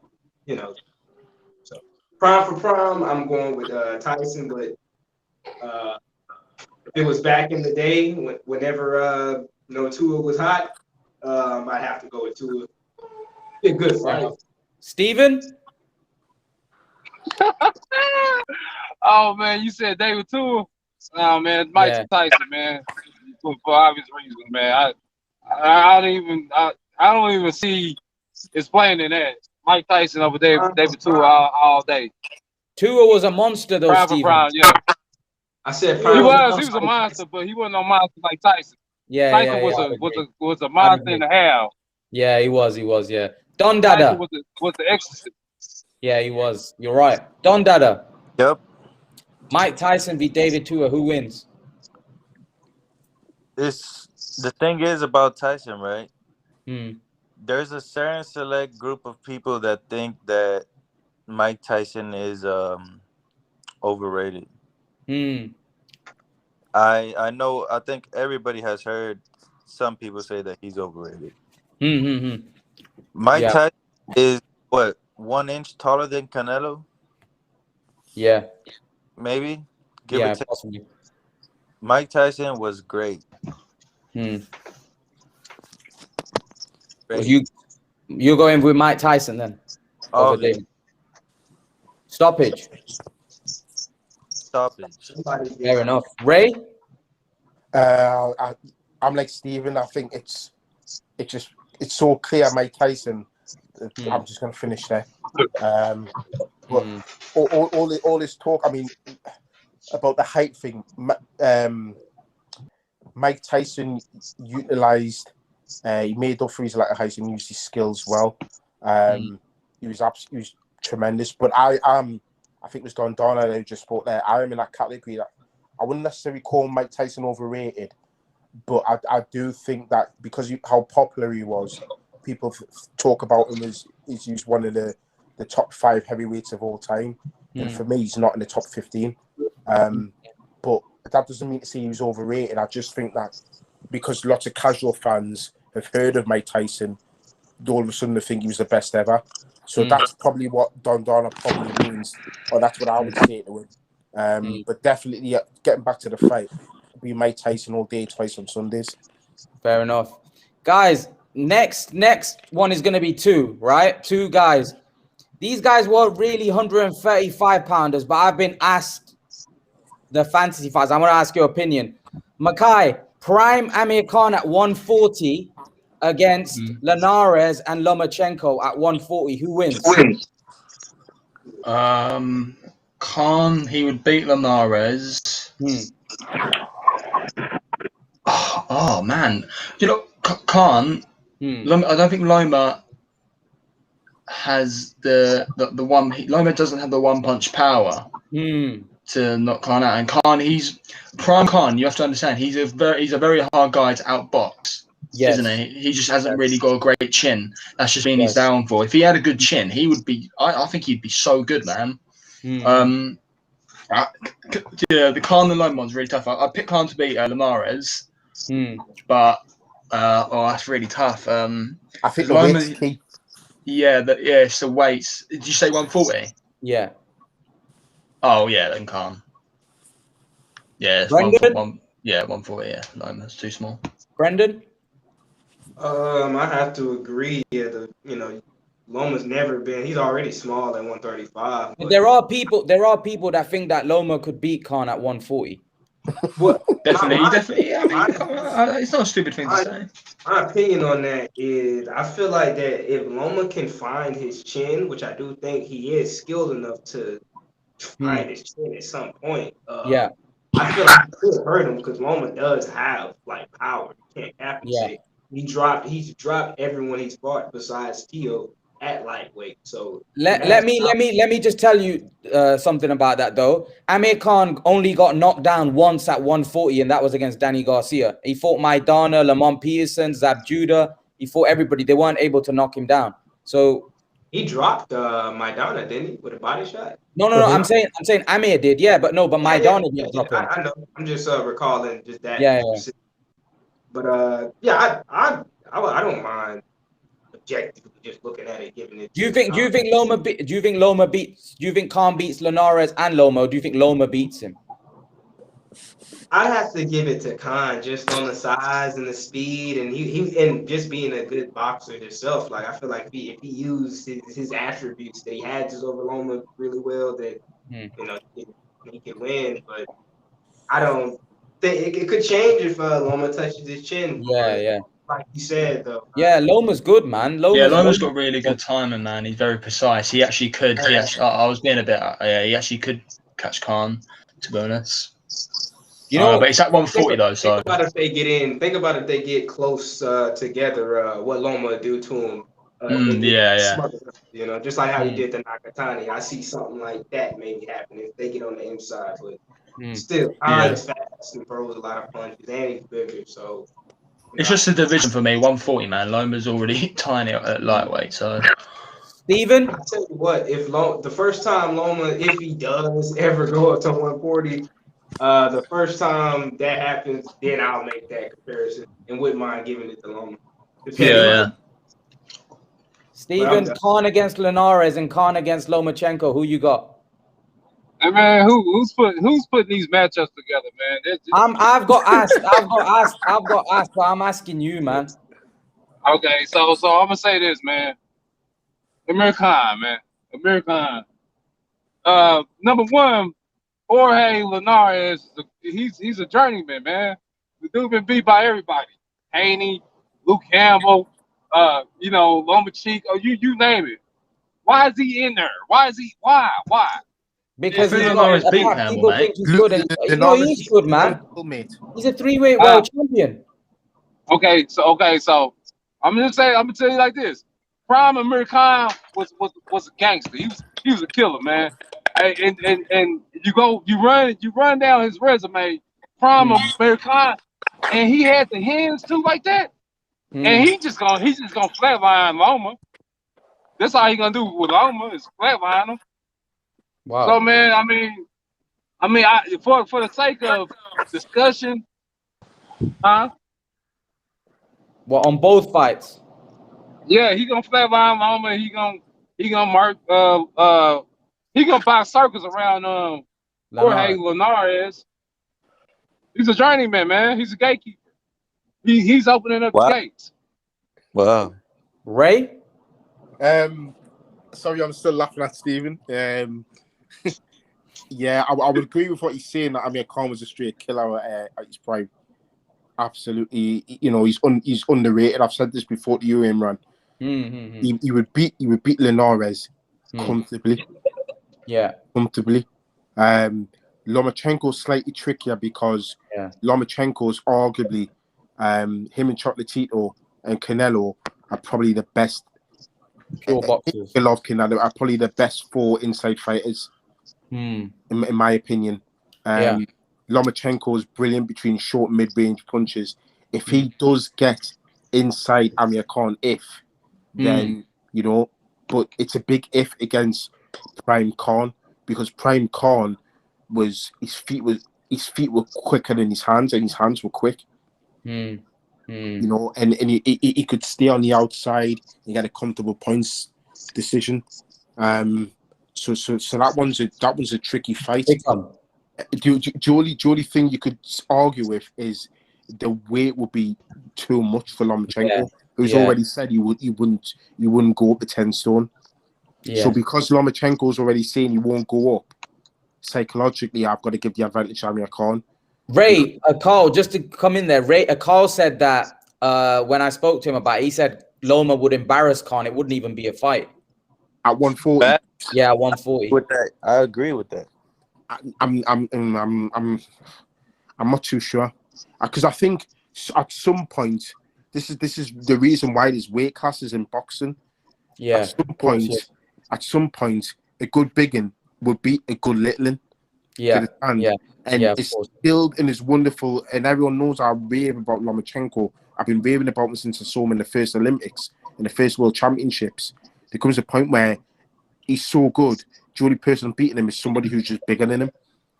so prime for prime, I'm going with Tyson. But if it was back in the day, whenever Tua was hot, I'd have to go with Tua. Be a good fight. Steven? Oh man, you said David Tua. Oh man, Mike Tyson, man, for obvious reasons, man. I don't even see explaining that. Mike Tyson over David Tua all day. Tua was a monster though, Steven. Yeah. I said he was a monster, but he wasn't no monster like Tyson. Yeah, Tyson was a monster and a half. Yeah, he was. Yeah. Don Dada was the ecstasy. Yeah, he was. You're right. Don Dada. Yep. Mike Tyson v. David Tua. Who wins? The thing is about Tyson, right? Hmm. There's a certain select group of people that think that Mike Tyson is overrated. I know. I think everybody has heard some people say that he's overrated. Mike Tyson is what, 1 inch taller than Canelo? Yeah. Maybe. Give or take. Possibly. Mike Tyson was great. Great. You're going with Mike Tyson then? Over David. Stoppage. Fair enough. Ray? I'm like Steven. I think it's so clear Mike Tyson. I'm just gonna finish there. But all this talk, I mean, about the height thing, Mike Tyson utilized, he made up for his lack of height and used his skills well. He was tremendous. But I think it was Don Donna who just spoke there. I am in that category that I wouldn't necessarily call Mike Tyson overrated, but I do think that because how popular he was, people talk about him as he's one of the top 5 heavyweights of all time. And for me, he's not in the top 15. But that doesn't mean to say he was overrated. I just think that because lots of casual fans have heard of Mike Tyson, all of a sudden they think he was the best ever. So that's probably what Don Donna probably means, or that's what I would say to him. But definitely, getting back to the fight, it'd be Mike Tyson all day, twice on Sundays. Fair enough. Guys, next one is going to be 2, right? 2 guys. These guys were really 135 pounders, but I've been asked the fantasy fights. I'm going to ask your opinion. Makai, prime Amir Khan at 140 against Linares and Lomachenko at 140. Who wins? Khan, he would beat Linares. Oh man, you know, Khan. I don't think Loma has the one. Loma doesn't have the one punch power to knock Khan out. And Khan, he's prime Khan. You have to understand, he's a very hard guy to outbox. Yes. Isn't he? He just hasn't really got a great chin. That's just been his downfall. If he had a good chin, he would be. I think he'd be so good, man. The Khan and Loma one's really tough. I picked Khan to beat Linares, but that's really tough. I think the weight's key. It's the weights. Did you say 140? Yeah. Oh yeah, then Khan. Yeah, it's 140. Yeah, 140. Yeah, Loma's too small. Brendan? I have to agree. Yeah, Loma's never been. He's already small at 135. But there are people that think that Loma could beat Khan at 140. Well, definitely. I mean, it's not a stupid thing to say. My opinion on that is, I feel like that if Loma can find his chin, which I do think he is skilled enough to find his chin at some point. I feel like it could hurt him because Loma does have like power. You can't compensate. He's dropped everyone he's fought besides Tio at lightweight. So let me just tell you something about that though. Amir Khan only got knocked down once at 140, and that was against Danny Garcia. He fought Maidana, Lamont Pearson, Zab Judah. He fought everybody. They weren't able to knock him down. So he dropped Maidana, didn't he, with a body shot? No. I'm saying Amir did, but Maidana didn't drop him. I know. I'm just recalling just that. Yeah. But I don't mind objectively just looking at it, giving it. Do you think Khan beats Linares and Loma? Or do you think Loma beats him? I have to give it to Khan just on the size and the speed, and he and just being a good boxer himself. Like I feel like if he used his attributes that he had just over Loma really well, that he could win. But I don't think it could change if Loma touches his chin. Yeah. Like you said, though. Yeah, Loma's good, man. Loma's got really good timing, man. He's very precise. He actually could. I was being a bit. He actually could catch Khan, to be honest. You know, but it's at 140 though. So think about if they get in. Think about if they get close together. What Loma would do to him. Smothered, you know, just like how he did to Nakatani. I see something like that maybe happen if they get on the inside. But still, Khan is fast and throws a lot of punches, and he's bigger. So it's just a division for me. 140, man. Loma's already tiny at lightweight. So Steven? I tell you what, if the first time Loma, if he does ever go up to 140. The first time that happens, then I'll make that comparison and wouldn't mind giving it to Loma. Steven, Khan against Linares and Khan against Lomachenko. Who you got? Hey man, who's putting these matchups together, man? I've got asked, but I'm asking you, man. Okay, so I'm gonna say this, man. Amir Khan, man. Amir Khan. Number one, Jorge Linares, he's a journeyman, man. The dude been beat by everybody. Haney, Luke Campbell, Lomachenko, you name it. Why is he in there? Why? Because Linares beat Campbell, man. Think he's good, and he's good, man. He's a 3-weight world champion. Okay, so I'm gonna tell you like this. Prime Amir Khan was a gangster. He was a killer, man. And you run down his resume, Prime Amir Khan, and he had the hands too like that. And he's just gonna flatline Loma. That's all he gonna do with Loma is flatline him. Wow. So man, I mean, for the sake of discussion, Well, on both fights. Yeah, he gonna flatline Loma. He gonna mark. He gonna buy circles around Jorge Linares. He's a journeyman, man. He's a gatekeeper. He's opening up the gates. Wow. Ray? Sorry, I'm still laughing at Steven. Yeah, I would agree with what he's saying. That Amir Khan was a straight killer at his prime. Absolutely, he's underrated. I've said this before to you, Imran. He would beat Linares comfortably. Yeah, comfortably. Lomachenko's slightly trickier because Lomachenko's arguably him and Chocolatito and Canelo are probably the best. Pure boxers. Canelo are probably the best 4 inside fighters. In my opinion. Lomachenko is brilliant between short and mid-range punches. If he does get inside Amir Khan, then but it's a big if against Prime Khan, because Prime Khan his feet were quicker than his hands, and his hands were quick. And he could stay on the outside and get a comfortable points decision. So that one's a tricky fight. The only thing you could argue with is the weight would be too much for Lomachenko, who's already said he wouldn't go up to 10 stone. So because Lomachenko's already saying he won't go up, psychologically I've got to give the advantage to Amir Khan. Ray, Carl, just to come in there, Carl said that when I spoke to him about it, he said Loma would embarrass Khan. It wouldn't even be a fight. At 140? Yeah, 140. With that, I agree with that. I'm not too sure, because I think at some point this is the reason why there's weight classes in boxing. Yeah. At some point, a good biggin would beat a good littling. Yeah. It's still and it's wonderful, and everyone knows I rave about Lomachenko. I've been raving about him since I saw him in the first Olympics, in the first World Championships. There comes a point where he's so good. The only person beating him is somebody who's just bigger than him.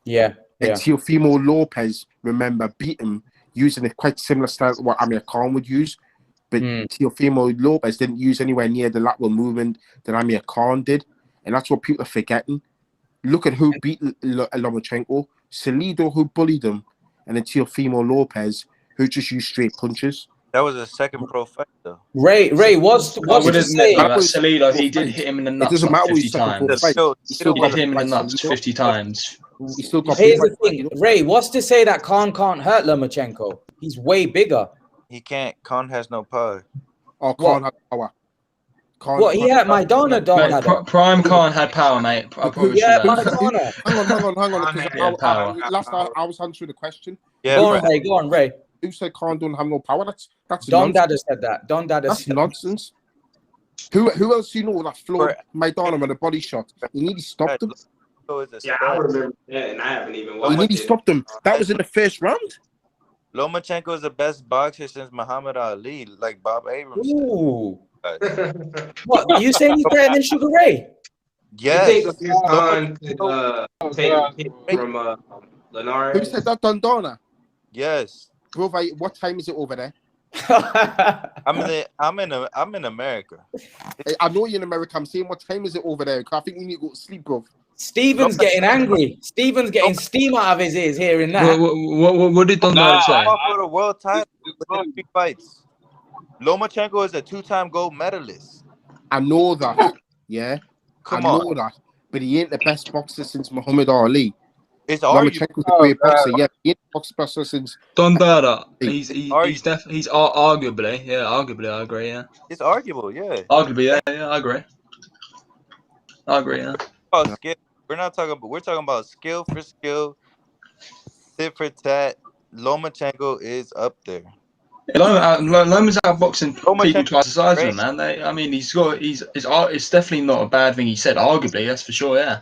Yeah. And Teofimo Lopez, remember, beat him using a quite similar style to what Amir Khan would use. But Teofimo Lopez didn't use anywhere near the lateral movement that Amir Khan did. And that's what people are forgetting. Look at who beat Lomachenko. Salido, who bullied him, and then Teofimo Lopez, who just used straight punches. That was a second pro fight, though. Ray, what's to say? Salido, he did hit him in the nuts. It doesn't matter 50 times. He still hit him in the nuts 50 times. He still got Here's the thing, Ray, what's to say that Khan can't hurt Lomachenko? He's way bigger. He can't. Khan has no power. Khan has power. What he had Maidana, Don. Prime Khan had power, mate. I promise you that. Hang on. Because last night I was answering the question. Yeah, go on, Ray. Who said Khan don't have no power? That's Don nonsense. Dada said that. Don Dada. That's nonsense. Who else you know that floored Maidana with a body shot? You need to stop them. Yeah, I remember that, and I haven't even watched it. You need to stop them. That was in the first round. Lomachenko is the best boxer since Muhammad Ali, like Bob Abrams. Ooh. What? You saying he's better than Sugar Ray? Yes. You think Khan could take a hit from Linares? Who said that, Dondona? Yes. Bro, what time is it over there? I'm in America. I know you're in America. I'm saying, what time is it over there? I think you need to go to sleep, bro. Steven's getting angry. Steven's getting steam out of his ears hearing that. What did Don Dada say? For the world title within 3 fights. Lomachenko is a 2-time gold medalist. I know that. Yeah. I know that. But he ain't the best boxer since Muhammad Ali. It's Lomachenko's a great boxer. Yeah, he ain't the boxer since Don Dada. He's arguably, I agree, yeah. It's arguable, yeah. Arguably, yeah, I agree. Yeah. Skill. We're talking about skill for skill, tit for tat. Lomachenko is up there. Loma's outboxing people twice the size of him, man. It's definitely not a bad thing he said. Arguably, that's for sure. Yeah.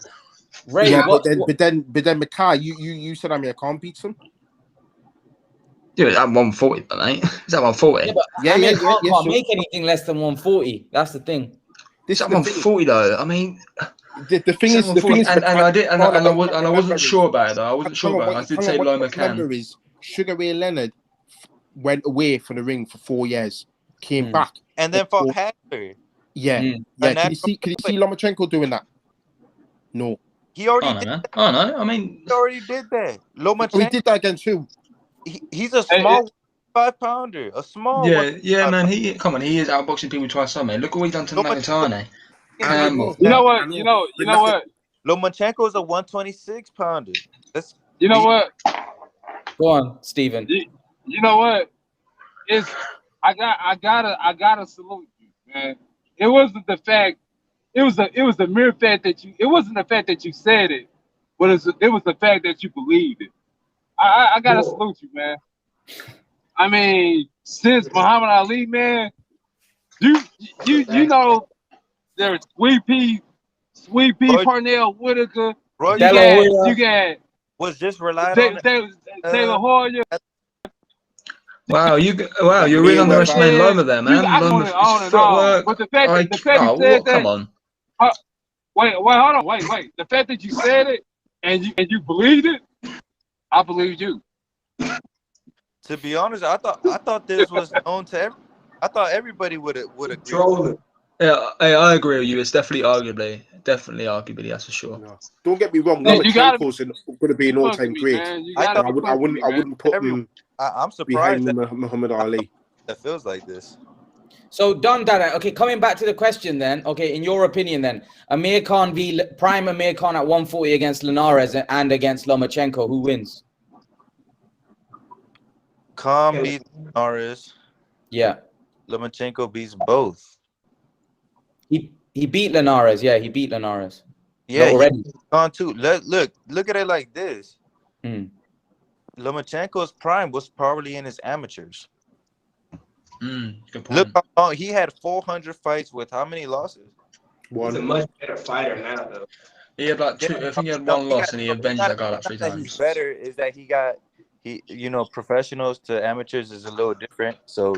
Ray, yeah, but then, Makai, you said Amir Khan beats him. Yeah, at 140, mate. Is that 140? Yeah, Amir Khan can't make anything less than 140. That's the thing. This at 140 though. I mean, the thing is, I wasn't sure about it though. I wasn't sure about it. I did say Loma can. Sugar Ray Leonard went away from the ring for 4 years, came back, and then fought Hagler. Yeah. Can you see Lomachenko doing that? No. He already did that. Oh no, I mean, he already did that. Lomachenko. He did that against who? He's a small 5-pounder. A small. Yeah, man. He is outboxing people twice a man. Look what he's done to Nakatane. You know what? Lomachenko is a 126-pounder. You know what? Go on, Steven. You know what? I gotta salute you, man. It wasn't the fact. It was the mere fact that you. It wasn't the fact that you said it, but it was the fact that you believed it. I gotta salute you, man. I mean, since Muhammad Ali, man, you know, there's Sweet Pea, Parnell Whitaker. You got was just relied on Taylor Hoyer. Wow, you're really underestimating Loma there, man. Loma's footwork. But the fact you said that. Come on. Wait, hold on. Wait. The fact that you said it and you believed it, I believe you. To be honest, I thought this was known to everyone. I thought everybody would agree. Yeah, I agree with you. It's definitely arguably, that's for sure. No. Don't get me wrong. Lomachenko's going to be an all-time great. I wouldn't put him. I'm surprised behind Muhammad Ali. That feels like this. So Don Dada, okay, coming back to the question then, okay, in your opinion then, Amir Khan prime Amir Khan at 140 against Linares and against Lomachenko, who wins? Khan beats Linares. Yeah. Lomachenko beats both. He beat Linares, yeah, he beat Linares. Yeah, already. Khan too. Look at it like this. Lomachenko's prime was probably in his amateurs. Good point. Look how long he had 400 fights with how many losses? He's a much better fighter now, though. He had like two. I think he had one loss, and he avenged that guy like 3 times. He's better is that he professionals to amateurs is a little different, so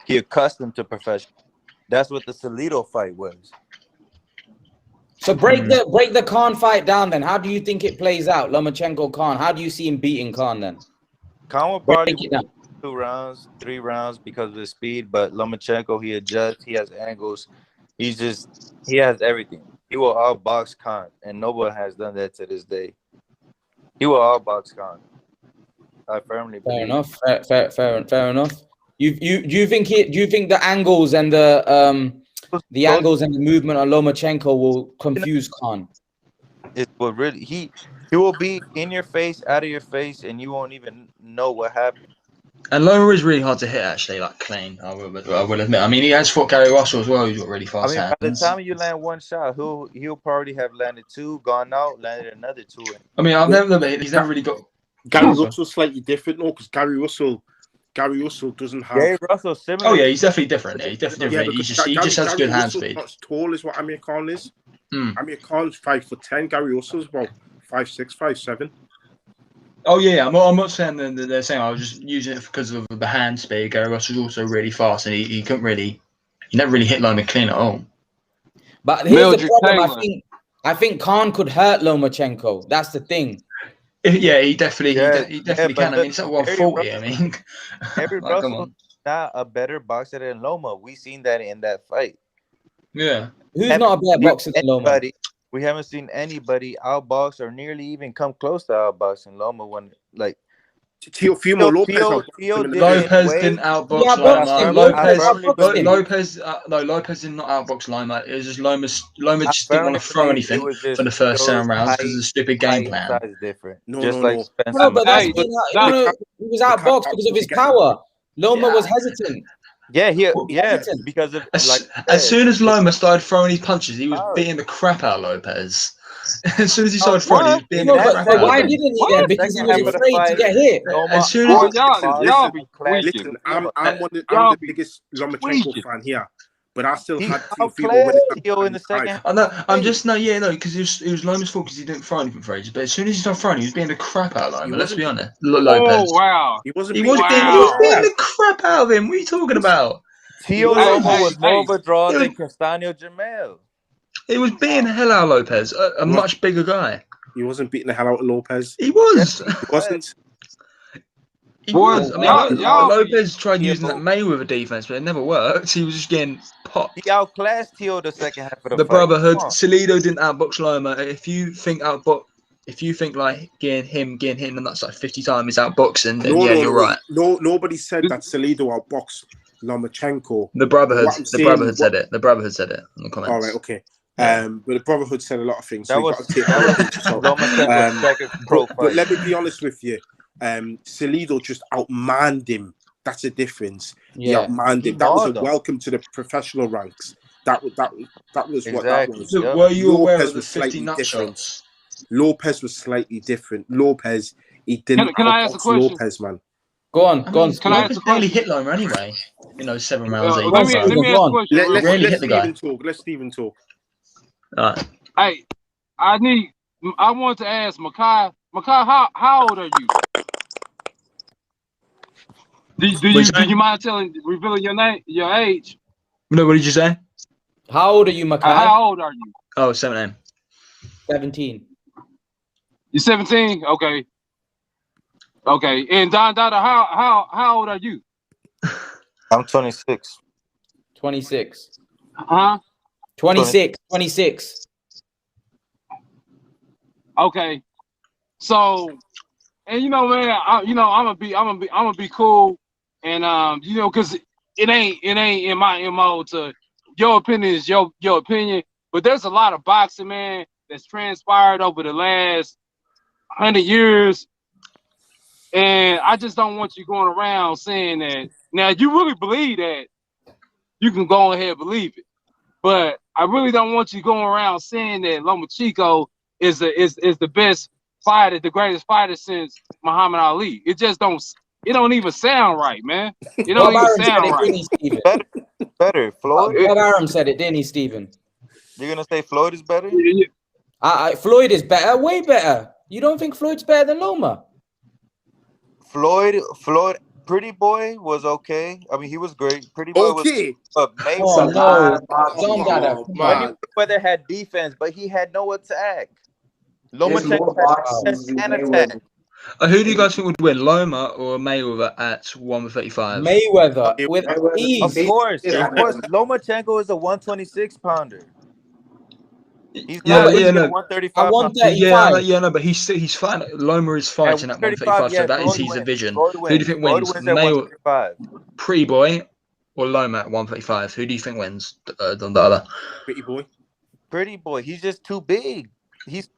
he accustomed to professional. That's what the Salido fight was. So break the Khan fight down then. How do you think it plays out? Lomachenko Khan. How do you see him beating Khan then? Khan will probably win 2 rounds, 3 rounds because of his speed, but Lomachenko, he adjusts, he has angles, he has everything. He will outbox Khan, and no one has done that to this day. He will outbox Khan. I firmly believe. Fair enough. Do you think the angles and the angles and the movement of Lomachenko will confuse Khan? It will really. He will be in your face, out of your face, and you won't even know what happened. And Loma is really hard to hit, actually, like clean. I will admit. I mean, he has fought Gary Russell as well. Who's got really fast hands. By the time you land one shot, he'll probably have landed two, gone out, landed another two. I mean, he's never really got. Gary Russell's slightly different, though, because Gary Russell doesn't have. Gary Russell similar. Oh yeah, he's definitely different. Yeah, he's definitely different. He just has good hand speed. Not as tall as what Amir Khan is. Amir Khan's 5'10". Gary Russell's about 5'6", 5'7". Oh yeah, I'm not saying that they're saying. I was just using it because of the hand speed. Gary Russell's also really fast, and he never really hit Loma clean at all. But here's the problem. I think Khan could hurt Lomachenko. That's the thing. Yeah, he definitely can. I mean, it's at 140. I mean, Gary Russell not a better boxer than Loma. We seen that in that fight. Yeah, who's not a better boxer than Loma? We haven't seen anybody outbox or nearly even come close to outboxing Loma when like Teofimo Lopez didn't outbox Loma. Lopez did not outbox Loma. It was just Loma just didn't want to throw anything for the first 7 rounds because of the stupid game plan. Is different. No, but he was outboxed because of his power. Loma was hesitant. Yeah, because of as soon as Loma started throwing his punches, he was beating the crap out of Lopez. As soon as he started throwing, he was beating the crap out. Why didn't he then? Because he was afraid to get hit. As soon as listen, I'm the biggest Lomachenko fan here. But I still had Teofimo in the second. I know. I'm just because it was Loma's fault because he didn't throw anything for ages. But as soon as he started throwing, he was beating the crap out of Loma. Let's be honest. Lopez. Oh wow! He was beating the crap out of him. What are you talking about? Loma was more of a draw than Castaño Jamel. He was beating the hell out of Lopez, a much bigger guy. He wasn't beating the hell out of Lopez. He was. He wasn't. He was. I mean, Lopez tried using that Mayweather defense, but it never worked. He was just getting popped. He outclassed Teo the second half of the fight. Brotherhood. Salido didn't outbox Loma. If you think like getting him and that's like 50 times outboxing, then you're right. No, nobody said that Salido outboxed Lomachenko. The Brotherhood said it. The Brotherhood said it in the comments. All right, okay. But the Brotherhood said a lot of things. But let me be honest with you. Salido just outmanned him. That's a difference. He outmanned him. That was a welcome to the professional ranks. That was what that was. So were you aware of the 50 nut shots? Lopez was slightly different. Lopez, he didn't. Can I ask a question? Lopez, man. Go on. Can I ask a question? Hit Loma anyway. 7 rounds. Let me ask a question. Let Stephen talk. All right. Hey, I want to ask Makai. Makai, how old are you? Do you mind revealing your age? No, what did you say? How old are you, Makai? How old are you? Oh, 17. 17. You're 17? Okay. Okay. And Don Dada, how old are you? I'm 26. 26. Huh? 26. Okay. So, and man, I'm gonna be cool, and because it ain't in my MO to your opinion is your opinion, but there's a lot of boxing, man, that's transpired over the last 100 years, and I just don't want you going around saying that. Now, you really believe that, you can go ahead and believe it, but I really don't want you going around saying that Lomachenko is the best fighter, the greatest fighter since Muhammad Ali. It don't even sound right, man. It don't even sound right. Better. Floyd? Bob Arum said it, didn't he, Stephen? You're going to say Floyd is better? Floyd is better, way better. You don't think Floyd's better than Loma? Floyd, Pretty Boy was okay. I mean, he was great. Pretty Boy was but Mayweather had defense, but he had no attack. Lomachenko had an attack. Who do you guys think would win, Loma or Mayweather at 135? Mayweather with ease. Of course. Lomachenko is a 126 pounder. He's not 135. 135. But he's fighting. Loma is fighting at 135, so that is his division. Who do you think wins? Mayweather, Pretty Boy, or Loma at 135? Who do you think wins? The other. Pretty Boy. He's just too big. He's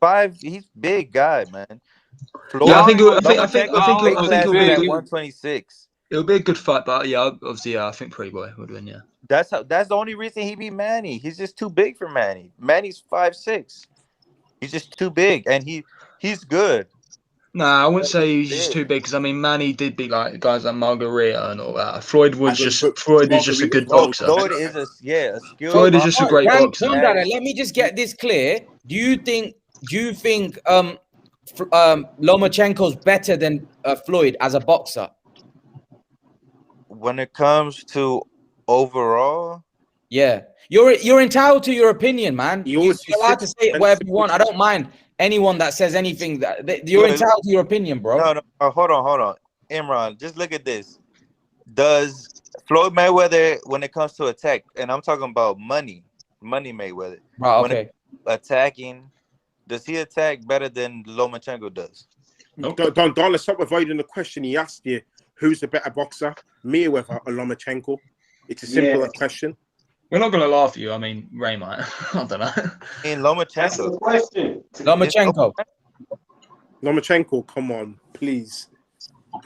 big guy, man. I think 126. It'll be a good fight, but yeah, obviously, I think Pretty Boy would win. Yeah, that's the only reason he beat Manny. He's just too big for Manny. Manny's 5'6". He's just too big, and he's good. Nah, I wouldn't say he's just too big because I mean, Manny did beat like guys like Margarita and all that. Floyd is just a good boxer. Floyd is a skilled. Floyd is just a great boxer. Let me just get this clear. Do you think Lomachenko's better than Floyd as a boxer? When it comes to overall, yeah, you're entitled to your opinion, man. You're allowed to say whatever you want. I don't mind anyone that says anything. You're entitled to your opinion, bro. No, hold on, Imran. Just look at this. Does Floyd Mayweather, when it comes to attack, and I'm talking about money Mayweather, right? Okay, attacking, does he attack better than Lomachenko does? Nope. Don't let's stop avoiding the question he asked you. Who's the better boxer, Mayweather or Lomachenko? It's a simple question. We're not going to laugh at you. I mean, Ray might. I don't know. In Lomachenko. That's the question. Lomachenko, come on, please.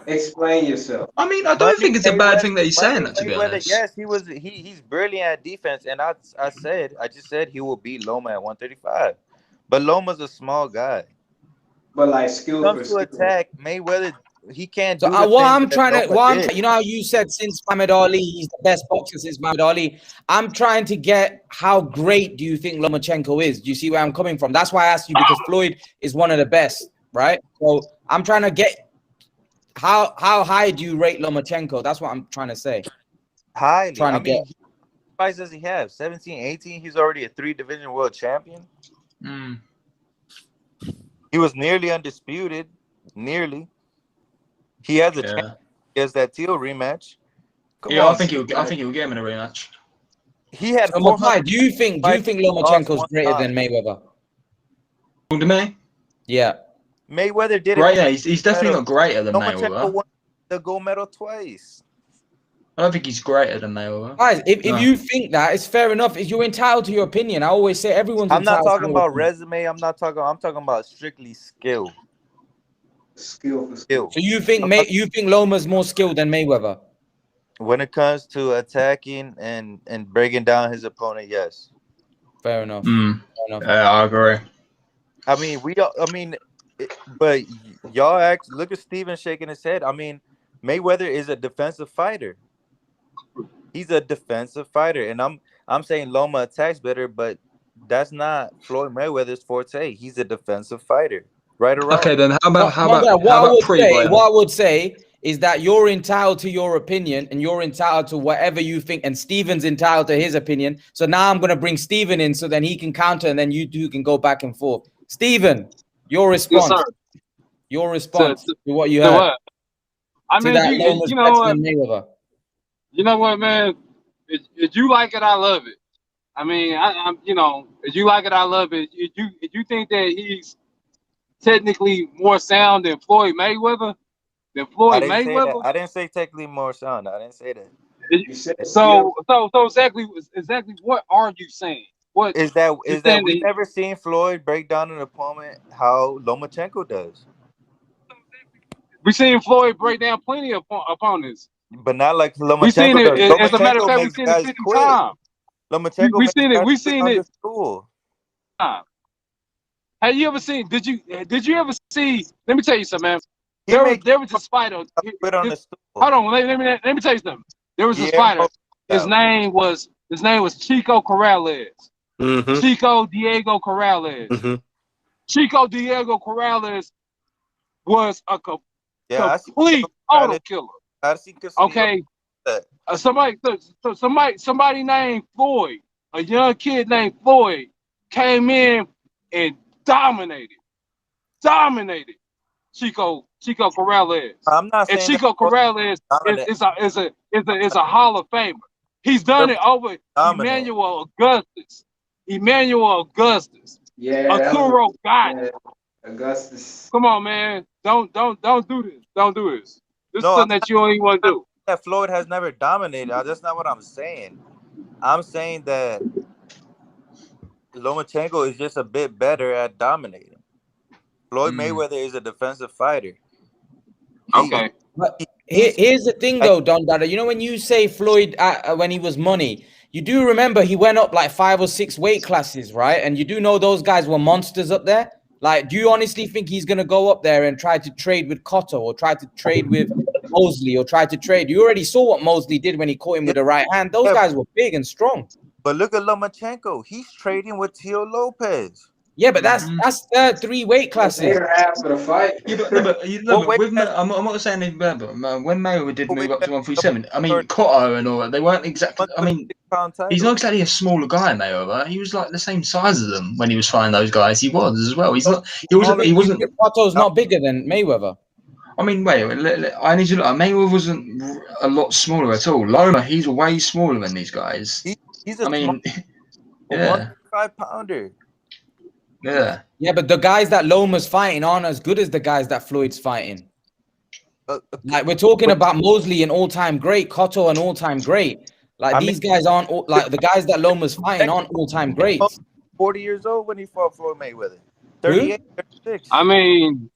Explain yourself. I mean, I don't think it's a bad thing that he's saying that, to be honest. Yes, he's brilliant at defense, and I just said he will beat Loma at 135. But Loma's a small guy. But like skill comes to attack, Mayweather, he can't do you know how you said since Muhammad Ali, he's the best boxer since Muhammad Ali. I'm trying to get how great do you think Lomachenko is? Do you see where I'm coming from? That's why I asked you, because Floyd is one of the best, right? So I'm trying to get how high do you rate Lomachenko? That's what I'm trying to say. Highly. How many fights does he have? 17, 18? He's already a 3-division world champion. He was nearly undisputed. Nearly. He has a chance against that Teal rematch. I think he'll get him in a rematch. He had. Do you think Lomachenko's greater than Mayweather? To me? Yeah. Mayweather did it. Right, yeah, he's definitely not greater than Mayweather. Won the gold medal twice. I don't think he's greater than Mayweather. Guys, if you think that, it's fair enough. You're entitled to your opinion. I always say everyone's. I'm not talking about resume. I'm talking about strictly skill. Skill. So you think Loma's more skilled than Mayweather? When it comes to attacking and breaking down his opponent, yes. Fair enough. Yeah, I agree. But y'all look at Steven shaking his head. I mean, Mayweather is a defensive fighter. He's a defensive fighter, and I'm saying Loma attacks better, but that's not Floyd Mayweather's forte. He's a defensive fighter, right or wrong. Okay, then what I would say is that you're entitled to your opinion, and you're entitled to whatever you think, and Steven's entitled to his opinion. So now I'm going to bring Steven in so then he can counter, and then you two can go back and forth. Steven, your response. Yes, your response to what you heard. I mean, you know what? You know what, man? If you like it, I love it. I mean, I'm if you like it, I love it. If you think that he's technically more sound than Floyd Mayweather, I didn't say technically more sound. I didn't say that. So exactly what are you saying? What is that we've never seen Floyd break down an opponent how Lomachenko does. We've seen Floyd break down plenty of opponents. But not like Lomachenko. We've seen it. As a matter of fact, we've seen it 50 times. Lomachenko. We've seen it. Have you ever seen? Did you ever see? Let me tell you something, man. There was a spider. Hold on. Let me tell you something. There was a spider. His name was Chico Corrales. Chico Diego Corrales. Chico Diego Corrales was a complete auto killer. Okay. Somebody named Floyd, a young kid named Floyd, came in and dominated Chico Corrales. I'm not saying Chico Corrales is a Hall of Famer. He's done it over Emmanuel Augustus. Yeah. Arturo Gatti. Augustus. Come on, man. Don't do this. Don't do this. This is something that you don't even want to do. That Floyd has never dominated. That's not what I'm saying. I'm saying that Lomachenko is just a bit better at dominating. Floyd Mayweather is a defensive fighter. Okay. But Here's the thing, though, Don Dada. You know, when you say Floyd when he was money, you do remember he went up like 5 or 6 weight classes, right? And you do know those guys were monsters up there. Like, do you honestly think he's going to go up there and try to trade with Cotto or try to trade with Mosley or try to trade? You already saw what Mosley did when he caught him with the right hand. Those guys were big and strong. But look at Lomachenko. He's trading with Teo Lopez. Yeah, but that's 3 weight classes. Half of the fight. Yeah, I'm not saying anything bad, but when Mayweather did move up to 137, I mean, Cotto and all that, they weren't exactly. I mean, he's not exactly a smaller guy, Mayweather. He was like the same size as them when he was fighting those guys. He was as well. He's not. He wasn't. Cotto's not bigger than Mayweather. I mean, wait. I need to look. Mayweather wasn't a lot smaller at all. Loma, he's way smaller than these guys. He's a 105-pounder. Yeah. Yeah, but the guys that Loma's fighting aren't as good as the guys that Floyd's fighting. Like, we're talking about Mosley, an all-time great, Cotto, an all-time great. Like, these guys aren't like the guys that Loma's fighting aren't all-time greats. 40 years old when he fought Floyd Mayweather. 38, 36. I mean,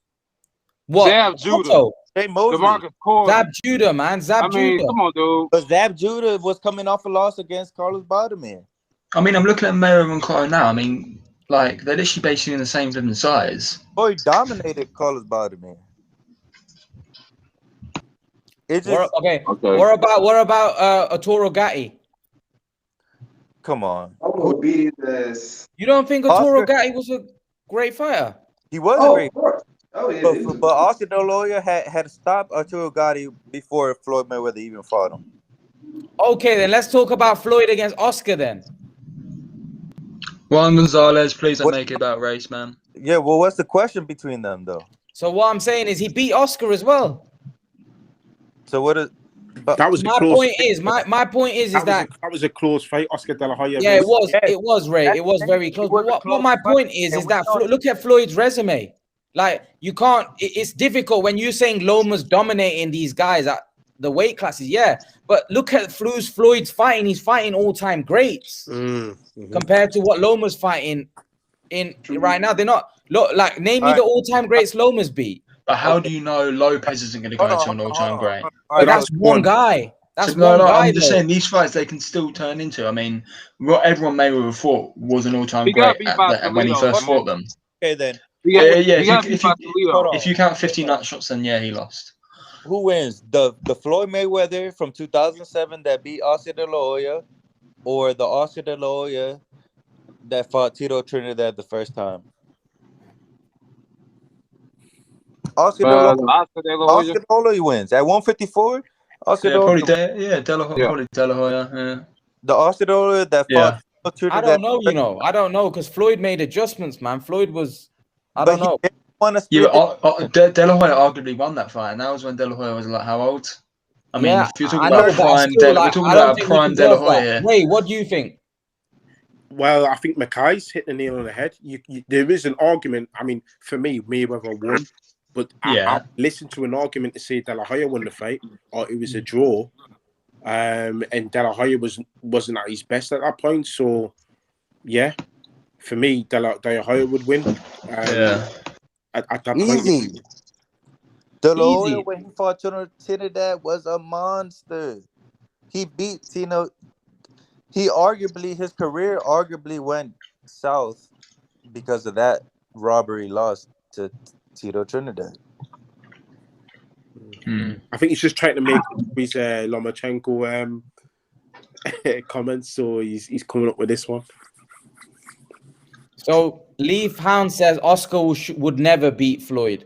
what? Zab Judah. DeMarcus Corey. Zab Judah, man. Zab Judah. Come on, dude. But Zab Judah was coming off a loss against Carlos Baldomir. I mean, I'm looking at Mayweather and Cotto now. I mean, like, they're literally basically in the same different size. Boy, dominated Carlos Baldomir. Okay. What about Arturo Gatti? Come on. Who beat this? You don't think Arturo Gatti was a great fighter? He was a great fighter. Oh, yeah. But Oscar De La Hoya had to stop Arturo Gatti before Floyd Mayweather even fought him. Okay, then let's talk about Floyd against Oscar then. Juan Gonzalez, please don't make it about race, man. Yeah, well, what's the question between them, though? So what I'm saying is he beat Oscar as well. So what is... That was my point is that was a close fight. Oscar De La Hoya. Yeah, it was Ray. It was very close. But what my point is that look at Floyd's resume. Like, you can't. It's difficult when you're saying Loma's dominating these guys at the weight classes. Yeah, but look at Floyd's fighting. He's fighting all-time greats compared to what Loma's fighting in right now. They're not. Look, like, name me the all-time greats Loma's beat. But how do you know Lopez isn't going to go to an all-time great? But that's one guy. That's one guy. I'm just saying these fights they can still turn into. I mean, what everyone Mayweather fought was an all-time great when he first fought them. Okay, then. If you count 50 nut shots, then yeah, he lost. Who wins? The Floyd Mayweather from 2007 that beat Oscar De La Hoya, or the Oscar De La Hoya that fought Tito Trinidad the first time? Oscar De La Hoya wins at 154. Oscar De La Hoya. De La Hoya. Yeah. The Oscar De La Hoya that fought Trinidad. I don't know. I don't know because Floyd made adjustments, man. Floyd was. I don't know. De La Hoya arguably won that fight, and that was when De La Hoya was like how old? I mean, if you're talking about prime, we're talking about prime De La Hoya. Wait, what do you think? Well, I think Mackay's hit the nail on the head. There is an argument. I mean, for me, Mayweather won, but I listened to an argument to say De La Hoya won the fight, or it was a draw, and De La Hoya wasn't at his best at that point. So, yeah. For me, De La Hoya would win. At that point. Easy. De La Hoya, when he fought Trinidad, was a monster. He beat Tino. His career arguably went south because of that robbery loss to Tito Trinidad. I think he's just trying to make his Lomachenko comments, so he's coming up with this one. So Leaf Hound says Oscar would never beat Floyd.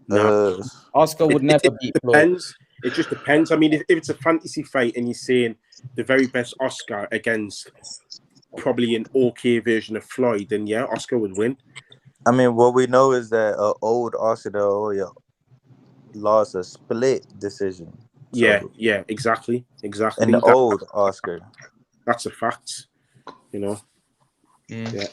No, Oscar would never beat Floyd. It just depends. I mean, if it's a fantasy fight and you're saying the very best Oscar against probably an okay version of Floyd, then yeah, Oscar would win. I mean, what we know is that old Oscar De La Hoya lost a split decision. Yeah, exactly. And the old Oscar. That's a fact, you know. Yeah,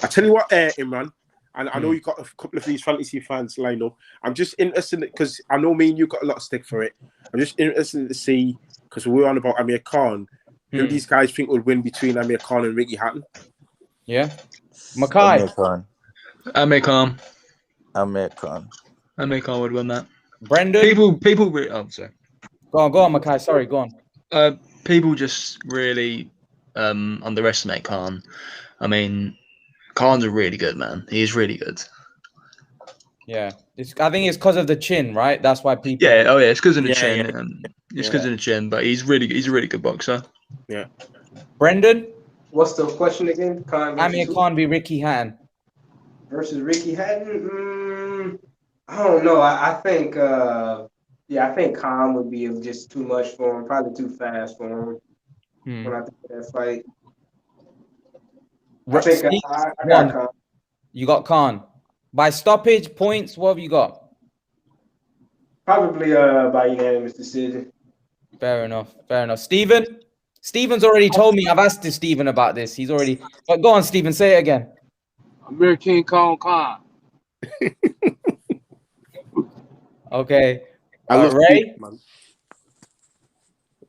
I tell you what, Imran, and I know you got a couple of these fantasy fans lined up. I'm just interested because I know me and you got a lot of stick for it. I'm just interested to see, because we're on about Amir Khan, who these guys think would win between Amir Khan and Ricky Hatton. Yeah, Mackay. Amir Khan would win that. Brendan? I'm sorry. Go on, Mackay. Sorry, go on. People just really underestimate Khan. I mean, Khan's a really good man. He is really good. Yeah, I think it's because of the chin, right? That's why people. Yeah, it's because of the chin. It's because of the chin, but he's a really good boxer. Yeah. Brendan, what's the question again? Amir Khan v Ricky Hatton versus Ricky Hatton. I don't know. I think I think Khan would be just too much for him. Probably too fast for him. When I think of that fight, I think I got Khan. You got Khan by stoppage points. What have you got? Probably by unanimous decision. Fair enough. Steven's already told me. I've asked Steven about this. He's already. But go on, Steven. Say it again. Amir King Khan. Okay. Ray.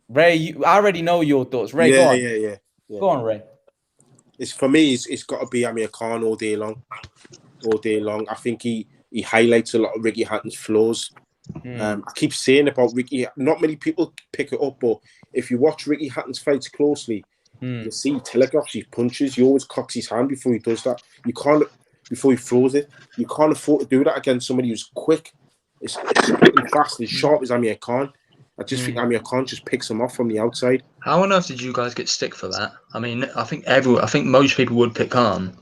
Ray, I already know your thoughts. Ray, go on. Yeah. Go on, Ray. It's for me. It's got to be Amir Khan all day long. I think he highlights a lot of Ricky Hatton's flaws. I keep saying about Ricky. Not many people pick it up, but if you watch Ricky Hatton's fights closely, you see he telegraphs his punches. He always cocks his hand before he does that. You can't before he throws it. You can't afford to do that against somebody who's quick. It's fast, as sharp as Amir Khan. I just think Amir Khan just picks him off from the outside. How on earth did you guys get stick for that? I mean, I think most people would pick Khan.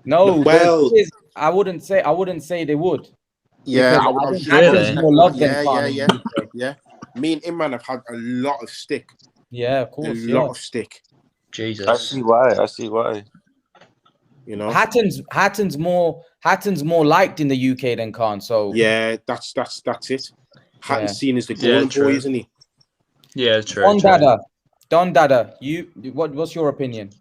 No, well, I wouldn't say they would. Yeah, really? Yeah. Me and Imran have had a lot of stick. Yeah, of course. A lot of stick. Jesus. I see why. You know, Hatton's more liked in the UK than Khan. So yeah, that's it. Hatton's seen as the golden boy, isn't he? Yeah, true. Don Dada, what's your opinion?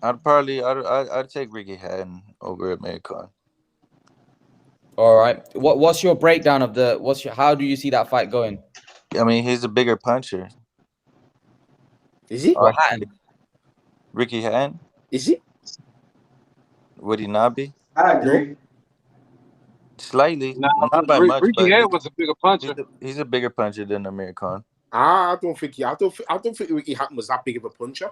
I'd take Ricky Hatton over Amir Khan. All right. What's your breakdown of how do you see that fight going? I mean, he's a bigger puncher. Is he? Hatton. Ricky Hatton? Is he? Would he not be? I agree. Slightly. Not by much. Ricky Hatton was a bigger puncher. He's a bigger puncher than Amir Khan. I don't think Ricky Hatton was that big of a puncher.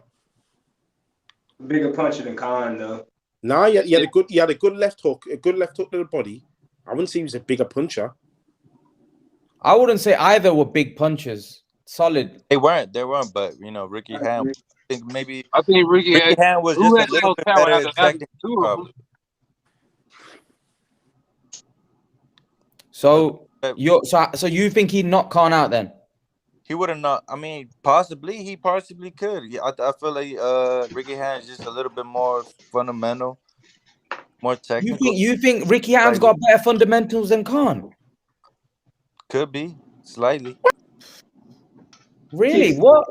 Bigger puncher than Khan, though. No, he had a good left hook, to the body. I wouldn't say he was a bigger puncher. I wouldn't say either were big punchers. Solid. They weren't, but Ricky Hatton. I think Ricky Hatton was just a little bit better at technical. So you think he'd knock Khan out then? He would have not. I mean, possibly he could. Yeah, I feel like Ricky Hatton's just a little bit more fundamental, more technical. You think Ricky Hatton's got better fundamentals than Khan? Could be slightly. Really? What?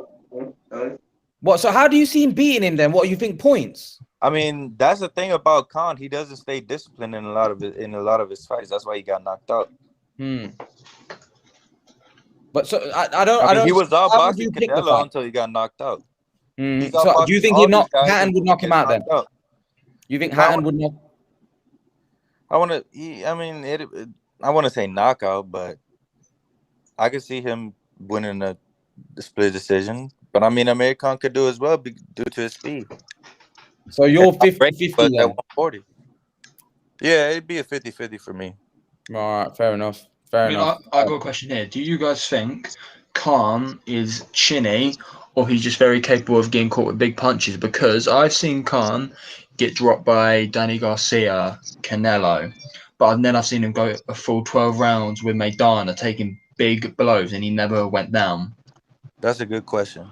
What? So how do you see him beating him then? What you think points? I mean, that's the thing about Khan. He doesn't stay disciplined in a lot of his fights. That's why he got knocked out. But so I don't. He was all boxing Canelo until he got knocked out. So do you think Hatton would knock him out then? You think Hatton would knock? I want to say knockout, but I could see him winning the split decision. But I mean, Amir Khan could do as well due to his speed. So you're 50-50 then? 140. Yeah, it'd be a 50-50 for me. All right, fair enough. I've got a question here. Do you guys think Khan is chinny, or he's just very capable of getting caught with big punches? Because I've seen Khan get dropped by Danny Garcia, Canelo, but then I've seen him go a full 12 rounds with Maidana, taking big blows, and he never went down. That's a good question.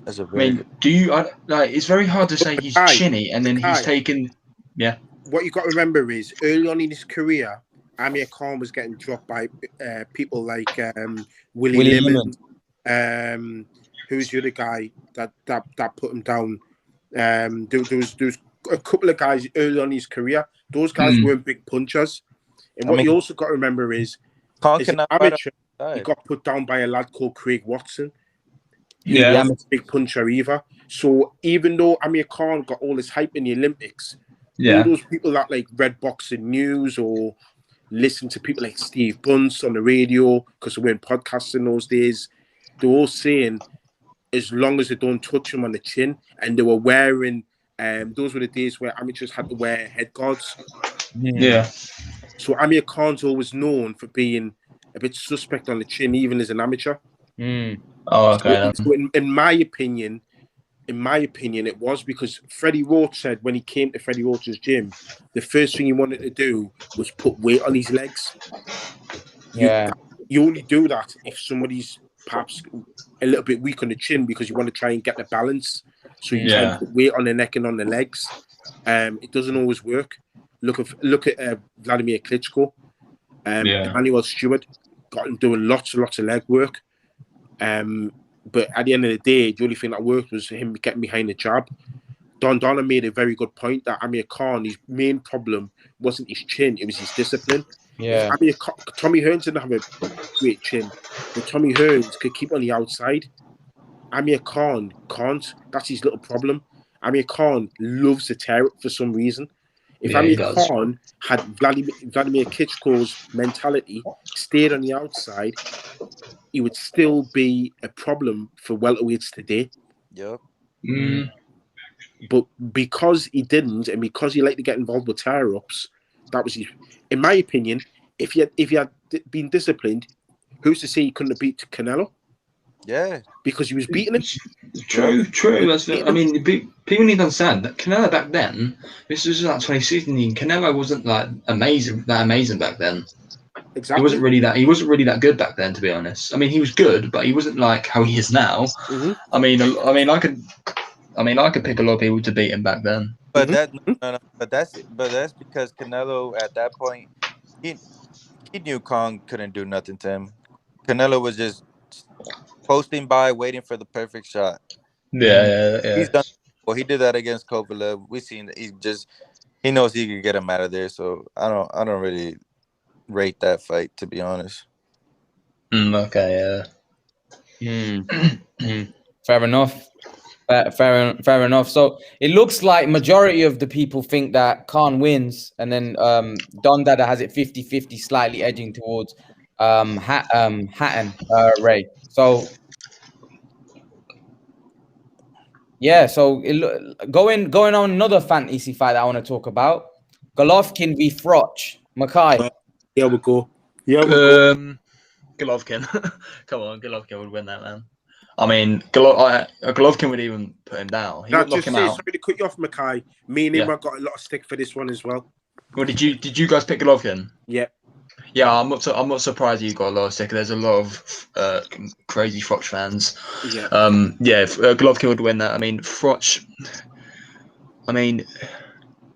That's a very it's very hard to say he's chinny, and then he's taken. Yeah. What you got to remember is early on in his career, Amir Khan was getting dropped by people like Willie Lemon. Who's the other guy that put him down? There was a couple of guys early on in his career. Those guys weren't big punchers. And what you also got to remember is, as an amateur, he got put down by a lad called Craig Watson. He wasn't a big puncher either. So even though Amir Khan got all this hype in the Olympics, all those people that like Red Boxing News or listen to people like Steve Bunce on the radio, because we weren't podcasting those days. They were all saying, as long as they don't touch him on the chin, and they were wearing, those were the days where amateurs had to wear head guards. Yeah. So Amir Khan's always known for being a bit suspect on the chin, even as an amateur. Oh, okay. So in my opinion, it was because Freddie Roach said when he came to Freddie Roach's gym, the first thing he wanted to do was put weight on his legs. Yeah. You only do that if somebody's perhaps a little bit weak on the chin, because you want to try and get the balance. So you try and put weight on the neck and on the legs. It doesn't always work. Look at Vladimir Klitschko. Emmanuel Stewart got him doing lots of leg work. But at the end of the day, the only thing that worked was him getting behind the jab. Don Donna made a very good point that Amir Khan, his main problem wasn't his chin, it was his discipline. Yeah. Tommy Hearns didn't have a great chin, but Tommy Hearns could keep on the outside. Amir Khan can't. That's his little problem. Amir Khan loves to tear it for some reason. If Amir Khan had Vladimir Klitschko's mentality, stayed on the outside, he would still be a problem for welterweights today. Yep. But because he didn't, and because he liked to get involved with tear-ups, that was his. In my opinion, if he had been disciplined, who's to say he couldn't have beat Canelo? Yeah, because he was beating him. True. I mean, people need to understand that Canelo back then, this was like 2016. Canelo wasn't like amazing back then. Exactly. He wasn't really that good back then, to be honest. I mean, he was good, but he wasn't like how he is now. Mm-hmm. I mean, I could pick a lot of people to beat him back then. But but that's because Canelo at that point, he knew Kong couldn't do nothing to him. Canelo was just posting by, waiting for the perfect shot. Yeah. He's done. Well, he did that against Kovalev. We seen that he knows he could get him out of there. So I don't really rate that fight, to be honest. Okay. Fair enough. Fair enough. So it looks like majority of the people think that Khan wins, and then Don Dada has it 50-50, slightly edging towards Hatton Ray. So yeah, so going on another fantasy fight that I want to talk about, Golovkin v. Froch. Mackay. Here we go. Golovkin. Come on, Golovkin would win that, man. I mean, Golovkin would even put him down. He would knock him out. Sorry to cut you off, Mackay. Me and him have got a lot of stick for this one as well. Well, did you guys pick Golovkin? Yeah. Yeah, I'm not surprised you got a lot of stick. There's a lot of crazy Froch fans. Yeah. Golovkin would win that. I mean, Froch. I mean,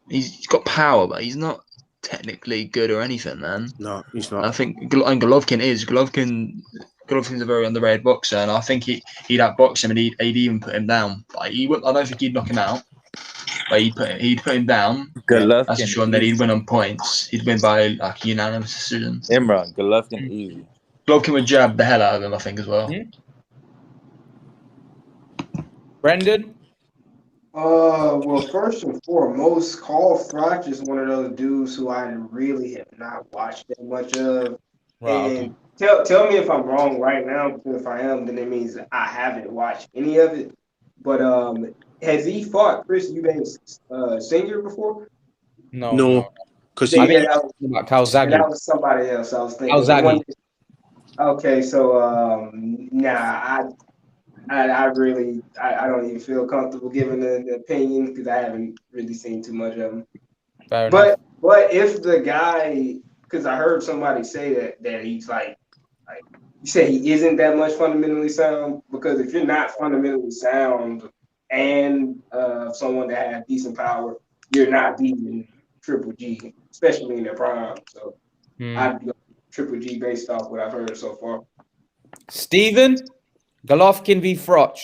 he's got power, but he's not technically good or anything, man. No, he's not. I think Golovkin is. Golovkin's a very underrated boxer, and I think he'd outbox him, and he'd even put him down. But I don't think he'd knock him out. But he'd put him down. Golovkin, that's for sure. And then he'd win on points. He'd win by like unanimous decision. Imran, Golovkin easy. Golovkin would jab the hell out of him, I think, as well. Brendan? Well, first and foremost, Carl Froch is one of those dudes who I really have not watched that much of. Wow. And tell me if I'm wrong right now, because if I am, then it means I haven't watched any of it. But has he fought Chris Eubanks Sr. before? No. Because I think about Calzaghe. That was somebody else. I was thinking. Calzaghe. Okay, so I really don't even feel comfortable giving the opinion because I haven't really seen too much of him. But if the guy, because I heard somebody say that he's like you say he isn't that much fundamentally sound, because if you're not fundamentally sound and someone that has decent power, you're not beating Triple G, especially in their prime. So I'd go Triple G based off what I've heard so far. Steven, Golovkin v. Froch.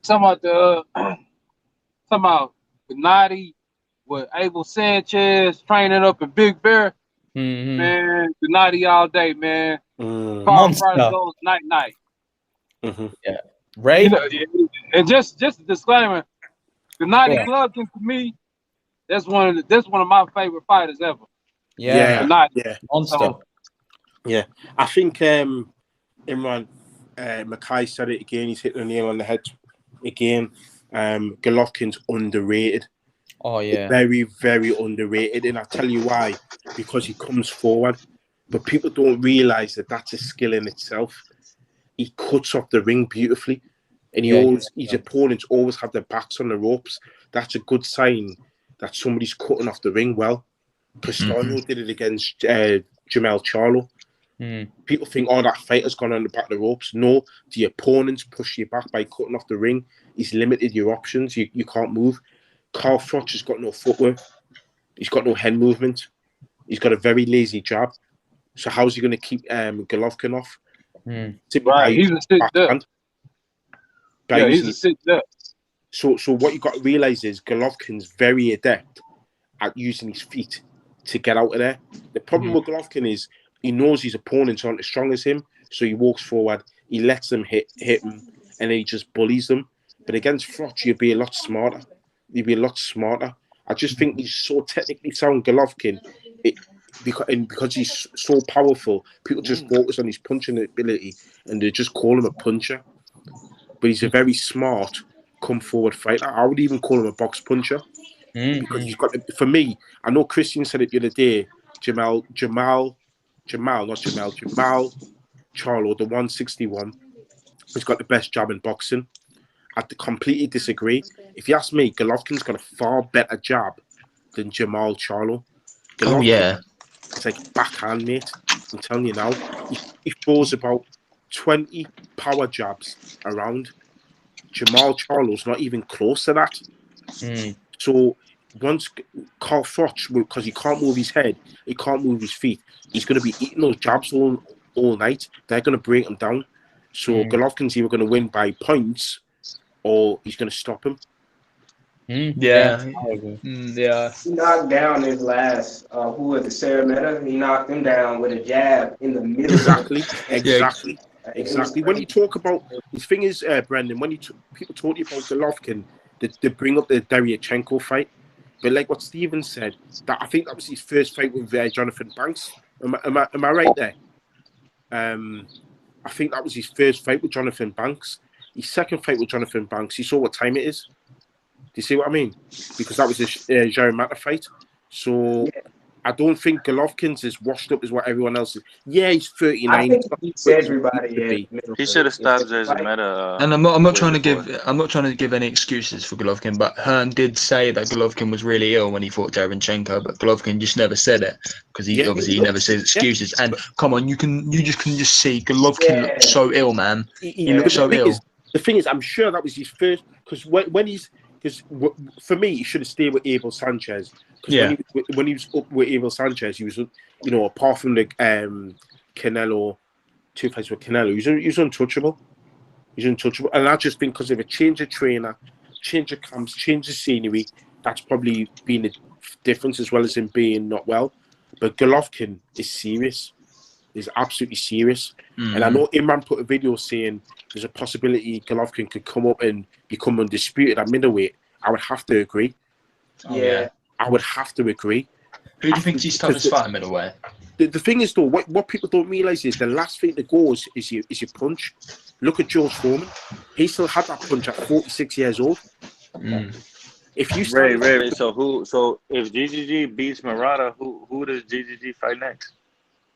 Talking about Gennady with Abel Sanchez training up in Big Bear. Man, Gennady all day, man. Carl Froch goes night. Yeah. Ray? And just a disclaimer, Gennady Golovkin, to me, that's one of my favorite fighters ever. Yeah, monster. So, yeah, I think Imran Mackay said it again. He's hit the nail on the head again. Golovkin's underrated. Oh yeah, very, very underrated, and I'll tell you why. Because he comes forward, but people don't realize that that's a skill in itself. He cuts off the ring beautifully, and his opponents always have their backs on the ropes. That's a good sign that somebody's cutting off the ring well. Castano did it against Jamel Charlo. People think, oh, that fighter's gone on the back of the ropes. No, the opponents push you back by cutting off the ring. He's limited your options. You can't move. Carl Froch has got no footwork. He's got no head movement. He's got a very lazy jab. So how's he going to keep Golovkin off? Right, he's a sick duck. Yeah, he's a sick duck. So what you got to realize is Golovkin's very adept at using his feet to get out of there. The problem with Golovkin is he knows his opponents aren't as strong as him, so he walks forward, he lets them hit him, and then he just bullies them. But against Froch, you'd be a lot smarter. I just think he's so technically sound, Golovkin, because he's so powerful. People just focus on his punching ability, and they just call him a puncher. But he's a very smart, come-forward fighter. I would even call him a box puncher. Because he's got, for me, I know Christian said it the other day, Jamal Charlo, the 161, he's got the best jab in boxing. I completely disagree. If you ask me, Golovkin's got a far better jab than Jamal Charlo. It's like backhand, mate. I'm telling you now. He throws about 20 power jabs around. Jamal Charlo's not even close to that. So once Carl Froch, because he can't move his head, he can't move his feet, he's going to be eating those jabs all night. They're going to break him down. So Golovkin's either going to win by points or he's going to stop him. Yeah. He knocked down his last, who was the Sarametta? He knocked him down with a jab in the middle. Exactly. When you talk about, the thing is, Brendan, when people talk to you about Golovkin, they bring up the Deryachenko fight. But like what Steven said, that I think that was his first fight with Jonathan Banks. Am I right there? I think that was his first fight with Jonathan Banks. His second fight with Jonathan Banks, he saw what time it is. Do you see what I mean? Because that was a Jared Matter fight. So I don't think Golovkin's as washed up as what everyone else is. Yeah, he's 39. I think he beats everybody. He should have stopped Jared Matter. And I'm not trying to give any excuses for Golovkin, but Hearn did say that Golovkin was really ill when he fought Deryachenko, but Golovkin just never said it because he never says excuses. And come on, you just can see Golovkin looks so ill, man. He looks so ill. The thing is, I'm sure that was his first, because for me, he should have stayed with Abel Sanchez. Because when he was up with Abel Sanchez, he was, apart from the Canelo, 2 fights with Canelo, he was untouchable. And I just think because of a change of trainer, change of camps, change of scenery, that's probably been the difference, as well as him being not well. But Golovkin is serious. He's absolutely serious. And I know Imran put a video saying there's a possibility Golovkin could come up and become undisputed at middleweight. I would have to agree. I would have to agree. Who do you think he's toughest fight at middleweight? The thing is, though, what people don't realise is the last thing that goes is your punch. Look at George Foreman. He still had that punch at 46 years old. If you So if GGG beats Murata, who does GGG fight next?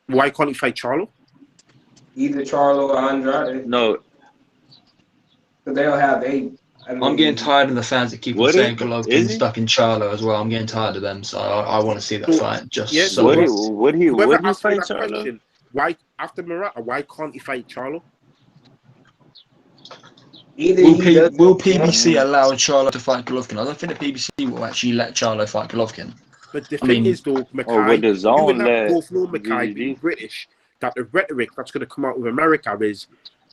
Why can't he fight Charlo? Either Charlo or Andrade. No. So they'll have I'm getting tired of the fans that keep saying Golovkin's stuck in Charlo as well. I'm getting tired of them, so I want to see that fight. Would he fight Charlo? Why after Murata? Why can't he fight Charlo? Will PBC allow Charlo to fight Golovkin? I don't think the PBC will actually let Charlo fight Golovkin. But the thing is, though, Mackay, you and that both know, Mackay, being British, that the rhetoric that's going to come out of America is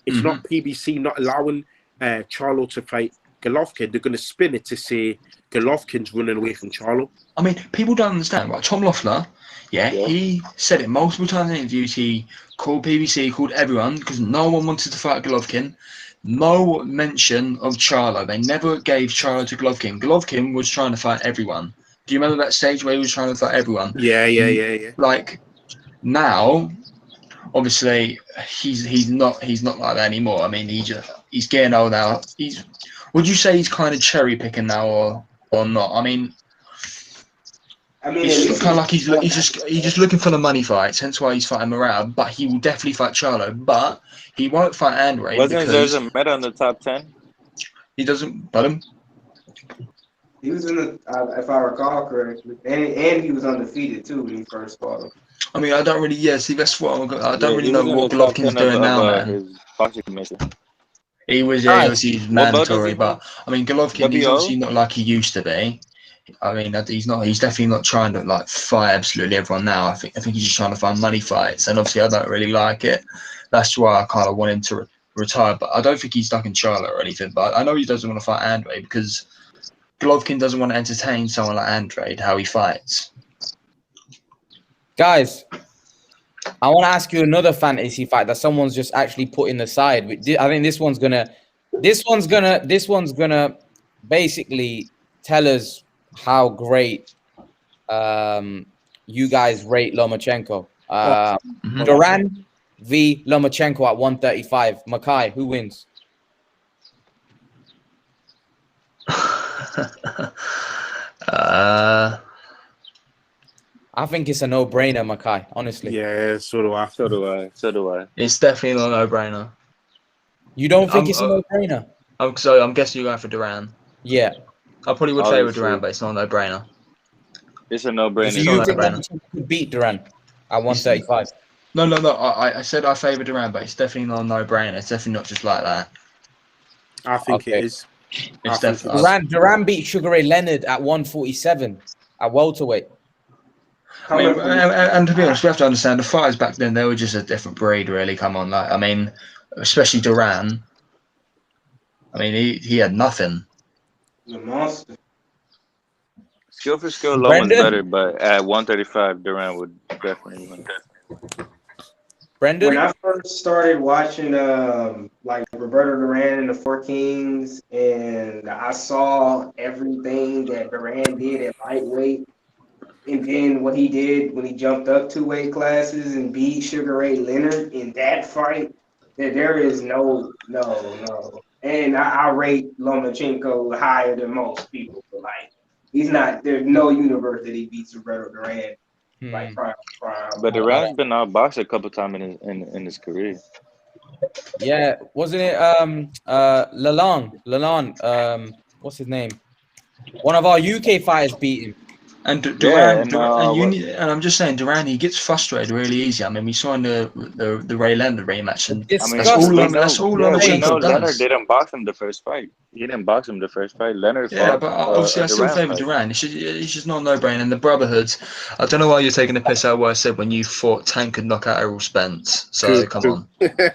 it's not PBC not allowing Charlo to fight Golovkin. They're going to spin it to say Golovkin's running away from Charlo. I mean, people don't understand, right? Tom Loeffler, he said it multiple times in interviews. He called PBC, called everyone, because no one wanted to fight Golovkin. No mention of Charlo. They never gave Charlo to Golovkin. Golovkin was trying to fight everyone. Do you remember that stage where he was trying to fight everyone? Yeah. Like now, obviously, he's not like that anymore. I mean, he's getting old now. Would you say he's kind of cherry picking now, or not? I mean, it's kind of like he's just looking for the money fights. Hence why he's fighting Morale. But he will definitely fight Charlo. But he won't fight Andre. Wasn't Zerza on the top 10? He doesn't. But he was in the, if I recall correctly, and he was undefeated too when he first fought him. I mean, I don't really. Yeah, see, that's what I don't really know what Golovkin's doing now, man. His boxing mission. He was, he's mandatory, but I mean, Golovkin, he's obviously not like he used to be. I mean, he's definitely not trying to like fight absolutely everyone now. I think he's just trying to find money fights, and obviously I don't really like it. That's why I kind of want him to retire, but I don't think he's stuck in Charlotte or anything. But I know he doesn't want to fight Andre because Golovkin doesn't want to entertain someone like Andre, how he fights. Guys, I want to ask you another fantasy fight that someone's just actually put in the side. I think this one's gonna basically tell us how great you guys rate Lomachenko. Duran v Lomachenko at 135. Makai, who wins? I think it's a no-brainer, Makai, honestly. Yeah, so do I. It's definitely not a no-brainer. You don't think it's a no-brainer? I'm guessing you're going for Duran. Yeah. I probably would favor Duran, but it's not a no-brainer. It's a no-brainer. So you think Lomachenko could beat Duran at 135? No. I said I favor Duran, but it's definitely not a no-brainer. It's definitely not just like that. I think it is. It's definitely Duran beat Sugar Ray Leonard at 147 at welterweight. I mean, and to be honest, we have to understand the fighters back then, they were just a different breed, really. Come on, like, I mean, especially Duran. I mean, he had nothing. The monster. Skill for skill, Loma's better, but at 135, Duran would definitely win. Brendan? When I first started watching like Roberto Duran and the Four Kings, and I saw everything that Duran did at lightweight, and then what he did when he jumped up 2 weight classes and beat Sugar Ray Leonard in that fight, that there is no. And I rate Lomachenko higher than most people. But like, there's no universe that he beats Roberto Duran. Like prime. But Duran's been outboxed a couple times in his career. Yeah, wasn't it Lalonde, what's his name? One of our UK fighters beat him. And Duran, and I'm just saying, Duran, he gets frustrated really easy. I mean, we saw in the Ray Leonard rematch, and that's all Lomachenko does. Leonard didn't box him the first fight. He didn't box him the first fight. Leonard fought, but obviously I still favour Duran. It's just not a no-brainer. And the Brotherhood, I don't know why you're taking the piss out of what I said when you thought Tank could knock out Errol Spence. So come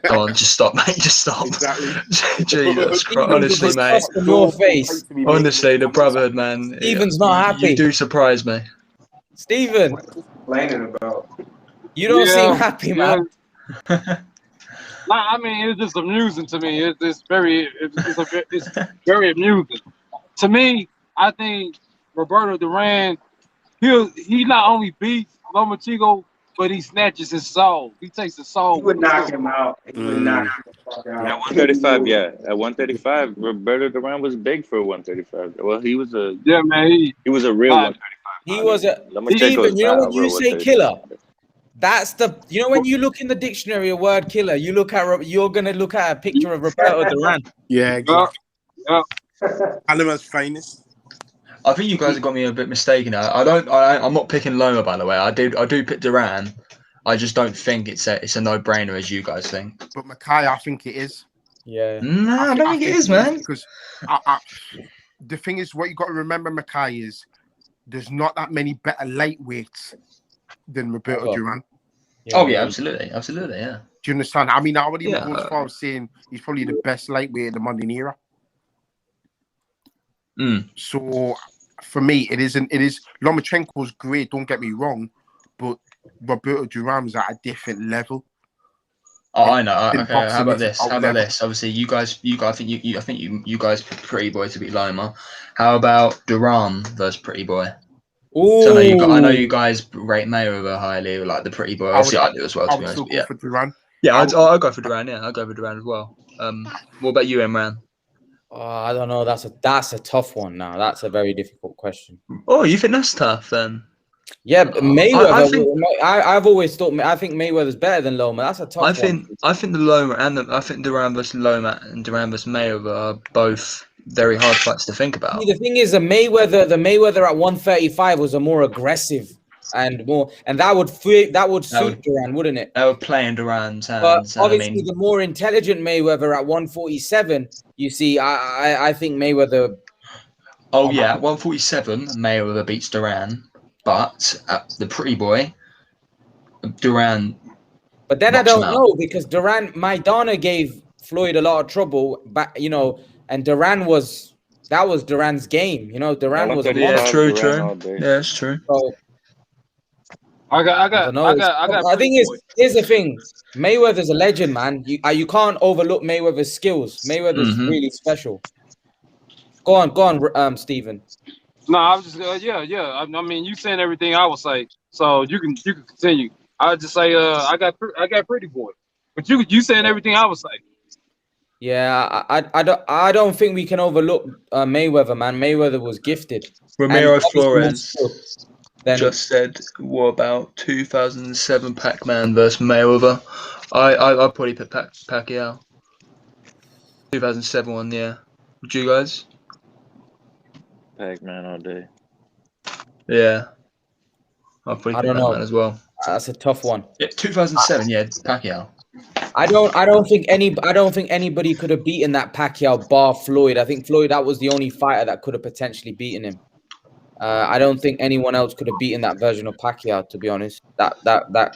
on, just stop, mate, just stop. Exactly. Jesus Christ, honestly, mate. Your face. Honestly, the Brotherhood, man. Steven's not happy. You do surprise me. Steven. Complaining about. You don't seem happy, man. I mean, it's just amusing to me. It's very amusing. To me, I think Roberto Duran, he not only beats Lomachenko, but he snatches his soul. He takes his soul. He would knock him out. He would knock him out. At 135, yeah. At 135, Roberto Duran was big for 135. Well, he was a he was a real 135. He was a Steven, you know when you say killer, that's when you look in the dictionary a word killer, you're gonna look at a picture of Roberto Duran. Yeah, exactly. Anima's finest. I think you guys have got me a bit mistaken. I'm not picking Loma, by the way. I do pick Duran. I just don't think it's a no-brainer as you guys think. But Makai, I think it is. Yeah. No, I don't think it is, man. Because the thing is, what you got to remember, Makai, is there's not that many better lightweights than Roberto Duran. Yeah, absolutely, yeah. Do you understand? I mean, I would even go as far as saying he's probably the best lightweight in the modern era. So for me, it is Lomachenko's great, don't get me wrong, but Roberto Duran's at a different level. Oh, I know. Okay, how about this? Obviously, you guys, I think you guys picked Pretty Boy to beat Loma. How about Duran versus Pretty Boy? Ooh. So I know you guys rate Mayweather highly, like the pretty boy. Obviously, I do as well. I would still go for Duran. Yeah, I'll go for Duran. Yeah, I'll go for Duran as well. What about you, Imran? I don't know. That's a tough one. Now that's a very difficult question. Oh, you think that's tough then? Yeah, but Mayweather. I've always thought. I think Mayweather's better than Loma. That's a tough one. I think the Loma and I think Duran versus Loma and Duran versus Mayweather are both very hard fights to think about. The thing is, the Mayweather at 135 was a more aggressive and that would suit Duran, wouldn't it? They were playing Duran's hands. But obviously, the more intelligent Mayweather at 147, you see, I think Mayweather. Oh yeah, at 147, Mayweather beats Duran, but at the pretty boy, Duran. But then I don't know, because Maidana gave Floyd a lot of trouble, and Duran was Duran's game. Duran was. Yeah, true. Yeah, it's true. So, I got. Here's the thing. Mayweather's a legend, man. You can't overlook Mayweather's skills. Mayweather's really special. Go on, Stephen. No, I was just yeah. I mean, you saying everything I would say, so you can continue. I would just say I got pretty boy, but you saying everything I would say. Yeah, I don't think we can overlook Mayweather, man. Mayweather was gifted. Ramiro Flores just said, "What about 2007 Pac-Man versus Mayweather?" I'd probably put Pacquiao. 2007 one, yeah. Would you guys? Pac-Man all day. Yeah. I'll probably put Pac-Man as well. That's a tough one. Yeah, 2007, yeah, Pacquiao. I don't think anybody could have beaten that Pacquiao bar Floyd. I think Floyd, that was the only fighter that could have potentially beaten him. I don't think anyone else could have beaten that version of Pacquiao, to be honest. That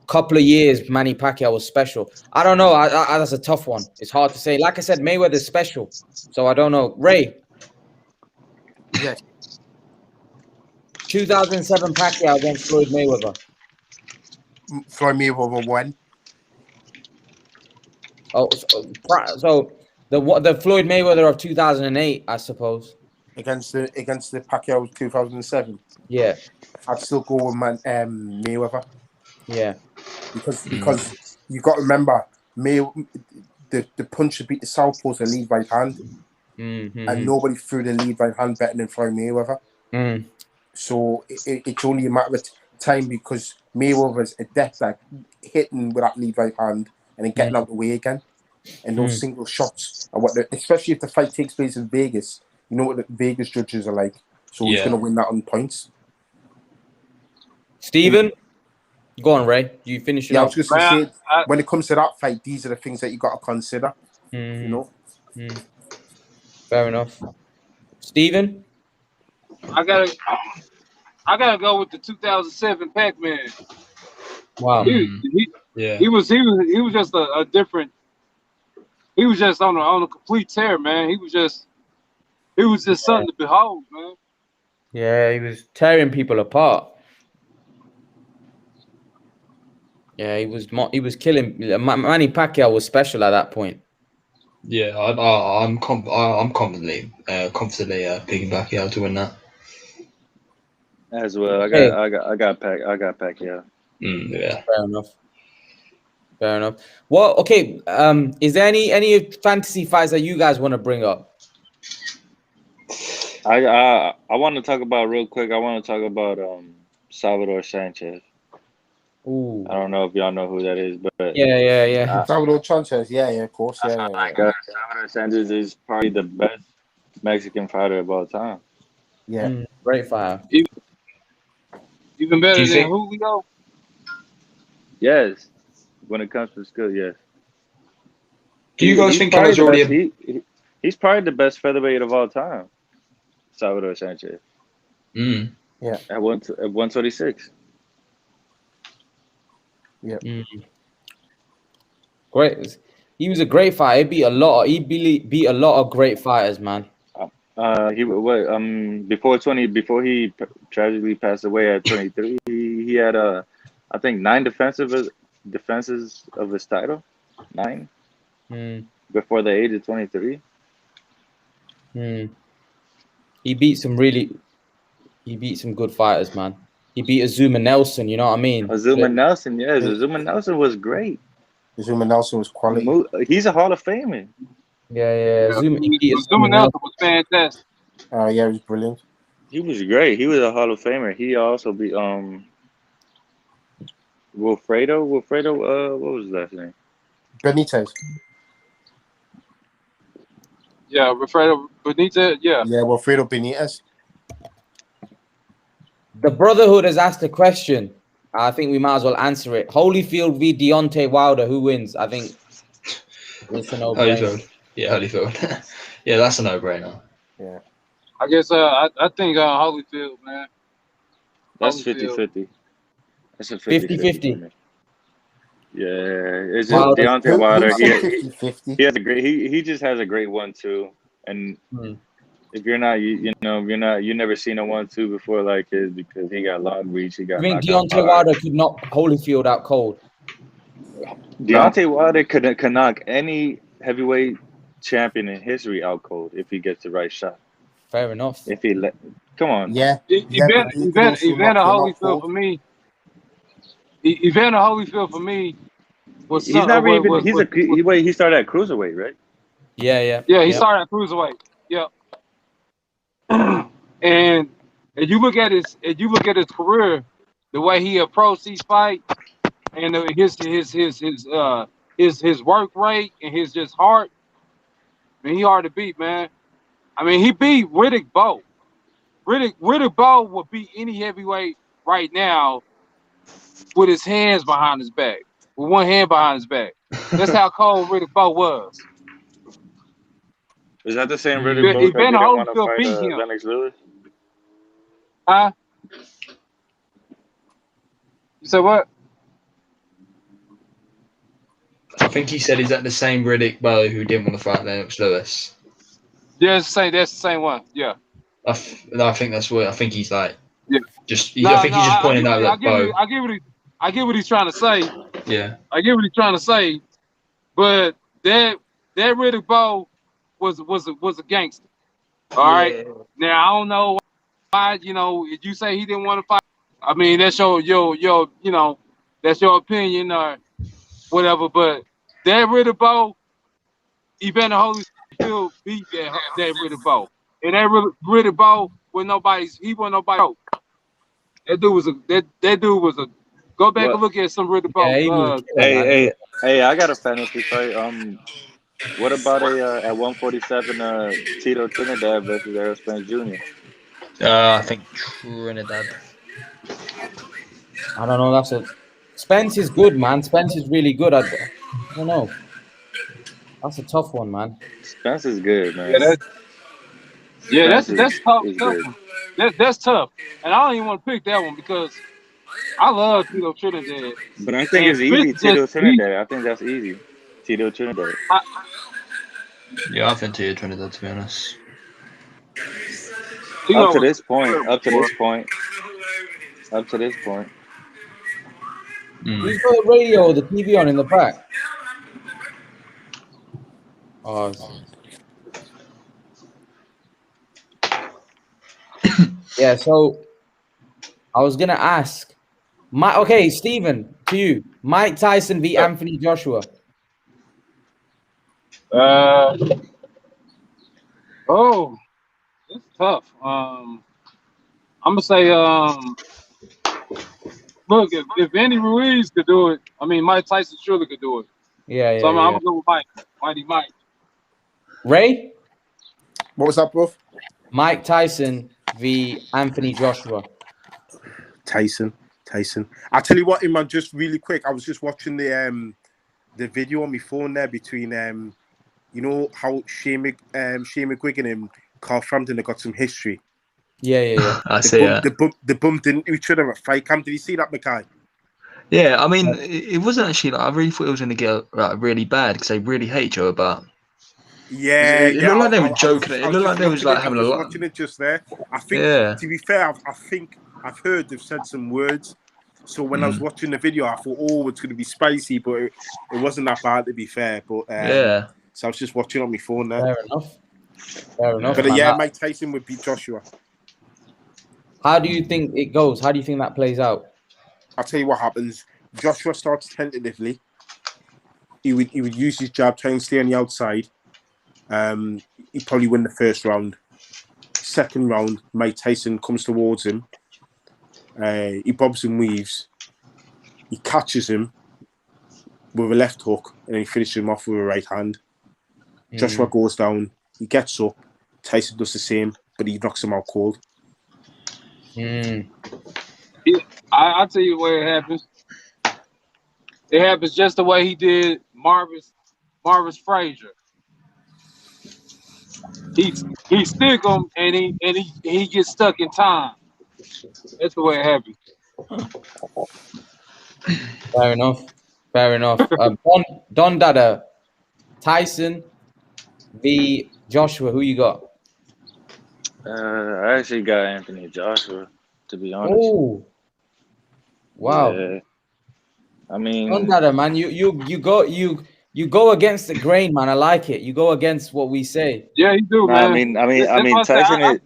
couple of years Manny Pacquiao was special. I don't know. That's a tough one. It's hard to say. Like I said, Mayweather's special. So I don't know. Ray. Yes. 2007 Pacquiao against Floyd Mayweather. Floyd Mayweather won. Oh, so the Floyd Mayweather of 2008, I suppose. Against the Pacquiao of 2007. Yeah. I'd still go with Mayweather. Yeah. Because you got to remember, the puncher beat the southpaws and lead right hand. And nobody threw the lead right hand better than Floyd Mayweather. So it's only a matter of time, because Mayweather's adept at hitting with that lead right hand and then getting out the way again. And those single shots are especially if the fight takes place in Vegas, you know what the Vegas judges are like. So he's going to win that on points. Stephen? Go on, Ray. You finish it. Yeah, I was just going to say, when it comes to that fight, these are the things that you got to consider. You know? Fair enough. Stephen? I gotta go with the 2007 Pac-Man. Wow. He was just a different. He was just on a complete tear, man. He was just something to behold, man. Yeah, he was tearing people apart. Yeah, he was killing. Manny Pacquiao was special at that point. Yeah, I'm confidently picking Pacquiao to win that. As well, I got Pacquiao. Yeah. Fair enough. Well, okay. Is there any fantasy fights that you guys want to bring up? I want to talk about real quick. I want to talk about Salvador Sanchez. Ooh. I don't know if y'all know who that is, but yeah. Salvador Sanchez, yeah, of course, yeah. Salvador Sanchez is probably the best Mexican fighter of all time. Yeah, great fighter. Even better than Julio. Yes, when it comes to skill, yes. Do you guys think Canelo's already? He's probably the best featherweight of all time. Salvador Sanchez. Yeah. At 126. Yeah. Great. He was a great fighter. He beat a lot of great fighters, man. Before he tragically passed away at 23, he had I think 9 defenses of his title. 9. Before the age of 23. He beat some really. He beat some good fighters, man. He beat Azuma Nelson. You know what I mean? Azuma Nelson, yes. Azuma Nelson was great. Azuma Nelson was quality. He's a Hall of Famer. Yeah. Azuma Nelson was fantastic. Yeah, he was brilliant. He was great. He was a Hall of Famer. He also beat Wilfredo. What was his last name? Benitez. Yeah, Wilfredo Benitez. Yeah. Yeah, Wilfredo Benitez. The Brotherhood has asked a question. I think we might as well answer it. Holyfield v. Deontay Wilder. Who wins? I think it's a no-brainer. Holyfield. Yeah, Holyfield. Yeah, that's a no-brainer. Yeah. I guess I think Holyfield, man. That's 50-50. That's a 50-50. Yeah, it's just Deontay Wilder. He has a great. He just has a great 1-2, and if you're not, you never seen a 1-2 before like his because he got long reach. He got. I think Deontay Wilder could knock Holyfield out cold. Deontay Wilder could knock any heavyweight champion in history out cold if he gets the right shot. Fair enough. If he come on. Yeah. Evander Holyfield for me. Evander Holyfield for me was. He's not even. He started at cruiserweight, right? Yeah. Yeah, he started at cruiserweight. Yeah. And you look at his career, the way he approached each fight, and his work rate and his just heart. Man, he hard to beat, man. I mean, he beat Riddick Bowe. Riddick Bowe would beat any heavyweight right now with his hands behind his back, with one hand behind his back. That's how cold Riddick Bowe was. Is that the same Riddick Bowe that didn't want to fight Lennox Lewis? Huh? You said what? I think he said, is that the same Riddick Bowe who didn't want to fight Lennox Lewis? Yeah, that's the same one. Yeah. I think that's what I think he's like. Yeah. I think he's just pointing out that Bowe. I get what he's trying to say. Yeah. I get what he's trying to say, but that Riddick Bowe was a gangster. All right. Now I don't know why. If you say he didn't want to fight, I mean that's your that's your opinion or whatever. But that Riddick Bowe, Evander Holyfield beat that Riddick Bowe, and that Riddick Bowe was nobody's. He wasn't nobody. That dude was a. Go back and look at some Riddick Bowe. Hey! I got a fantasy fight. What about at 147 Tito Trinidad versus Errol Spence Jr.? I think Trinidad. I don't know. Spence is good, man. Spence is really good. I don't know. That's a tough one, man. Spence is good, man. That's tough. That's tough. And I don't even want to pick that one because I love Tito Trinidad. But I think it's easy, Tito Trinidad. I think that's easy. Tito Trinidad. Yeah, I think Tito Trinidad, to be honest. Up to this point. He's got the radio or the TV on in the back. Oh. Yeah, so I was gonna ask Stephen, to you. Mike Tyson v. Anthony Joshua. It's tough. I'm gonna say, look, if Andy Ruiz could do it, I mean, Mike Tyson surely could do it. Yeah. So I'm gonna go with Mighty Mike. Ray? What was that, bro? Mike Tyson v. Anthony Joshua. Tyson. I tell you what, man, just really quick. I was just watching the video on my phone there between how Shane McGuigan and Carl Frampton have got some history. Yeah. They bumped into each other at fight camp. Did you see that, Mackay? Yeah, I mean, it wasn't actually I really thought it was going to get really bad because they really hate each other, but it looked like they were joking. It looked like they was having a lot. Watching it just there. I think, to be fair, I think I've heard they've said some words. So when I was watching the video, I thought, it's going to be spicy, but it wasn't that bad, to be fair. But so I was just watching on my phone there. Fair enough. But Mike Tyson would beat Joshua. How do you think it goes? How do you think that plays out? I'll tell you what happens. Joshua starts tentatively. He would use his jab, try and stay on the outside. He'd probably win the first round. Second round, Mike Tyson comes towards him. He bobs and weaves. He catches him with a left hook, and he finishes him off with a right hand. Joshua goes down. He gets up. Tyson does the same, but he knocks him out cold. I'll tell you where it happens. It happens just the way he did Marvis Frazier. He stick him and he gets stuck in time. That's the way it happens. Fair enough. Fair enough. Don Dada, Tyson v Joshua. Who you got? I actually got Anthony Joshua, to be honest. Oh, wow. Yeah. I mean, Don Dada, man, you go against the grain, man. I like it. You go against what we say. Yeah, you do, man. I mean, Tyson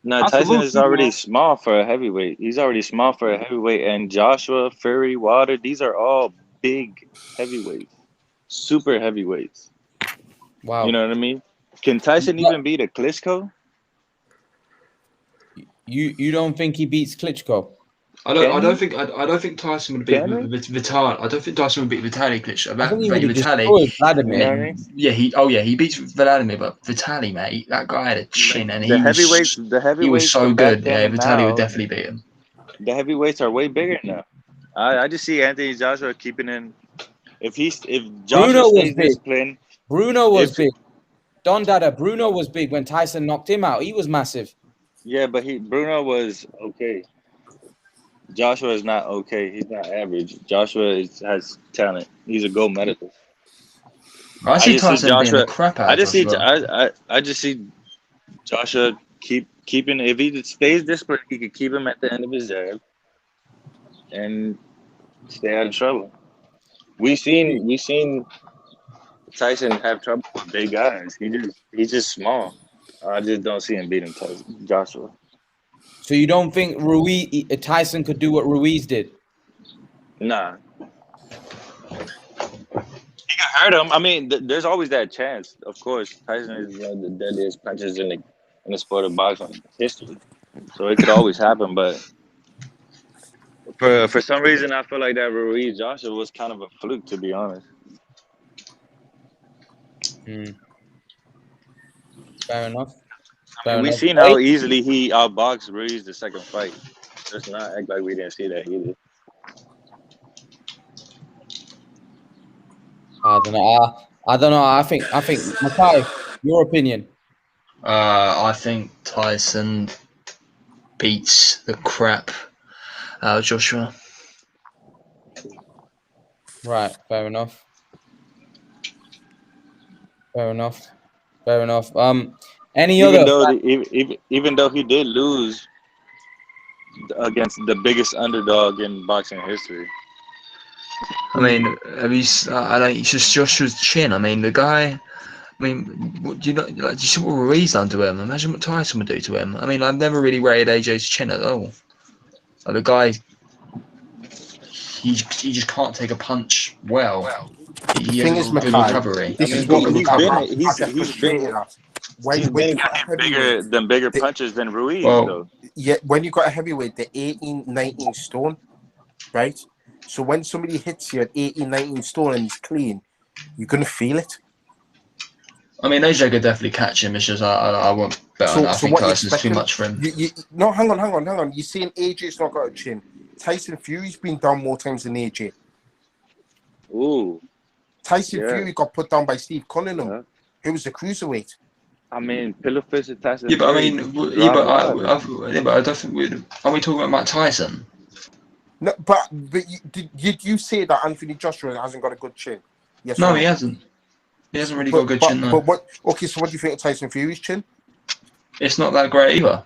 Tyson is already small for a heavyweight. He's already small for a heavyweight, and Joshua, Fury, Wilder, these are all big heavyweights, super heavyweights. Wow. You know what I mean? Can Tyson even beat a Klitschko? You don't think he beats Klitschko? I don't think Tyson would beat Vitaly. I don't think Tyson would beat Vitaly Klitschko. I think he would have destroyed Vladimir. You know what I mean? Yeah, he beats Vladimir, but Vitaly, mate, that guy had a chin, and the heavyweights he was so good. Yeah, Vitaly would definitely beat him. The heavyweights are way bigger now. I just see Anthony Joshua keeping in. If Joshua stays disciplined, Bruno was big. Don Dada, Bruno was big when Tyson knocked him out. He was massive. Yeah, but Bruno was okay. Joshua is not okay. He's not average. Joshua has talent. He's a gold medalist. I see Tyson being the crap out. I just see Joshua keeping. If he stays disciplined, he could keep him at the end of his jab and stay out of trouble. We seen Tyson have trouble with big guys. He's just small. I just don't see him beating Joshua. So you don't think Tyson could do what Ruiz did? Nah. He could hurt him. I mean, there's always that chance. Of course, Tyson is one of the deadliest punchers in the sport of boxing history. So it could always happen. But for some reason, I feel like that Ruiz Joshua was kind of a fluke, to be honest. Fair enough. We've seen how easily he outboxed Ruiz the second fight. Let's not act like we didn't see that either. I don't know. I think Makai, your opinion. I think Tyson beats the crap out of Joshua. Right. Fair enough. Even though he did lose against the biggest underdog in boxing history. I mean, it's just Joshua's chin. I mean, the guy. I mean, do you see what Ruiz done to him? Imagine what Tyson would do to him. I mean, I've never really rated AJ's chin at all. Like, the guy, he just can't take a punch well. He has a good recovery. This is what He's been getting bigger punches than Ruiz, though. Yeah, when you got a heavyweight, they're 18, 19 stone, right? So when somebody hits you at 18, 19 stone and he's clean, you're going to feel it. I mean, AJ could definitely catch him. It's just I won't bet on that. I think Tyson's too much for him. No, hang on. You're saying AJ's not got a chin. Tyson Fury's been down more times than AJ. Ooh. Tyson Fury got put down by Steve Cunningham, who was a cruiserweight. I mean, pillow fist of Tyson. Yeah, but I mean, I don't think are we talking about Tyson? No, but did you say that Anthony Joshua hasn't got a good chin? Yes. No, he hasn't. He hasn't really got a good chin. No. But what? Okay, so what do you think of Tyson Fury's chin? It's not that great either.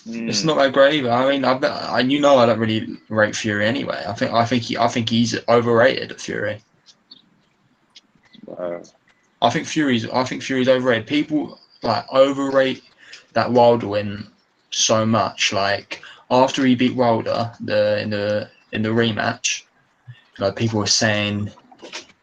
It's not that great either. I mean, I don't really rate Fury anyway. I think he's overrated, Fury. I think Fury's overrated. People like overrate that Wilder win so much. Like after he beat Wilder in the rematch, like people were saying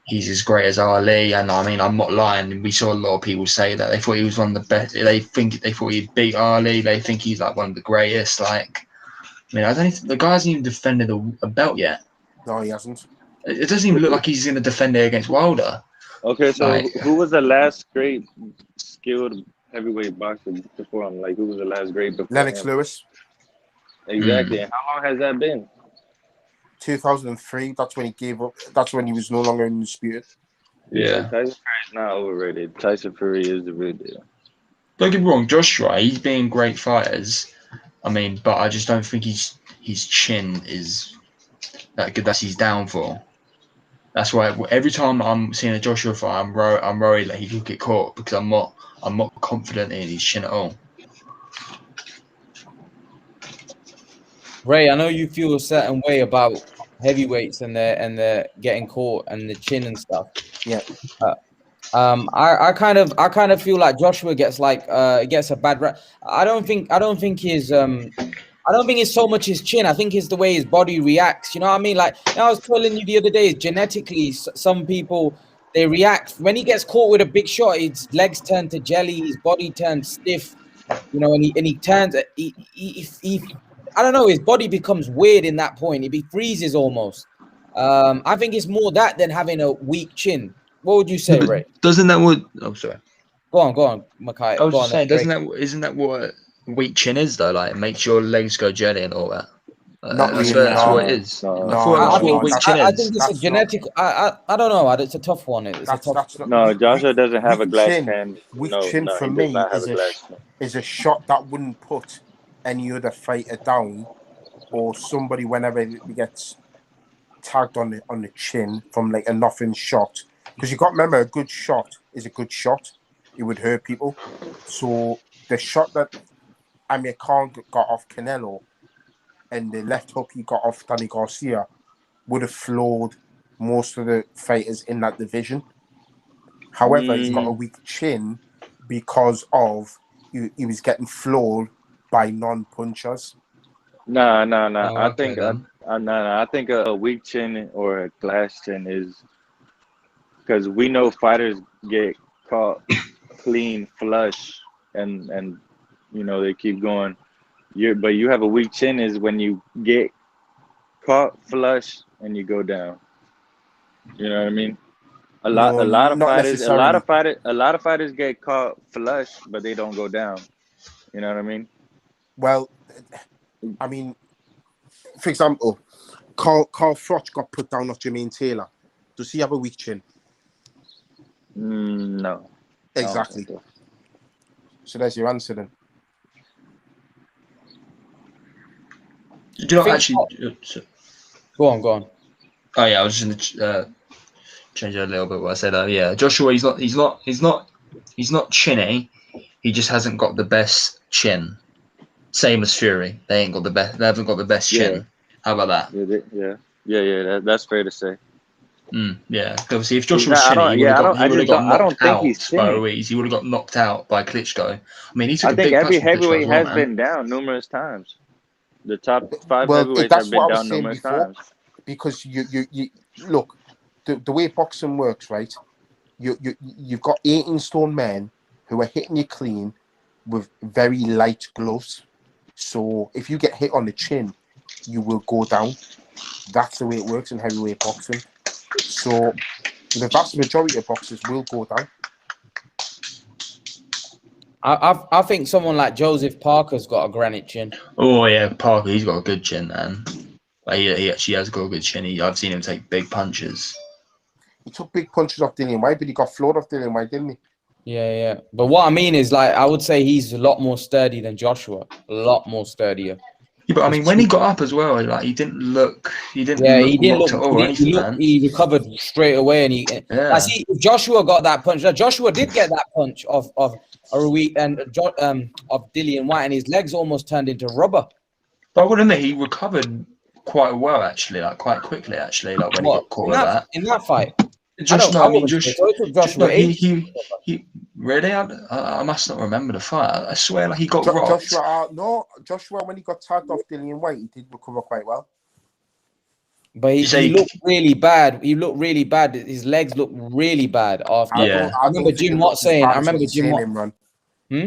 he's as great as Ali, and I mean I'm not lying. We saw a lot of people say that they thought he was one of the best. They thought he'd beat Ali. They think he's like one of the greatest. Like, I mean, I don't think the guy hasn't even defended a belt yet. No, he hasn't. It doesn't even look like he's going to defend it against Wilder. Okay, so who was the last great skilled heavyweight boxer before him? Like, who was the last great before Lennox him? Lewis. Exactly. And how long has that been? 2003. That's when he gave up. That's when he was no longer undisputed. Yeah. Tyson Fury's not overrated. Tyson Fury is the real deal. Don't get me wrong, Joshua, he's been great fighters. I mean, but I just don't think his chin is that good. That's his downfall. That's why every time I'm seeing a Joshua fight, I'm worried that he could get caught because I'm not confident in his chin at all. Ray, I know you feel a certain way about heavyweights and they're getting caught and the chin and stuff. Yeah. I kind of feel like Joshua gets a bad rap. I don't think it's so much his chin. I think it's the way his body reacts. You know what I mean? Like I was telling you the other day, genetically, some people they react when he gets caught with a big shot. His legs turn to jelly, his body turns stiff. You know, and he turns. I don't know. His body becomes weird in that point. He freezes almost. I think it's more that than having a weak chin. What would you say, Ray? Doesn't that what? Oh, sorry. Go on, Makai. I was just saying, isn't that what weak chin is though? Like, it makes your legs go jelly and all that. Not really. That's what it is. I think it's a genetic. I don't know. It's a tough one. No, Joshua doesn't have a glass chin. Weak chin for me is a shot that wouldn't put any other fighter down, or somebody whenever it gets tagged on the chin from like a nothing shot. Because you got to remember, a good shot is a good shot. It would hurt people. So the shot that Amir Khan got off Canelo and the left hook he got off Danny Garcia would have floored most of the fighters in that division. However, he's got a weak chin because of he was getting floored by non-punchers. No. I think a weak chin or a glass chin is because we know fighters get caught clean flush and you know they keep going. But you have a weak chin is when you get caught flush and you go down. You know what I mean? A lot of fighters get caught flush, but they don't go down. You know what I mean? Well, I mean, for example, Carl Froch got put down off Jermaine Taylor. Does he have a weak chin? No. Exactly. So there's your answer then. Do you know actually? Go on. Oh yeah, I was just gonna change it a little bit. What I said. Yeah, Joshua, he's not chinny. He just hasn't got the best chin. Same as Fury. They haven't got the best chin. How about that? Yeah. That's fair to say. Yeah, obviously, if Joshua was chinny, he would have got knocked out by Ruiz. He would have got knocked out by Klitschko. I mean, he took a big punch. I think every heavyweight has been down numerous times. The top 5 heavyweights have been down numerous times. Because you look, the way boxing works, right? You've got 18-stone men who are hitting you clean with very light gloves. So if you get hit on the chin, you will go down. That's the way it works in heavyweight boxing. So the vast majority of boxers will go down. I think someone like Joseph Parker's got a granite chin. Oh yeah, Parker, he's got a good chin, man. Like, he actually has got a good chin. I've seen him take big punches. He took big punches off Dillian White, but he got floored off Dillian White, didn't he? Yeah. But what I mean is, like, I would say he's a lot more sturdy than Joshua. A lot more sturdier. Yeah, but I mean, when he got up as well, like he didn't look. He didn't look. He recovered straight away, and I see. If Joshua got that punch. Joshua did get that punch of Ruiz and of Dillian White, and his legs almost turned into rubber. But I would admit he recovered quite well, actually, like quite quickly, actually, like when he got caught with that. In that fight? Josh, no, I mean Josh. So it took Joshua No, he really. I must not remember the fight. I swear, like he got rocked. Joshua, when he got tagged off Dillian White, he did recover quite well. But he looked really bad. He looked really bad. His legs looked really bad after. I remember Jim Watt saying. I remember Jim Watt.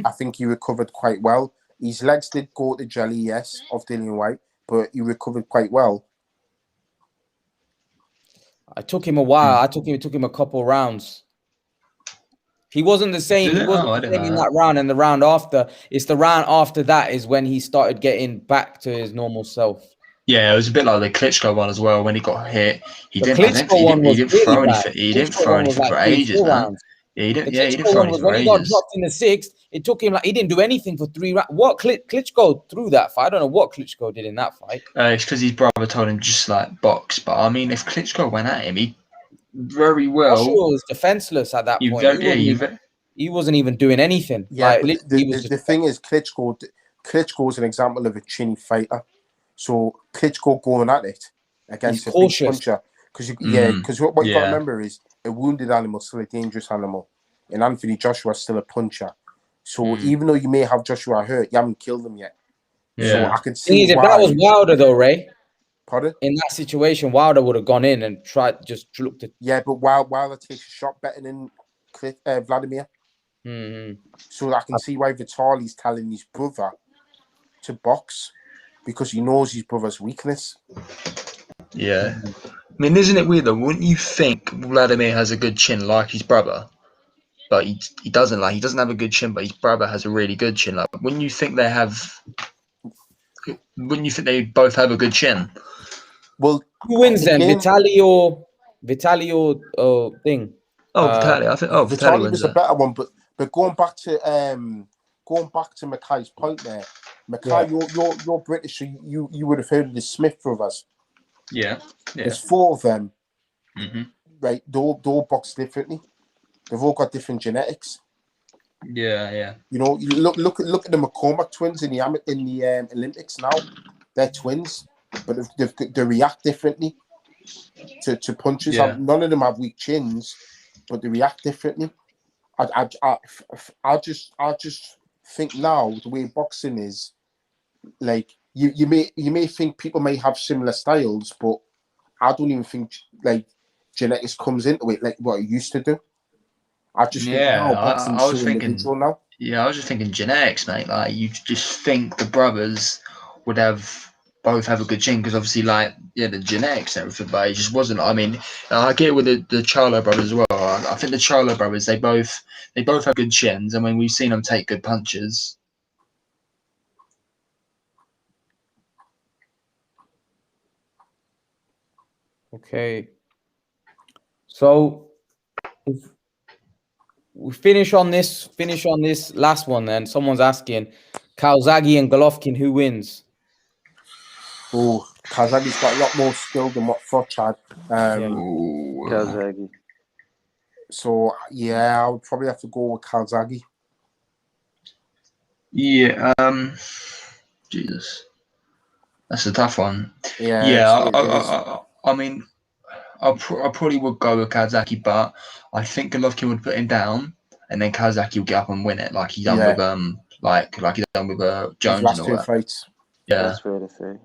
I think he recovered quite well. His legs did go to jelly, yes, of Dillian White, but he recovered quite well. It took him a while. It took him a couple rounds. He wasn't the same. He wasn't the same in that round and the round after. It's the round after that is when he started getting back to his normal self. Yeah, it was a bit like the Klitschko one as well. When he got hit, he didn't throw anything. He didn't throw anything for ages, man. He didn't throw anything for when he got ages. dropped in the 6th, it took him he didn't do anything for 3 rounds. What Klitschko threw that fight? I don't know what Klitschko did in that fight. It's because his brother told him just like box. But I mean, if Klitschko went at him, he very well. Joshua was defenseless at that point. He wasn't even doing anything. Yeah, the thing is, Klitschko is an example of a chinny fighter. So Klitschko going at it against a big puncher, because what you got to remember is a wounded animal is still a dangerous animal, and Anthony Joshua is still a puncher. So even though you may have Joshua hurt, you haven't killed him yet. Yeah. So I could see if that was Wilder though, Ray. Pardon? In that situation, Wilder would have gone in and looked at. Yeah, but Wilder takes a shot better than Vladimir. Mm-hmm. So I can see why Vitaly's telling his brother to box, because he knows his brother's weakness. Yeah. I mean, isn't it weird though? Wouldn't you think Vladimir has a good chin like his brother? But he doesn't have a good chin, but his brother has a really good chin. Like, wouldn't you think they both have a good chin? Well, who wins then? Vitaly or thing? Vitaly. I think Vitaly was a better one, but going back to Mackay's point there, Mackay, you're British, so you would have heard of the Smith brothers. Yeah. There's 4 of them. Mm-hmm. Right, they all box differently. They've all got different genetics. Yeah. You know, you look at the McCormack twins in the Olympics now. They're twins, but they react differently to punches. Yeah. None of them have weak chins, but they react differently. I just think now the way boxing is, like you may think people may have similar styles, but I don't even think like genetics comes into it like what it used to do. I just think now boxing's so individual now. Yeah, I was just thinking genetics, mate. Like you just think the brothers would both have a good chin because obviously, the genetics and everything, but it just wasn't. I mean, I get it with the Charlo brothers as well. I think the Charlo brothers, they both have good chins. I mean, we've seen them take good punches. Okay. So we finish on this last one then. Someone's asking Calzaghe and Golovkin, who wins? Oh, Calzaghe's got a lot more skill than what Froch had. Calzaghe. So I would probably have to go with Calzaghe. Yeah, Jesus, that's a tough one. I mean, I probably would go with Calzaghe, but I think Golovkin would put him down, and then Calzaghe will get up and win it, like he's done with like he's done with Jones last and all that. Fights. Yeah, that's fair to say.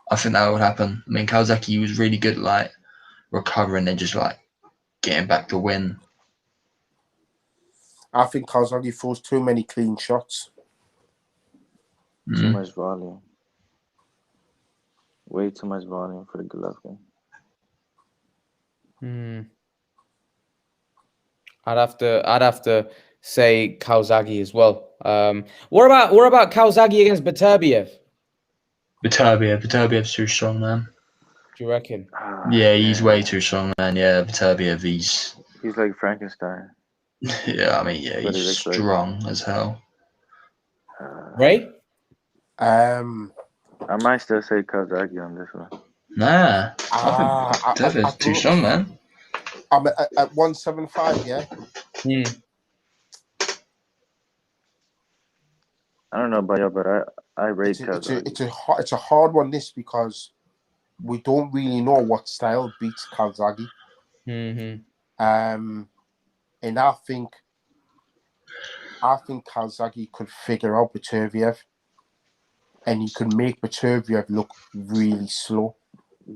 I think that would happen. I mean, Calzaghe was really good at recovering and just getting back to win. I think Calzaghe throws too many clean shots. Too much volume. Way too much volume for the Golovkin. I'd have to say Calzaghe as well. What about Calzaghe against Beterbiev? Beterbiev's too strong, man. Do you reckon? Yeah, he's way too strong, man. Yeah, Beterbiev, he's like Frankenstein. Yeah, I mean, he's strong as hell. Ray? I might still say Calzaghe on this one. Nah, Beterbiev's too strong, man. I'm at 175, yeah. I don't know about y'all, but I rate Calzaghe. It's a hard one, this, because we don't really know what style beats Calzaghe. And I think Calzaghe could figure out Beterbiev, and he could make Beterbiev look really slow.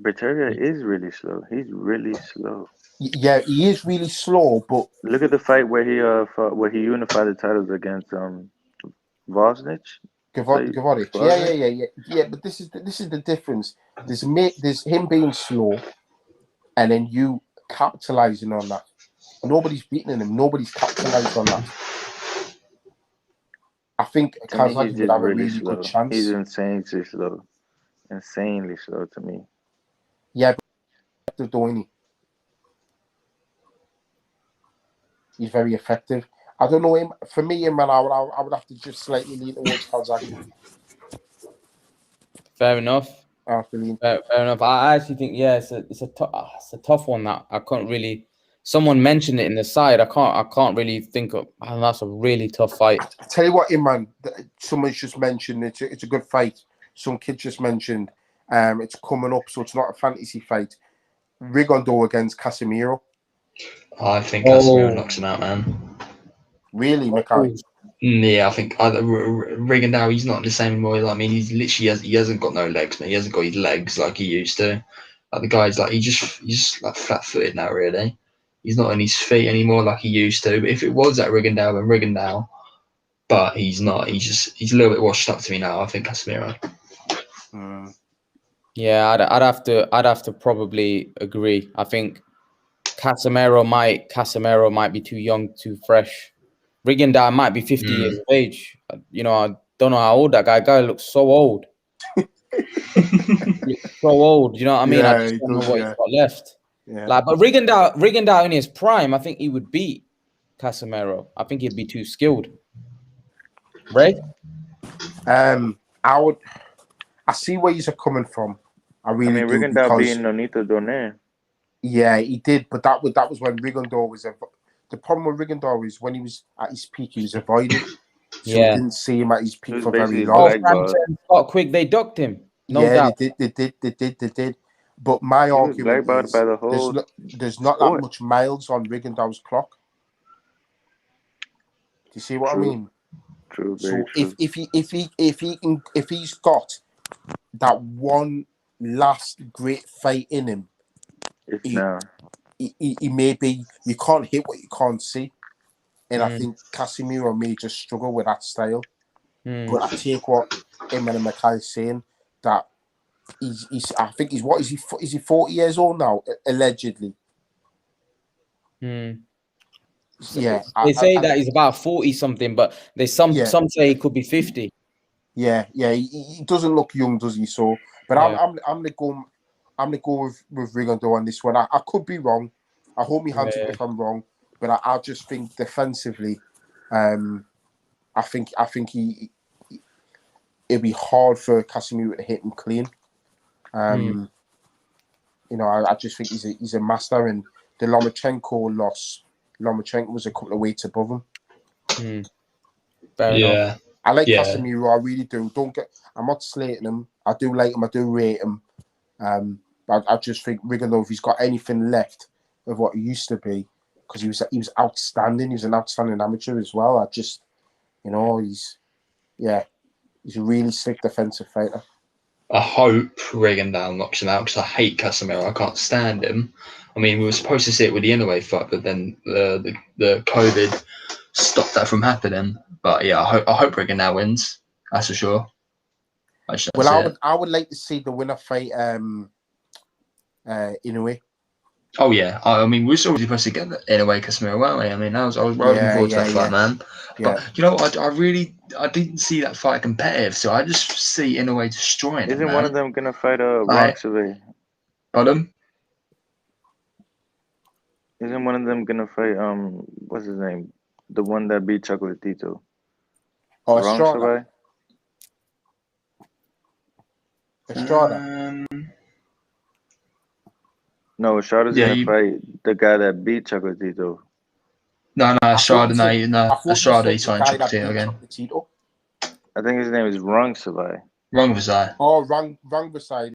Beterbiev is really slow. He's really slow. Yeah, he is really slow, but look at the fight where he unified the titles against Vosnich. Gavodic. Yeah. But this is the difference. There's him being slow, and then you capitalizing on that. Nobody's beating him. Nobody's capitalized on that. I think Calzaghe would have a really good chance. He's insanely slow. Insanely slow to me. Yeah, but he's very effective. I don't know him. For me, man, I would have to just slightly lean towards Calzaghe. Fair enough. Fair enough. I actually think it's a tough one that I can't really. Someone mentioned it in the side. I can't really think of. That's a really tough fight. I tell you what, man. Someone's just mentioned it's a good fight. Some kid just mentioned it's coming up, so it's not a fantasy fight. Rigondeaux against Casemiro. I think Casemiro knocks him out, man. Really, Mackay? Yeah, I think Rigondeaux, he's not the same anymore. I mean, he's literally he hasn't got no legs, man. He hasn't got his legs like he used to. Like the guy's like he's just like flat-footed now, really. He's not on his feet anymore like he used to. But if it was that Rigondeaux, then Rigondeaux. But he's not. He's a little bit washed up to me now. I think Casemiro. Yeah, I'd have to probably agree. I think Casemiro might be too young, too fresh. Rigondeaux might be 50 years of age. You know, I don't know how old that guy looks so old. So old, you know what I mean? Yeah, I just don't know what he's got left. Yeah. Like, but Rigondeaux in his prime, I think he would beat Casemiro. I think he'd be too skilled. Ray? I see where you're coming from. I mean, Rigondeaux being Nonito Doné. Yeah, he did, but that was when Rigondeaux was. The problem with Rigondeaux is when he was at his peak, he was avoided. So we didn't see him at his peak for very long. Got quick, they ducked him. No doubt. They did. But my argument is there's not that much miles on Rigondeaux's clock. Do you see what I mean? True. So if he's got that one last great fight in him, he may be. You can't hit what you can't see, and I think Casemiro may just struggle with that style. But I take what him and Mackay is saying that he's. I think he's what is he? Is he 40 years old now? Allegedly. Yeah, they say that he's about 40 something, but there's some say he could be 50. Yeah, he doesn't look young, does he? So, but I'm gonna go with Rigondeaux on this one. I could be wrong. I hold my hands up if I'm wrong, but I just think defensively, I think it'd be hard for Casemiro to hit him clean. You know, I just think he's a master, and the Lomachenko loss. Lomachenko was a couple of weights above him. Fair enough. I like Casemiro, I really do. I'm not slating him. I do like him, I do rate him. But I just think Rigondeaux, if he's got anything left of what he used to be, because he was outstanding. He was an outstanding amateur as well. I just, you know, he's a really slick defensive fighter. I hope Rigondeaux knocks him out because I hate Casemiro. I can't stand him. I mean, we were supposed to see it with the Inoue fight, but then the COVID stopped that from happening. But yeah, I hope Rigondeaux wins. That's for sure. I would like to see the winner fight Inoue. Oh yeah, I mean we were already supposed to get Inoue Casemiro, weren't we? I mean, I was looking forward to that fight, man. But you know what? I didn't see that fight competitive, so I just see Inoue destroying. Isn't one of them gonna fight Ronksavay? Pardon? Isn't one of them gonna fight what's his name? The one that beat Chocolatito. Oh, Estrada. No, Estrada's gonna fight the guy that beat Chocolatito. No, Estrada, Estrada, he's fighting Chocolatito again. I think his name is Ronksavay. Ronksavay. Oh, Ronksavay.